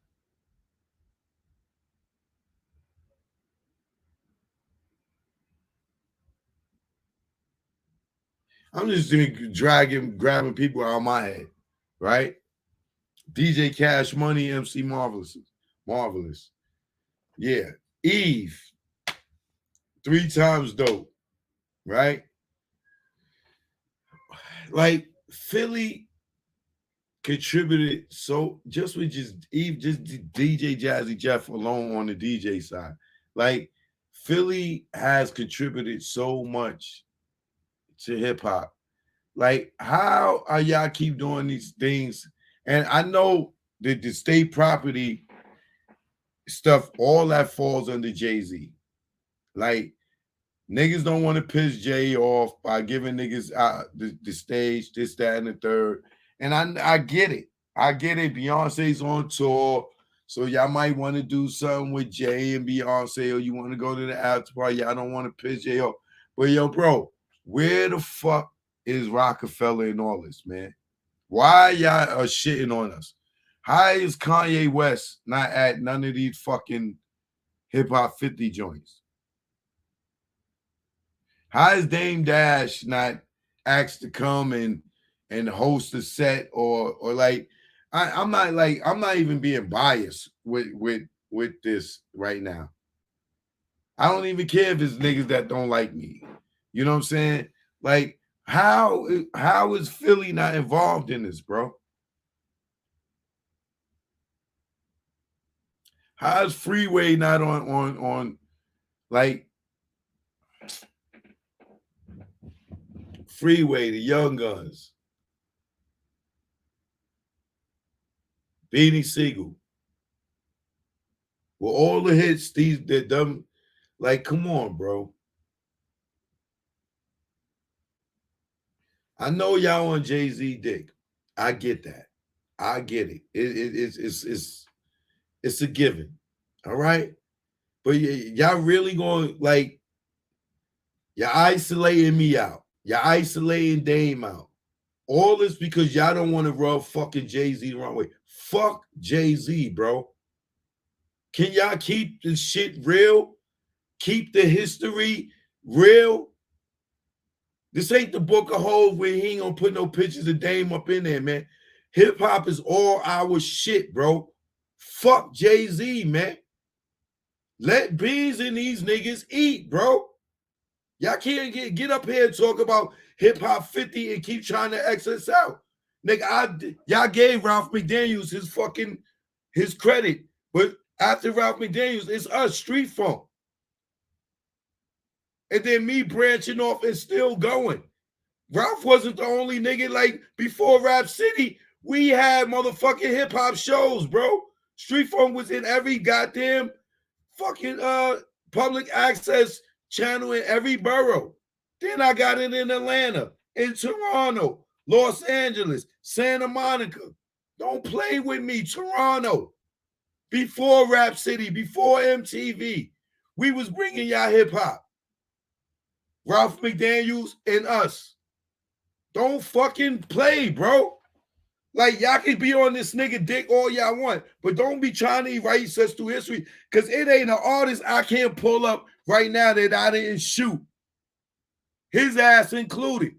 I'm just grabbing people out of my head, right? DJ Cash Money, MC Marvelous. Yeah. Eve, 3 times dope, right? Like, Philly contributed so just with Eve, just DJ Jazzy Jeff alone on the DJ side. Like, Philly has contributed so much to hip hop. Like, how are y'all keep doing these things? And I know that the state property stuff, all that falls under Jay-Z. Like, niggas don't want to piss Jay off by giving niggas the stage, this, that, and the third. And I get it. I get it. Beyonce's on tour, so y'all might want to do something with Jay and Beyonce, or you want to go to the after party. Y'all don't want to piss Jay off. But yo, bro, where the fuck is Rockefeller in all this, man? Why y'all are shitting on us? How is Kanye West not at none of these fucking Hip Hop 50 joints? How is Dame Dash not asked to come and host a set or like I'm not even being biased with this right now. I don't even care if it's niggas that don't like me. You know what I'm saying? Like, how is Philly not involved in this, bro? How is Freeway not on like Freeway, the Young Guns, Beanie Siegel, with all the hits these that them, like, come on, bro. I know y'all on Jay-Z dick. I get that. I get it. It's a given. All right. But y'all really going, like, you're isolating me out. You're isolating Dame out. All this because y'all don't want to rub fucking Jay-Z the wrong way. Fuck Jay-Z, bro. Can y'all keep the shit real? Keep the history real? This ain't the Book of Hov where he ain't gonna put no pictures of Dame up in there, man. Hip hop is all our shit, bro. Fuck Jay-Z, man. Let Beans and these niggas eat, bro. Y'all can't get up here and talk about Hip Hop 50 and keep trying to X us out. Nigga, y'all gave Ralph McDaniels his credit, but after Ralph McDaniels, it's us, Street Funk. And then me branching off and still going. Ralph wasn't the only nigga. Like, before Rap City, we had motherfucking hip-hop shows, bro. Street Funk was in every goddamn fucking public access channel in every borough. Then I got it in Atlanta, in Toronto, Los Angeles, Santa Monica. Don't play with me, Toronto. Before Rap City, before MTV, we was bringing y'all hip-hop. Ralph McDaniels and us. Don't fucking play, bro. Like, y'all can be on this nigga dick all y'all want, but don't be trying to erase us through history, because it ain't an artist I can't pull up right now that I didn't shoot. His ass included.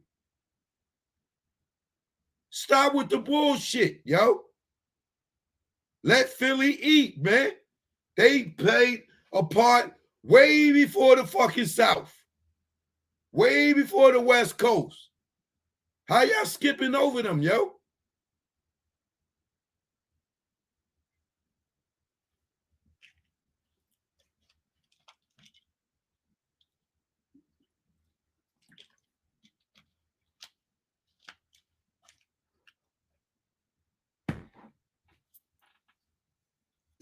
Stop with the bullshit, yo. Let Philly eat, man. They played a part way before the fucking South. Way before the West Coast. How y'all skipping over them, yo?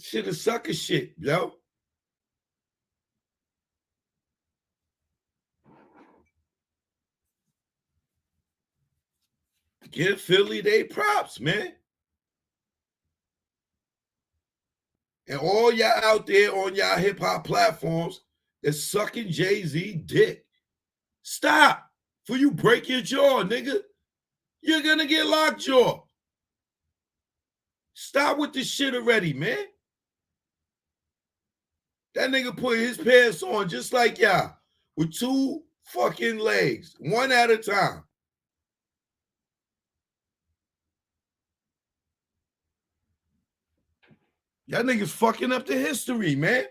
Shit is sucker shit, yo. Give Philly they props, man. And all y'all out there on y'all hip-hop platforms that's sucking Jay-Z dick. Stop. Before you break your jaw, nigga. You're gonna get lockjaw. Stop with this shit already, man. That nigga put his pants on just like y'all, with two fucking legs, one at a time. Y'all niggas fucking up the history, man.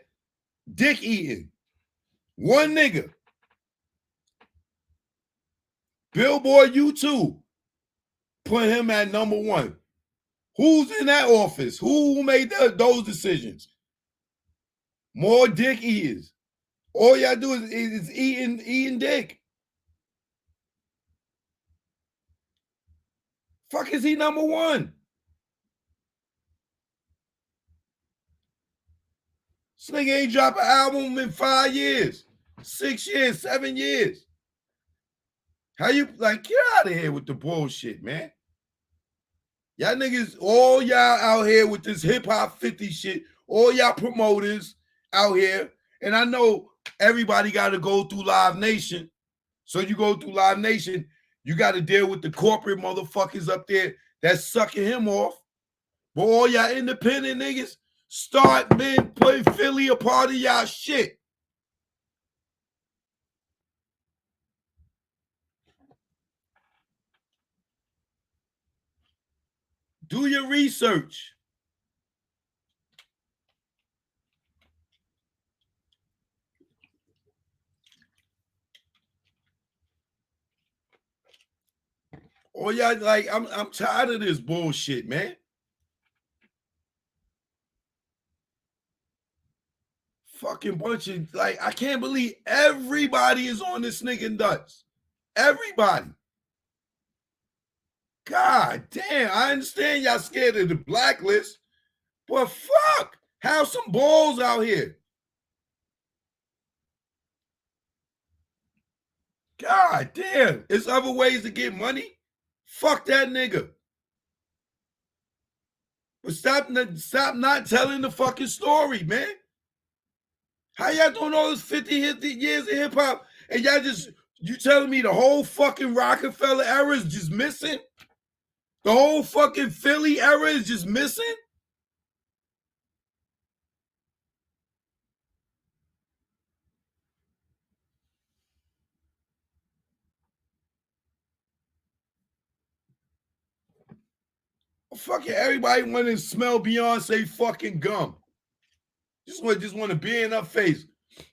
Dick eating. One nigga. Billboard YouTube. Put him at #1. Who's in that office? Who made those decisions? More dick eaters. All y'all do is eating dick. Fuck is he #1? This nigga ain't dropped an album in 5 years, 6 years, 7 years. How you, like, get out of here with the bullshit, man. Y'all niggas, all y'all out here with this hip hop 50 shit, all y'all promoters out here. And I know everybody got to go through Live Nation. So you go through Live Nation, you got to deal with the corporate motherfuckers up there that's sucking him off. But all y'all independent niggas, start, man, play Philly a part of y'all shit. Do your research. Or y'all like, I'm tired of this bullshit, man. Fucking bunch of, like, I can't believe everybody is on this nigga nuts. Everybody. God damn, I understand y'all scared of the blacklist, but fuck, have some balls out here. God damn, there's other ways to get money. Fuck that nigga. But stop not telling the fucking story, man. How y'all doing all this 50 years of hip hop and y'all just, you telling me the whole fucking Rockefeller era is just missing? The whole fucking Philly era is just missing? Fucking everybody want to smell Beyonce fucking gum. Just want to be in her face.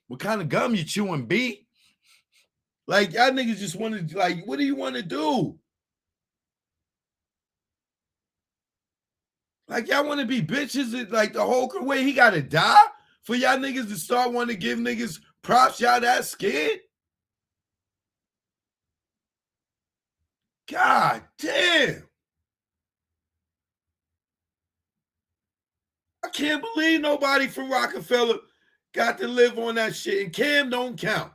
What kind of gum you chewing, B? Like, y'all niggas just want to, like, what do you want to do? Like, y'all want to be bitches like the whole way he got to die for y'all niggas to start wanting to give niggas props? Y'all that scared? God damn. I can't believe nobody from Rockefeller got to live on that shit, and Cam don't count.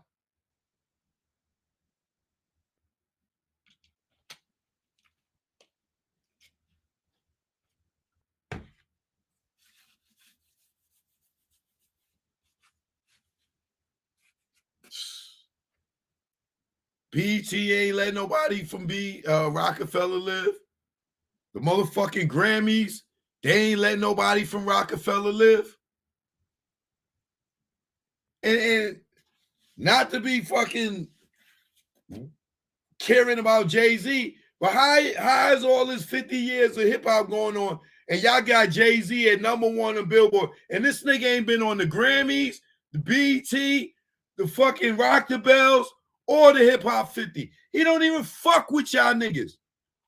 BET ain't let nobody from Rockefeller live. The motherfucking Grammys, they ain't let nobody from Rockefeller live. And not to be fucking caring about Jay-Z, but how is all this 50 years of hip-hop going on and y'all got Jay-Z at #1 on Billboard and this nigga ain't been on the Grammys, the BET, the fucking Rock the Bells, or the Hip Hop 50. He don't even fuck with y'all niggas.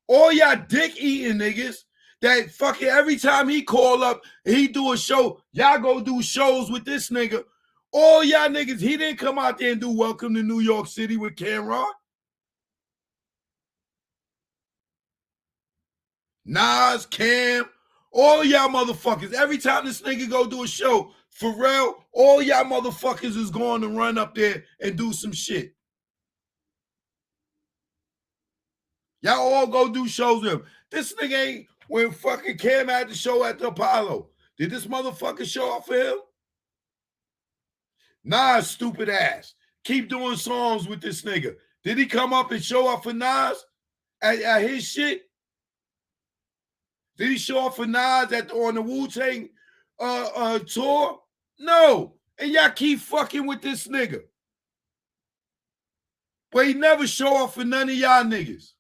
All y'all dick-eating niggas that fucking every time he call up and he do a show, y'all go do shows with this nigga. All y'all niggas, he didn't come out there and do Welcome to New York City with Cameron. Nas, Cam, all y'all motherfuckers. Every time this nigga go do a show, Pharrell, all y'all motherfuckers is going to run up there and do some shit. Y'all all go do shows with him. This nigga ain't, when fucking Cam had the show at the Apollo, did this motherfucker show up for him? Nas, stupid ass. Keep doing songs with this nigga. Did he come up and show up for Nas at his shit? Did he show up for Nas on the Wu-Tang tour? No. And y'all keep fucking with this nigga. But he never show up for none of y'all niggas.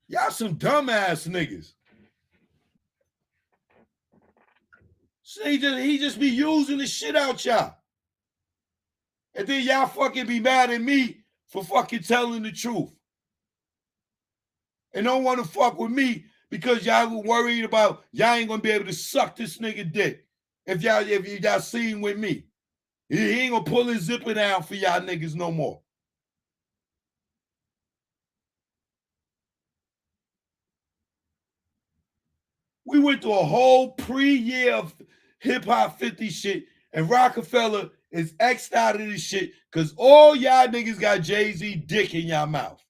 Y'all some dumbass niggas. So he just be using the shit out y'all. And then y'all fucking be mad at me for fucking telling the truth. And don't want to fuck with me because y'all worried about y'all ain't gonna be able to suck this nigga dick. If y'all seen with me. He ain't gonna pull his zipper down for y'all niggas no more. We went through a whole pre-year of Hip Hop 50 shit, and Rockefeller is X'd out of this shit because all y'all niggas got Jay-Z dick in y'all mouth.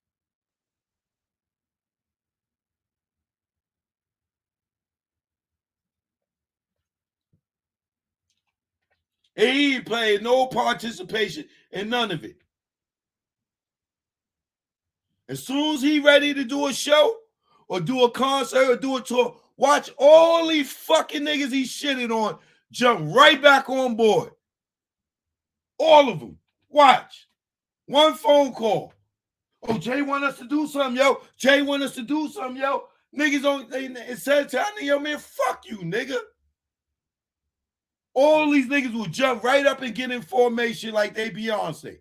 And he ain't played no participation in none of it. As soon as he ready to do a show or do a concert or do a tour, watch all these fucking niggas he shitted on jump right back on board. All of them. Watch. One phone call. Oh, Jay want us to do something, yo. Jay want us to do something, yo. Niggas don't, it said to I yo, man, fuck you, nigga. All these niggas will jump right up and get in formation like they Beyonce.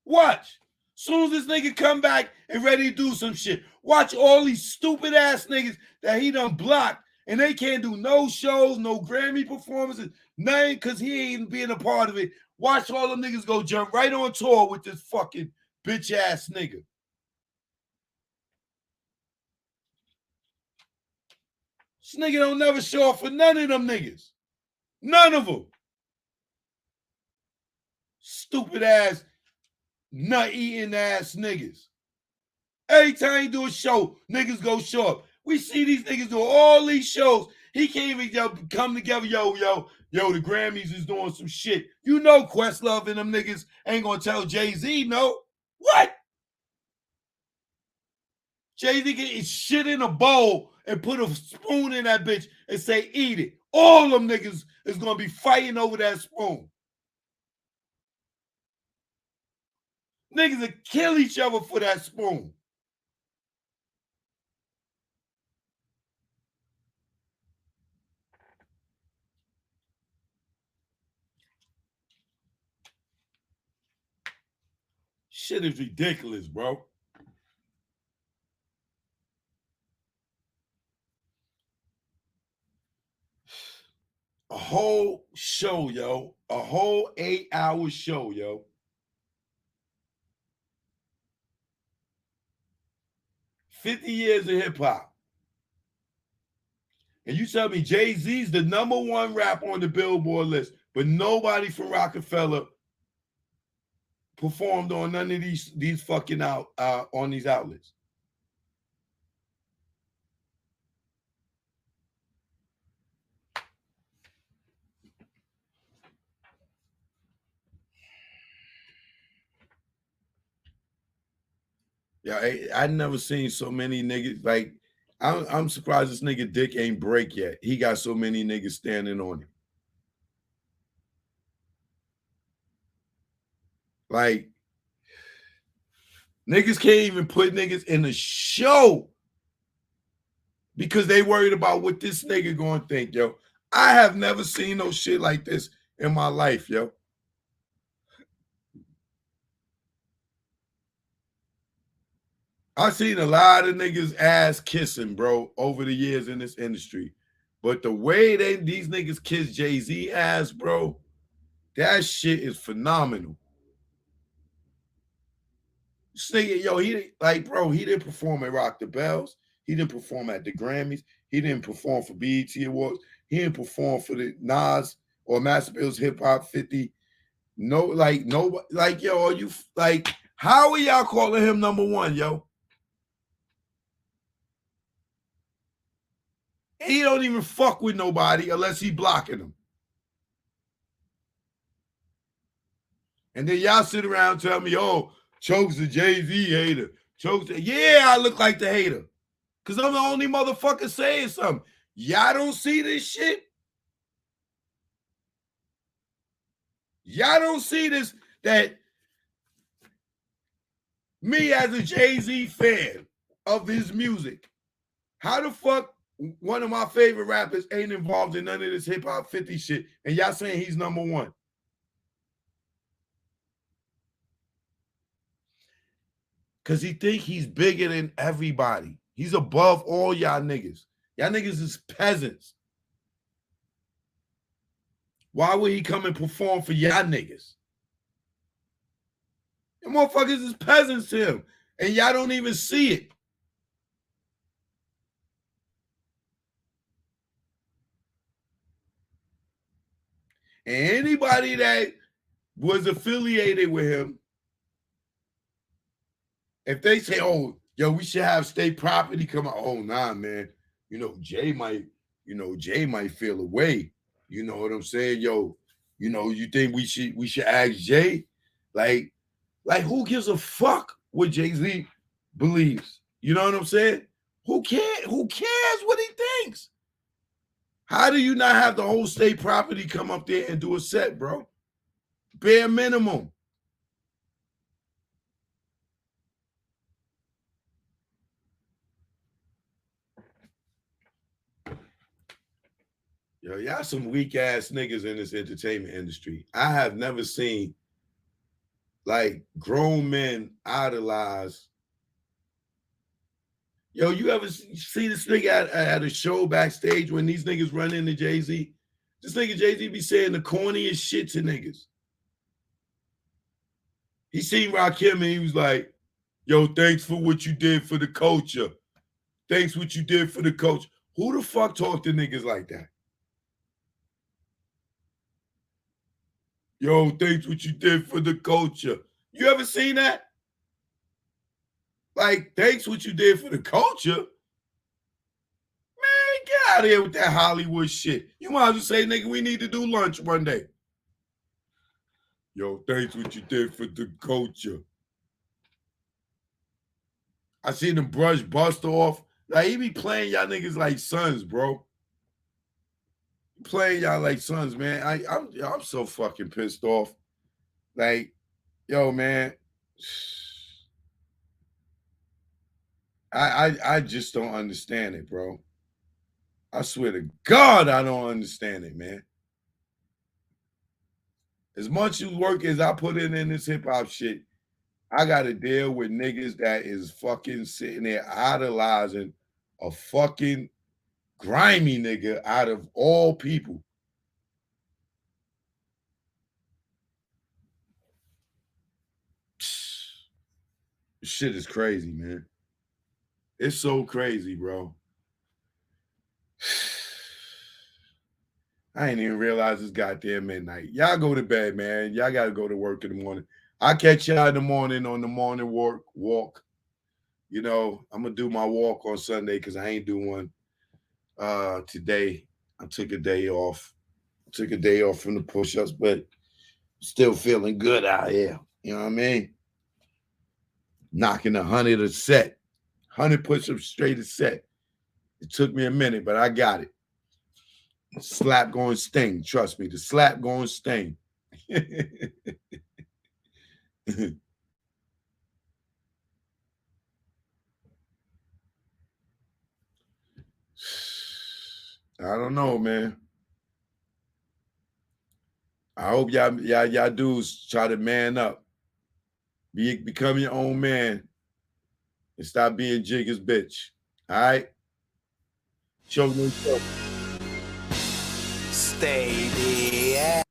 Watch. Soon as this nigga come back and ready to do some shit, watch all these stupid ass niggas that he done blocked and they can't do no shows, no Grammy performances, nothing because he ain't even being a part of it. Watch all them niggas go jump right on tour with this fucking bitch ass nigga. This nigga don't never show up for none of them niggas. None of them. Stupid ass, nut eating ass niggas. Every time he do a show, niggas go show up. We see these niggas do all these shows. He can't even come together. Yo, the Grammys is doing some shit. You know Questlove and them niggas ain't gonna tell Jay-Z no. What? Jay-Z can eat shit in a bowl and put a spoon in that bitch and say, eat it. All them niggas is gonna be fighting over that spoon. Niggas will kill each other for that spoon. Shit is ridiculous, bro. A whole show, yo. A whole 8-hour show, yo. $50 years of hip-hop. And you tell me Jay-Z's the #1 rapper on the Billboard list, but nobody from Rockefeller performed on none of these fucking on these outlets. Yeah, I never seen so many niggas. Like, I'm surprised this nigga dick ain't break yet. He got so many niggas standing on him. Like, niggas can't even put niggas in the show because they worried about what this nigga gonna think, yo. I have never seen no shit like this in my life, yo. I've seen a lot of niggas ass kissing, bro, over the years in this industry. But the way these niggas kiss Jay-Z ass, bro, that shit is phenomenal. This nigga, yo, he didn't perform at Rock the Bells. He didn't perform at the Grammys. He didn't perform for BET Awards. He didn't perform for the Nas or Master Bill's Hip Hop 50. No, yo, are you like, how are y'all calling him #1, yo? He don't even fuck with nobody unless he blocking them. And then y'all sit around and tell me, oh, Choke's a Jay-Z hater. Yeah, I look like the hater. Because I'm the only motherfucker saying something. Y'all don't see this shit? Y'all don't see this, that me as a Jay-Z fan of his music, how the fuck one of my favorite rappers ain't involved in none of this hip-hop 50 shit, and y'all saying he's #1? Because he think he's bigger than everybody. He's above all y'all niggas. Y'all niggas is peasants. Why would he come and perform for y'all niggas? The motherfuckers is peasants to him, and y'all don't even see it. And anybody that was affiliated with him, if they say, oh, yo, we should have state property come out, oh, nah, man, Jay might feel away. You know what I'm saying? Yo, you think we should ask Jay? Like who gives a fuck what Jay-Z believes? You know what I'm saying? Who cares what he thinks? How do you not have the whole state property come up there and do a set, bro? Bare minimum. Yo, y'all some weak ass niggas in this entertainment industry. I have never seen like grown men idolize. Yo, you ever see this nigga at a show backstage when these niggas run into Jay-Z? This nigga Jay-Z be saying the corniest shit to niggas. He seen Rakim and he was like, yo, thanks for what you did for the culture. Thanks what you did for the culture. Who the fuck talk to niggas like that? Yo, thanks what you did for the culture. You ever seen that? Like, thanks what you did for the culture. Man, get out of here with that Hollywood shit. You might as well say, nigga, we need to do lunch one day. Yo, thanks what you did for the culture. I seen him brush Buster off. Like, he be playing y'all niggas like sons, bro. Playing y'all like sons, man. I'm so fucking pissed off. Like, yo, man. I just don't understand it, bro. I swear to God, I don't understand it, man. As much work as I put in this hip-hop shit, I got to deal with niggas that is fucking sitting there idolizing a fucking grimy nigga out of all people. Shit is crazy, man. It's so crazy, bro. I ain't even realize it's goddamn midnight. Y'all go to bed, man. Y'all got to go to work in the morning. I'll catch y'all in the morning on the morning walk. You know, I'm going to do my walk on Sunday because I ain't do one today. I took a day off. Took a day off from the push-ups, but still feeling good out here. You know what I mean? Knocking 100 a set. 100 push-ups straight a set. It took me a minute, but I got it. Slap going sting. Trust me, the slap going sting. I don't know, man. I hope y'all dudes try to man up. Become your own man and stop being Jigga's bitch. All right? Show no show. Stay there.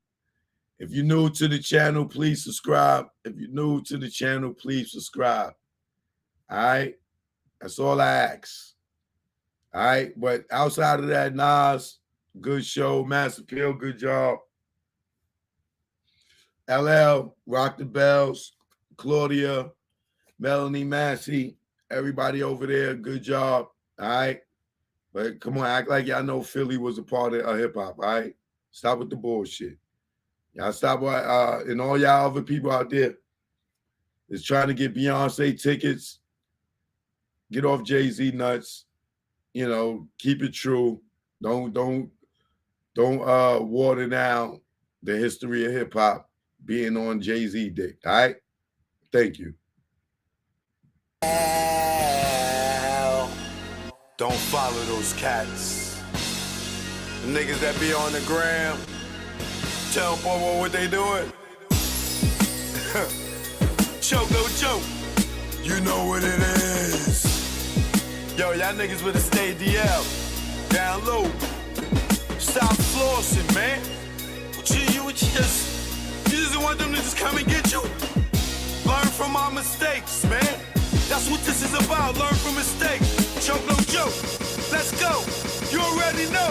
If you're new to the channel, please subscribe. If you're new to the channel, please subscribe. All right? That's all I ask. All right? But outside of that, Nas, good show. Master Pill, good job. LL, Rock the Bells, Claudia, Melanie Massey, everybody over there, good job. All right? But come on, act like y'all know Philly was a part of hip-hop, all right? Stop with the bullshit. Y'all stop, and all y'all other people out there is trying to get Beyonce tickets. Get off Jay-Z nuts. You know, keep it true. Don't water down the history of hip-hop being on Jay-Z dick, all right? Thank you. Don't follow those cats. The niggas that be on the gram, tell Bobo what they doing. Choke, no joke. You know what it is. Yo, y'all niggas with a stay DL. Down low. Stop flossing, man. You just want them to just come and get you. Learn from our mistakes, man. That's what this is about. Learn from mistakes. Choke, no joke. Let's go. You already know.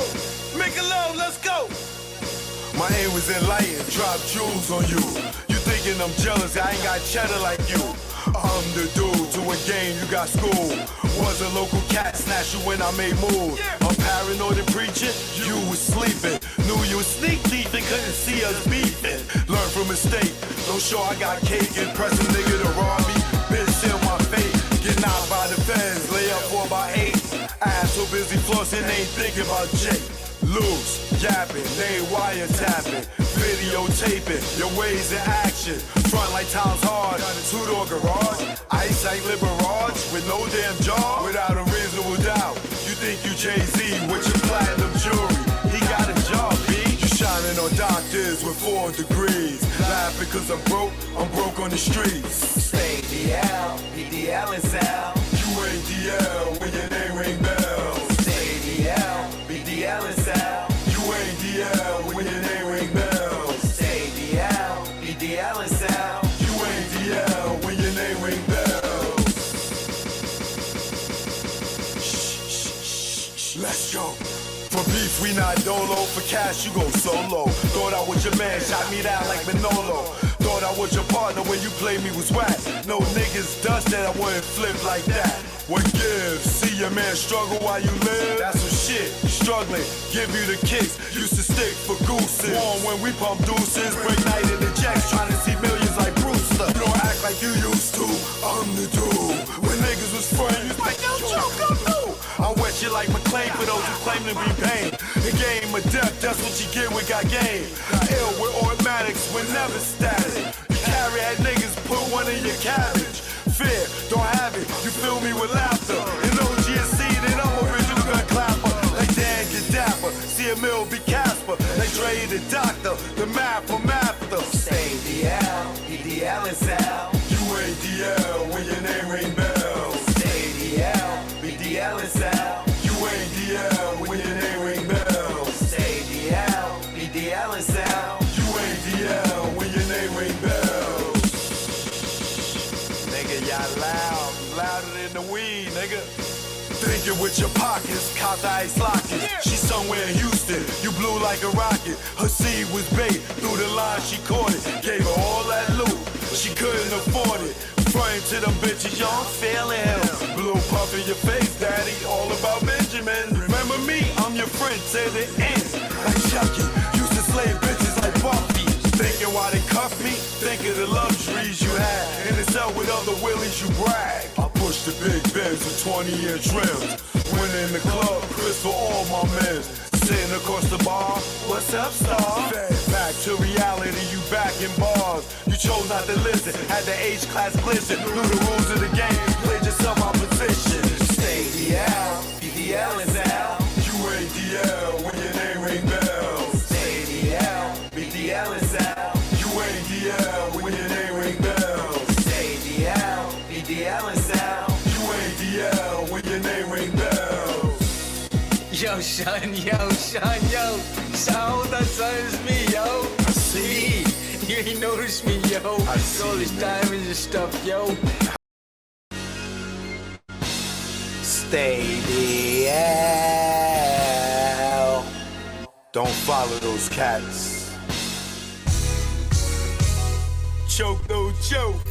Make it low. Let's go. My aim was enlightened. Drop jewels on you. You thinking I'm jealous? I ain't got cheddar like you. I'm the dude to a game. You got school. Was a local cat snatcher when I made moves. I'm paranoid and preaching. You was sleeping. Knew you was sneak thief and couldn't see us beefing. Learn from mistake. Don't show I got cake. Impress a nigga to rob me. Bitch, seal my fate. Get knocked by the feds. Lay up 4 by 8. Ass so busy flossing, ain't thinking about Jake. Loose, yapping, they ain't wiretapping. Videotaping, your ways in action. Front like times hard, 2-door garage. Ice like Liberage with no damn jaw. Without a reasonable doubt, you think you Jay-Z with your platinum jewelry. He got a job. years with 4 degrees. Laughing cause I'm broke on the streets. Stay DL, BDL is out. You ain't DL when your name ring bells. Stay DL, BDL is out. You ain't DL when your name ring bells. Stay DL, BDL is out. You ain't DL when your name ring bells. Shh, let's go. For beef, we not dolo. For cash, you go solo. Thought I was your man, shot me down like Manolo. Thought I was your partner when you played me was whack. No niggas dust that I wouldn't flip like that. What gives? See your man struggle while you live? That's some shit. Struggling, give you the kicks. Used to stick for gooses. Warm when we pump deuces. Break night in the jacks, trying to see millions like Brewster. You don't act like you used to. I'm the dude. When niggas was friends, like yo, Joe, come through. I wet you like McLean for those who claim to be pain. The game of death, that's what you get with got game. Ill with automatics, we're never static. You carry at niggas, put one in your cabbage. Fear, don't have it, you fill me with laughter. In OGSC, then I'm original gun clapper. Like Dan get dapper, see a mill be Casper. Like Dre the doctor, the math from after. Stay DL, BDL is out. You ain't DL when your name ring bells. Stay DL, BDL is out. You ain't DL when your name ring bells. Stay DL, BDL is out. You ain't DL when your name ring bells. Nigga, y'all loud, louder than the weed, nigga. Thinking with your pockets, caught the ice locket. She somewhere in Houston, you blew like a rocket. Her seed was bait, through the line she caught it. Gave her all that loot, she couldn't afford it. Frontin' to them bitches, y'all feeling him. Blue puff in your face, daddy, all about Benjamin. Remember me, I'm your friend to the end. Like Chucky, used to slay bitches like Buffy. Thinking why they cuff me, think of the luxuries you had. In the cell with other willies, you brag. I push the big Benz with 20-year trims. When in the club, Chris for all my men. Sitting across the bar, what's up, star? Back to reality, you back in bars. You chose not to listen, had the H-class glisten. Knew the rules of the game, played yourself out position. Stay DL, BDL is out. You ain't DL when your name ring bells. Stay DL, BDL is out. You ain't DL when your name ring bells. Stay DL, BDL is out. You ain't DL when your name ring bells. Yo, son, yo. So that's me, yo. I see. You ain't noticed me, yo. I see. All this diamonds and stuff, yo. Stay DL. Don't follow those cats. Choke, don't choke.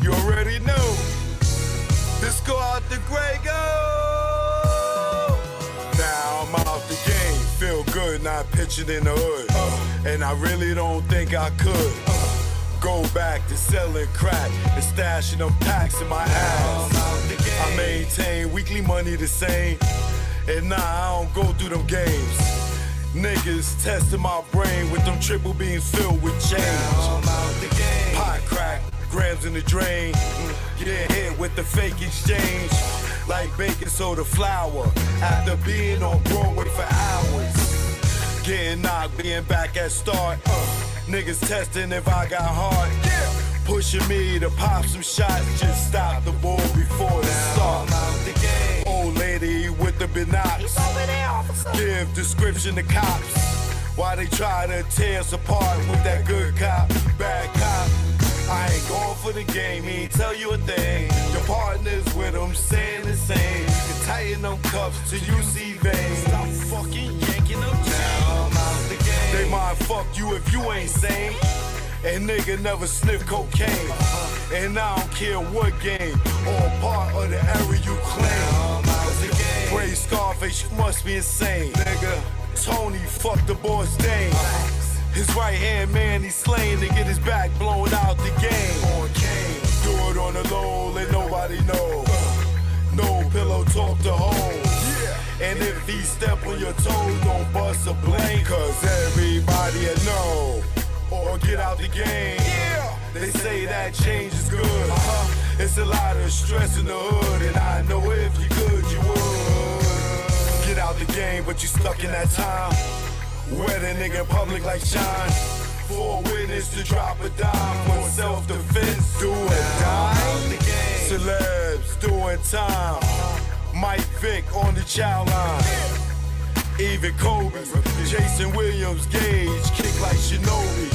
You already know. Let's go out the gray, go. Now I'm out the game. Feel good, not pitching in the hood. And I really don't think I could go back to selling crack and stashing them packs in my ass. I maintain weekly money the same. And nah, I don't go through them games. Niggas testing my brain with them triple beams filled with change. Pot crack, grams in the drain. Get hit with the fake exchange. Like baking soda flour. After being on Broadway for hours. Getting knocked, being back at start. Niggas testing if I got heart. Pushing me to pop some shots. Just stop the ball before the start. Old lady with the binocs. Give description to cops. Why they try to tear us apart with that good cop, bad cop. I ain't going for the game, he ain't tell you a thing. Your partner's with him, saying the same. You can tighten them cuffs till you see veins. Stop fucking yanking them down. They might fuck you if you ain't sane. And nigga never sniff cocaine. And I don't care what game or part of the area you claim. Brave Scarface, you must be insane. Nigga, Tony fucked the boss Dane. His right hand man, he's slain to get his back blown out the game. Do it on the low, let nobody know. No pillow talk to home. And if he step on your toes, don't bust a blame. Cause everybody will know. Or get out the game. They say that change is good. It's a lot of stress in the hood. And I know if you could, you would. Get out the game, but you stuck in that time. Wet a nigga in public like Shine. For a witness to drop a dime for self-defense. Do or die. Celebs doing time. Mike Vick on the child line. Even Kobe, Jason Williams, Gage, kick like Shinobi.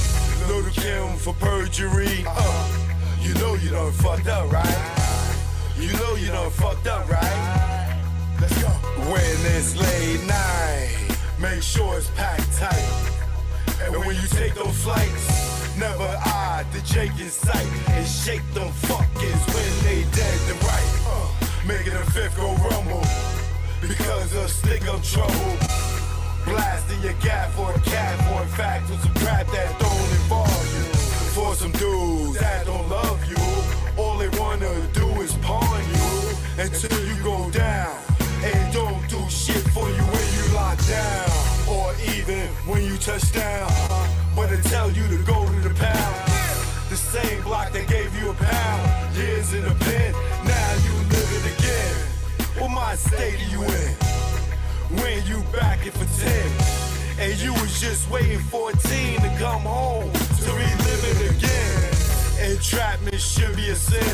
Little Kim for perjury. You know you done fucked up, right? You know you done fucked up, right? Let's go. When it's late night, make sure it's packed tight. And when you take those flights, never eye the Jake in sight. And shake them fuckers when they dead to right. Making a fifth go rumble. Because of stick up trouble. Blasting your gap for a cat, for in fact, with some crap that don't involve you. For some dudes that don't love you, all they wanna do is pawn you until you go down. And don't do shit for you when you lock down, or even when you touch down. But they tell you to go to the pound. The same block that gave you a pound. Years in the pen, now you live it again. What mind state are you in? When you back it for 10, and you was just waiting for a teen to come home to relive it again. Entrapment should be a sin.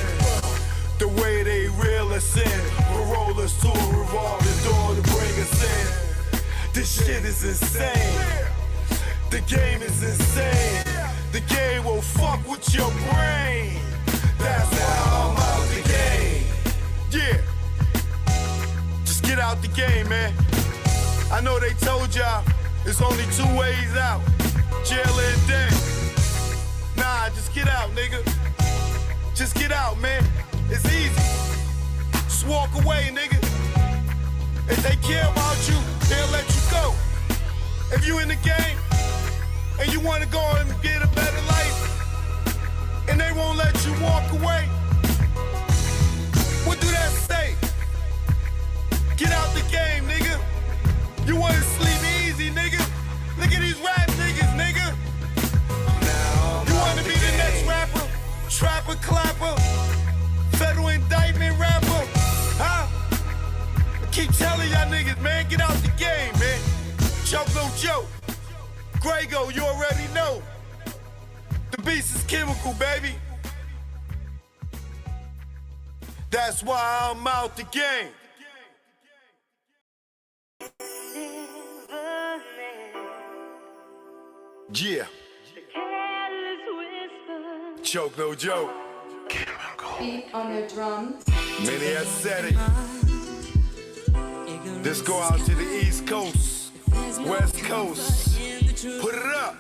The way they reel us in, parole us to a revolving door to bring us in. This shit is insane. The game is insane. The game will fuck with your brain. That's why I'm out the game. Yeah. Just get out the game, man. I know they told y'all there's only 2 ways out. Jail and death. Nah, just get out, nigga. Just get out, man. It's easy. Just walk away, nigga. If they care about you, they'll let you go. If you in the game and you want to go and get a better life and they won't let you walk away, what do that say? Get out the game, nigga. You wanna sleep easy, nigga? Look at these rap niggas, nigga. You wanna be the next rapper? Trapper, clapper, federal indictment rapper, huh? I keep telling y'all niggas, man, get out the game, man. Joke no joke. Grego, you already know. The beast is chemical, baby. That's why I'm out the game. Yeah. Choke no joke. Beat on the drums. Many have said it. This go out to the East Coast, West Coast. Put it up.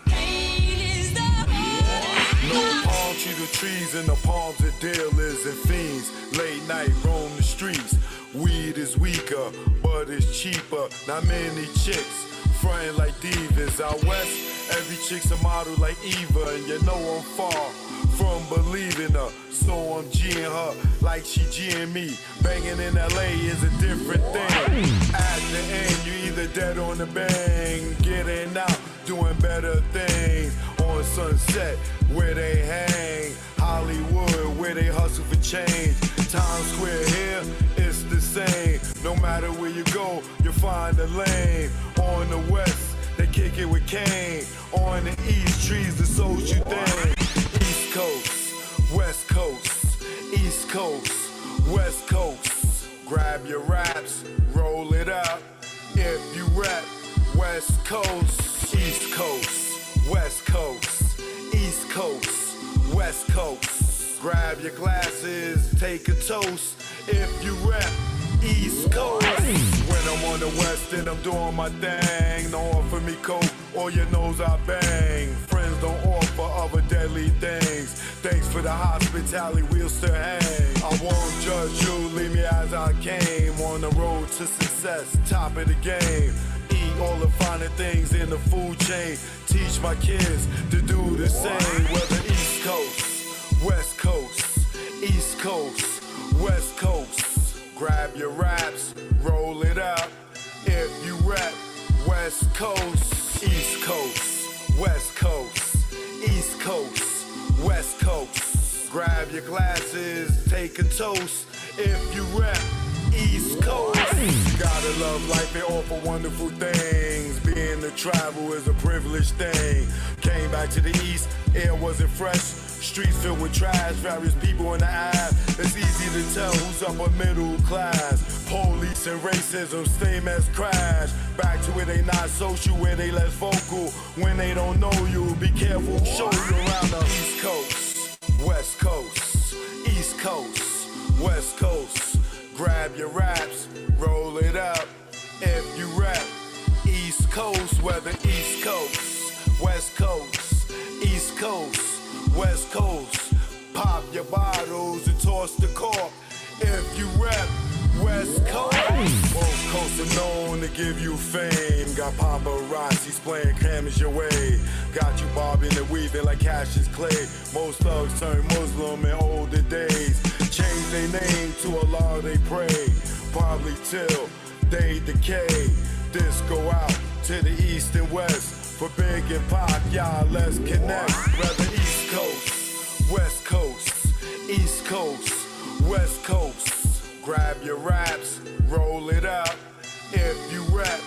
No palm tree the trees and the palms of dealers and fiends. Late night roam the streets. Weed is weaker, but it's cheaper. Not many chicks frontin' like divas. Out west, every chick's a model like Eva, and you know I'm far from believing her. So I'm G'ing her like she G'ing me. Banging in LA is a different thing. At the end, you either dead on the bang, getting out, doing better things. On Sunset, where they hang. Hollywood, where they hustle for change. Times Square here, it's the same. No matter where you go, you'll find a lane. On the west, they kick it with Kane. On the east, trees the social thing. East Coast, West Coast, East Coast, West Coast. Grab your raps, roll it up. If you rap, West Coast, East Coast, West Coast, East Coast, West Coast. Grab your glasses, take a toast. If you rap, East Coast. When I'm on the west and I'm doing my thing, don't offer me coke or your nose I bang. Friends don't offer other deadly things. Thanks for the hospitality, we'll still hang. I won't judge you, leave me as I came. On the road to success, top of the game. Eat all the finer things in the food chain. Teach my kids to do the same. Whether East Coast, West Coast, East Coast, West Coast. Grab your raps, roll it up. If you rap, West Coast, East Coast, West Coast, East Coast, West Coast. Grab your glasses, take a toast. If you rap, East Coast. Gotta love life, they offer wonderful things. Being the to travel is a privileged thing. Came back to the east, air wasn't fresh. Streets filled with trash, various people in the eye. It's easy to tell who's upper middle class. Police and racism, same as crash. Back to where they not social, where they less vocal. When they don't know you, be careful, show you around the East Coast, West Coast, East Coast, West Coast. Grab your raps, roll it up. If you rap East Coast, whether East Coast, West Coast, East Coast, West Coast, pop your bottles and toss the cork. If you rap West Coast, both coasts are known to give you fame. Got paparazzi's playing cameras your way. Got you bobbing and weaving like Cassius Clay. Most thugs turn Muslim in older days. Change their name to Allah they pray. Probably till they decay. This go out to the east and west. For Big and Pac, y'all let's connect. Whether East Coast, West Coast, East Coast, West Coast. Grab your raps, roll it up. If you rap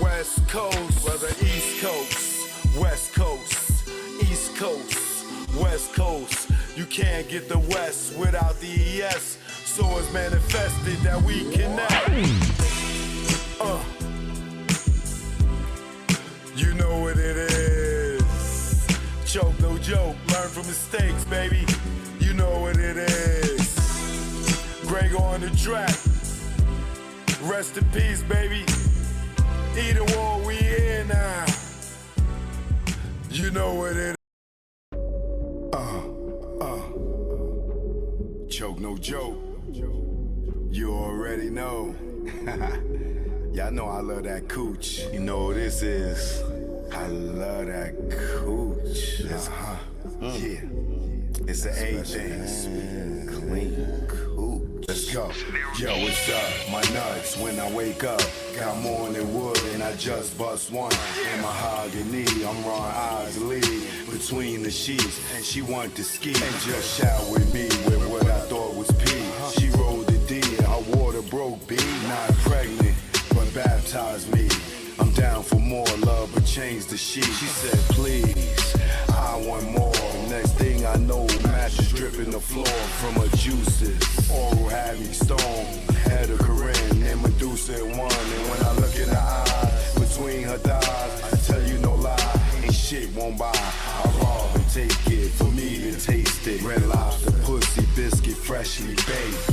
West Coast, whether East Coast, West Coast, East Coast, West Coast. You can't get the West without the ES. So it's manifested that we connect. You know what it is. Choke, no joke. Learn from mistakes, baby. You know what it is. Greg on the track. Rest in peace, baby. Either war, we here now. You know what it is. Choke, no joke. You already know. Y'all know I love that cooch. You know what this is. I love that cooch. Yeah. It's an A thing. Clean cooch. Let's go. Yo, what's up? My nuts when I wake up. Got morning wood and I just bust one. And mahogany, I'm Ron Isley. Between the sheets, she want to ski. And just shout with me with what I thought was pee. She rolled the D and her water broke B. Not pregnant, but baptized me. I'm down for more love, but change the sheet. She said, please, I want more. Next thing I know, mattress dripping the floor from her juices. Oral having stone, head of Corinne and Medusa in one. And when I look in her eyes, between her thighs, I tell you no lie, ain't shit won't buy. I rob and take it for me to taste it. Red Lobster, pussy, biscuit, freshly baked.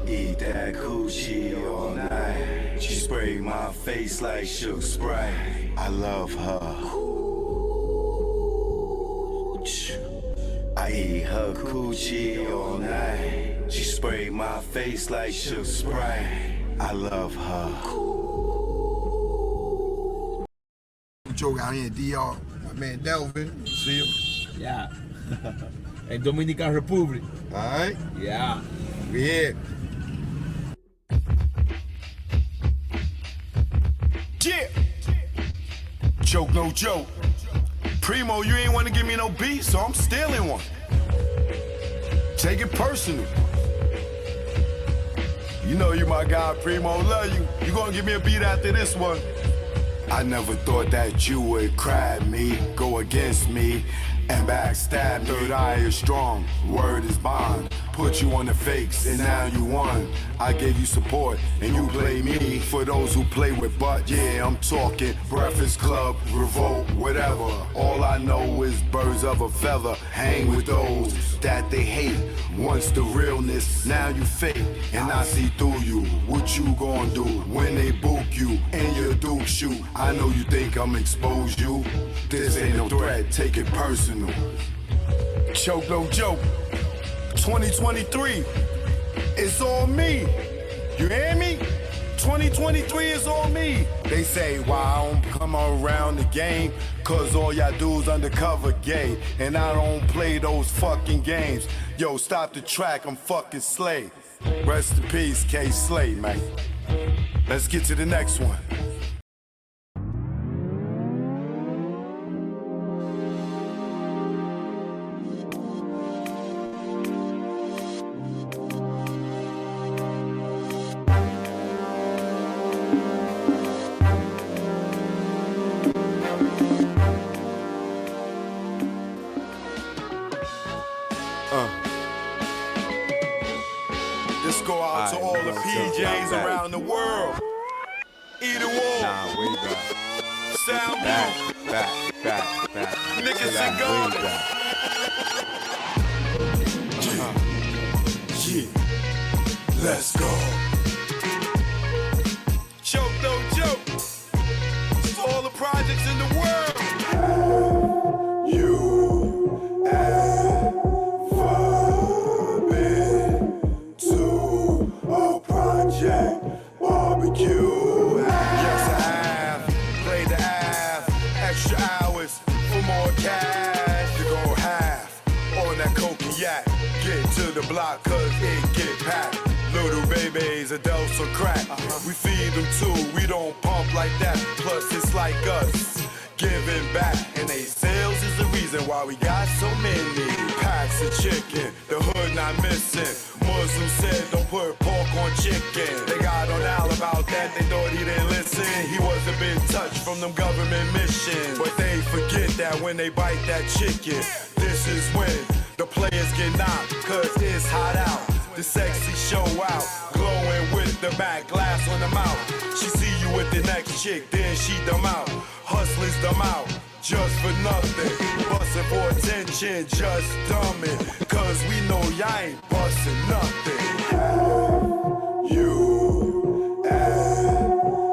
Eat that coochie all night. She sprayed my face like Shook Sprite. I love her. I eat her coochie all night. She sprayed my face like Shook Sprite. I love her. Joke out here in DR. My man Delvin, see him? Yeah. In Dominican Republic. Alright? Yeah. We here. Yeah. Joke, no joke. Primo, you ain't want to give me no beat, so I'm stealing one. Take it personal. You know you my guy, Primo, love you. You gonna give me a beat after this one. I never thought that you would crab me, go against me, and backstab me. Third eye is strong, word is bond. Put you on the fakes, and now you won. I gave you support, and you play me. For those who play with butt, yeah, I'm talking Breakfast Club, Revolt, whatever. All I know is birds of a feather. Hang with those that they hate. Once the realness, now you fake. And I see through you. What you gonna do when they book you and your Duke shoot? I know you think I'm expose you. This ain't no threat, take it personal. Choke, no joke. 2023, it's on me. You hear me? 2023 is on me. They say, why I don't come around the game? Cause all y'all do is undercover gay. And I don't play those fucking games. Yo, stop the track, I'm fucking Slay. Rest in peace, K Slay, man. Let's get to the next one. PJs around the world. Either war. Nah, way back. Sound Back. niggas and guns. Yeah. Let's go. Choke, no joke. It's all the projects in the world. You ever been to a project barbecue? Yes, I have. Played the half. Extra hours for more cash. To go half on that cognac. Get to the block cause it get packed. Little babies, adults or crack. We feed them too, we don't pump like that. Plus it's like us, giving back. And they sales is the reason why we got so many packs of chicken. The hood not missing. Muslim said don't put pork on chicken. They got on Al about that, they thought he didn't listen. He was a bit touched from them government missions. But they forget that when they bite that chicken, this is when the players get knocked, cause it's hot out. The sexy show out, glowing with the back glass on the mouth. She see you with the next chick, then she them out. Hustlers them out, just for nothing. Bustin' for attention, just dumbin'. Cause we know y'all ain't bustin' nothing. You ever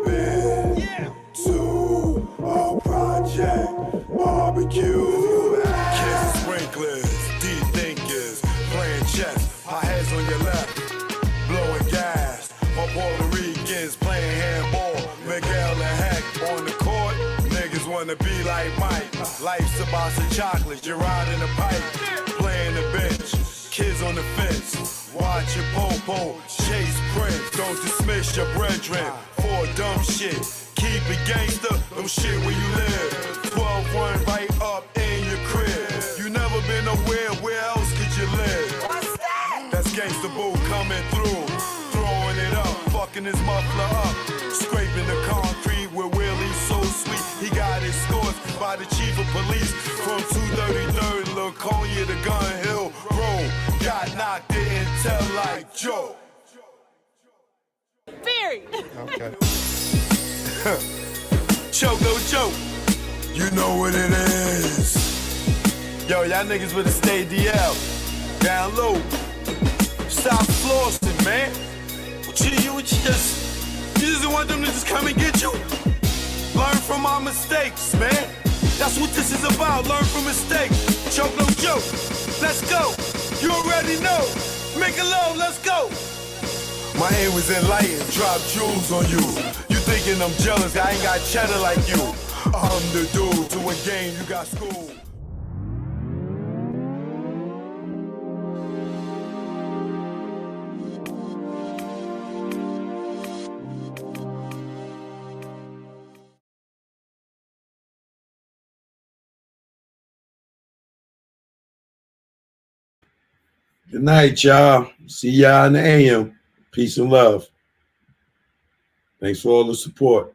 been to a project barbecue? Kiss sprinklers, deep thinkers, playing chess, hot heads on your left, blowing gas. My Puerto Ricans playing handball, Miguel and Heck on the court. Niggas wanna be like Mike. Life's a box of chocolates, you're riding the pipe, playing the bench. Kids on the fence, watch your po-po, chase Prince. Don't dismiss your brethren for dumb shit. Keep it gangster, no shit where you live. 12-1 right up in your crib. You never been nowhere, where else could you live? What's that? That's Gangsta Boo coming through, throwing it up, fucking his muffler up, scraping the concrete with Willie so sweet. He got escorted by the chief of police from 233rd Laconia to Gun Hill Road. Got knocked, didn't tell like Joe. Very. Okay. Choke, no joke. You know what it is. Yo, y'all niggas better stay DL. Down low. Stop flossing, man. You just want them to just come and get you? Learn from our mistakes, man. That's what this is about. Learn from mistakes. Choke, no joke. Let's go. You already know. Make it low, let's go. My aim was enlightened, drop jewels on you. You thinking I'm jealous, I ain't got cheddar like you. I'm the dude to a game, you got school. Good night, y'all. See y'all in the AM. Peace and love. Thanks for all the support.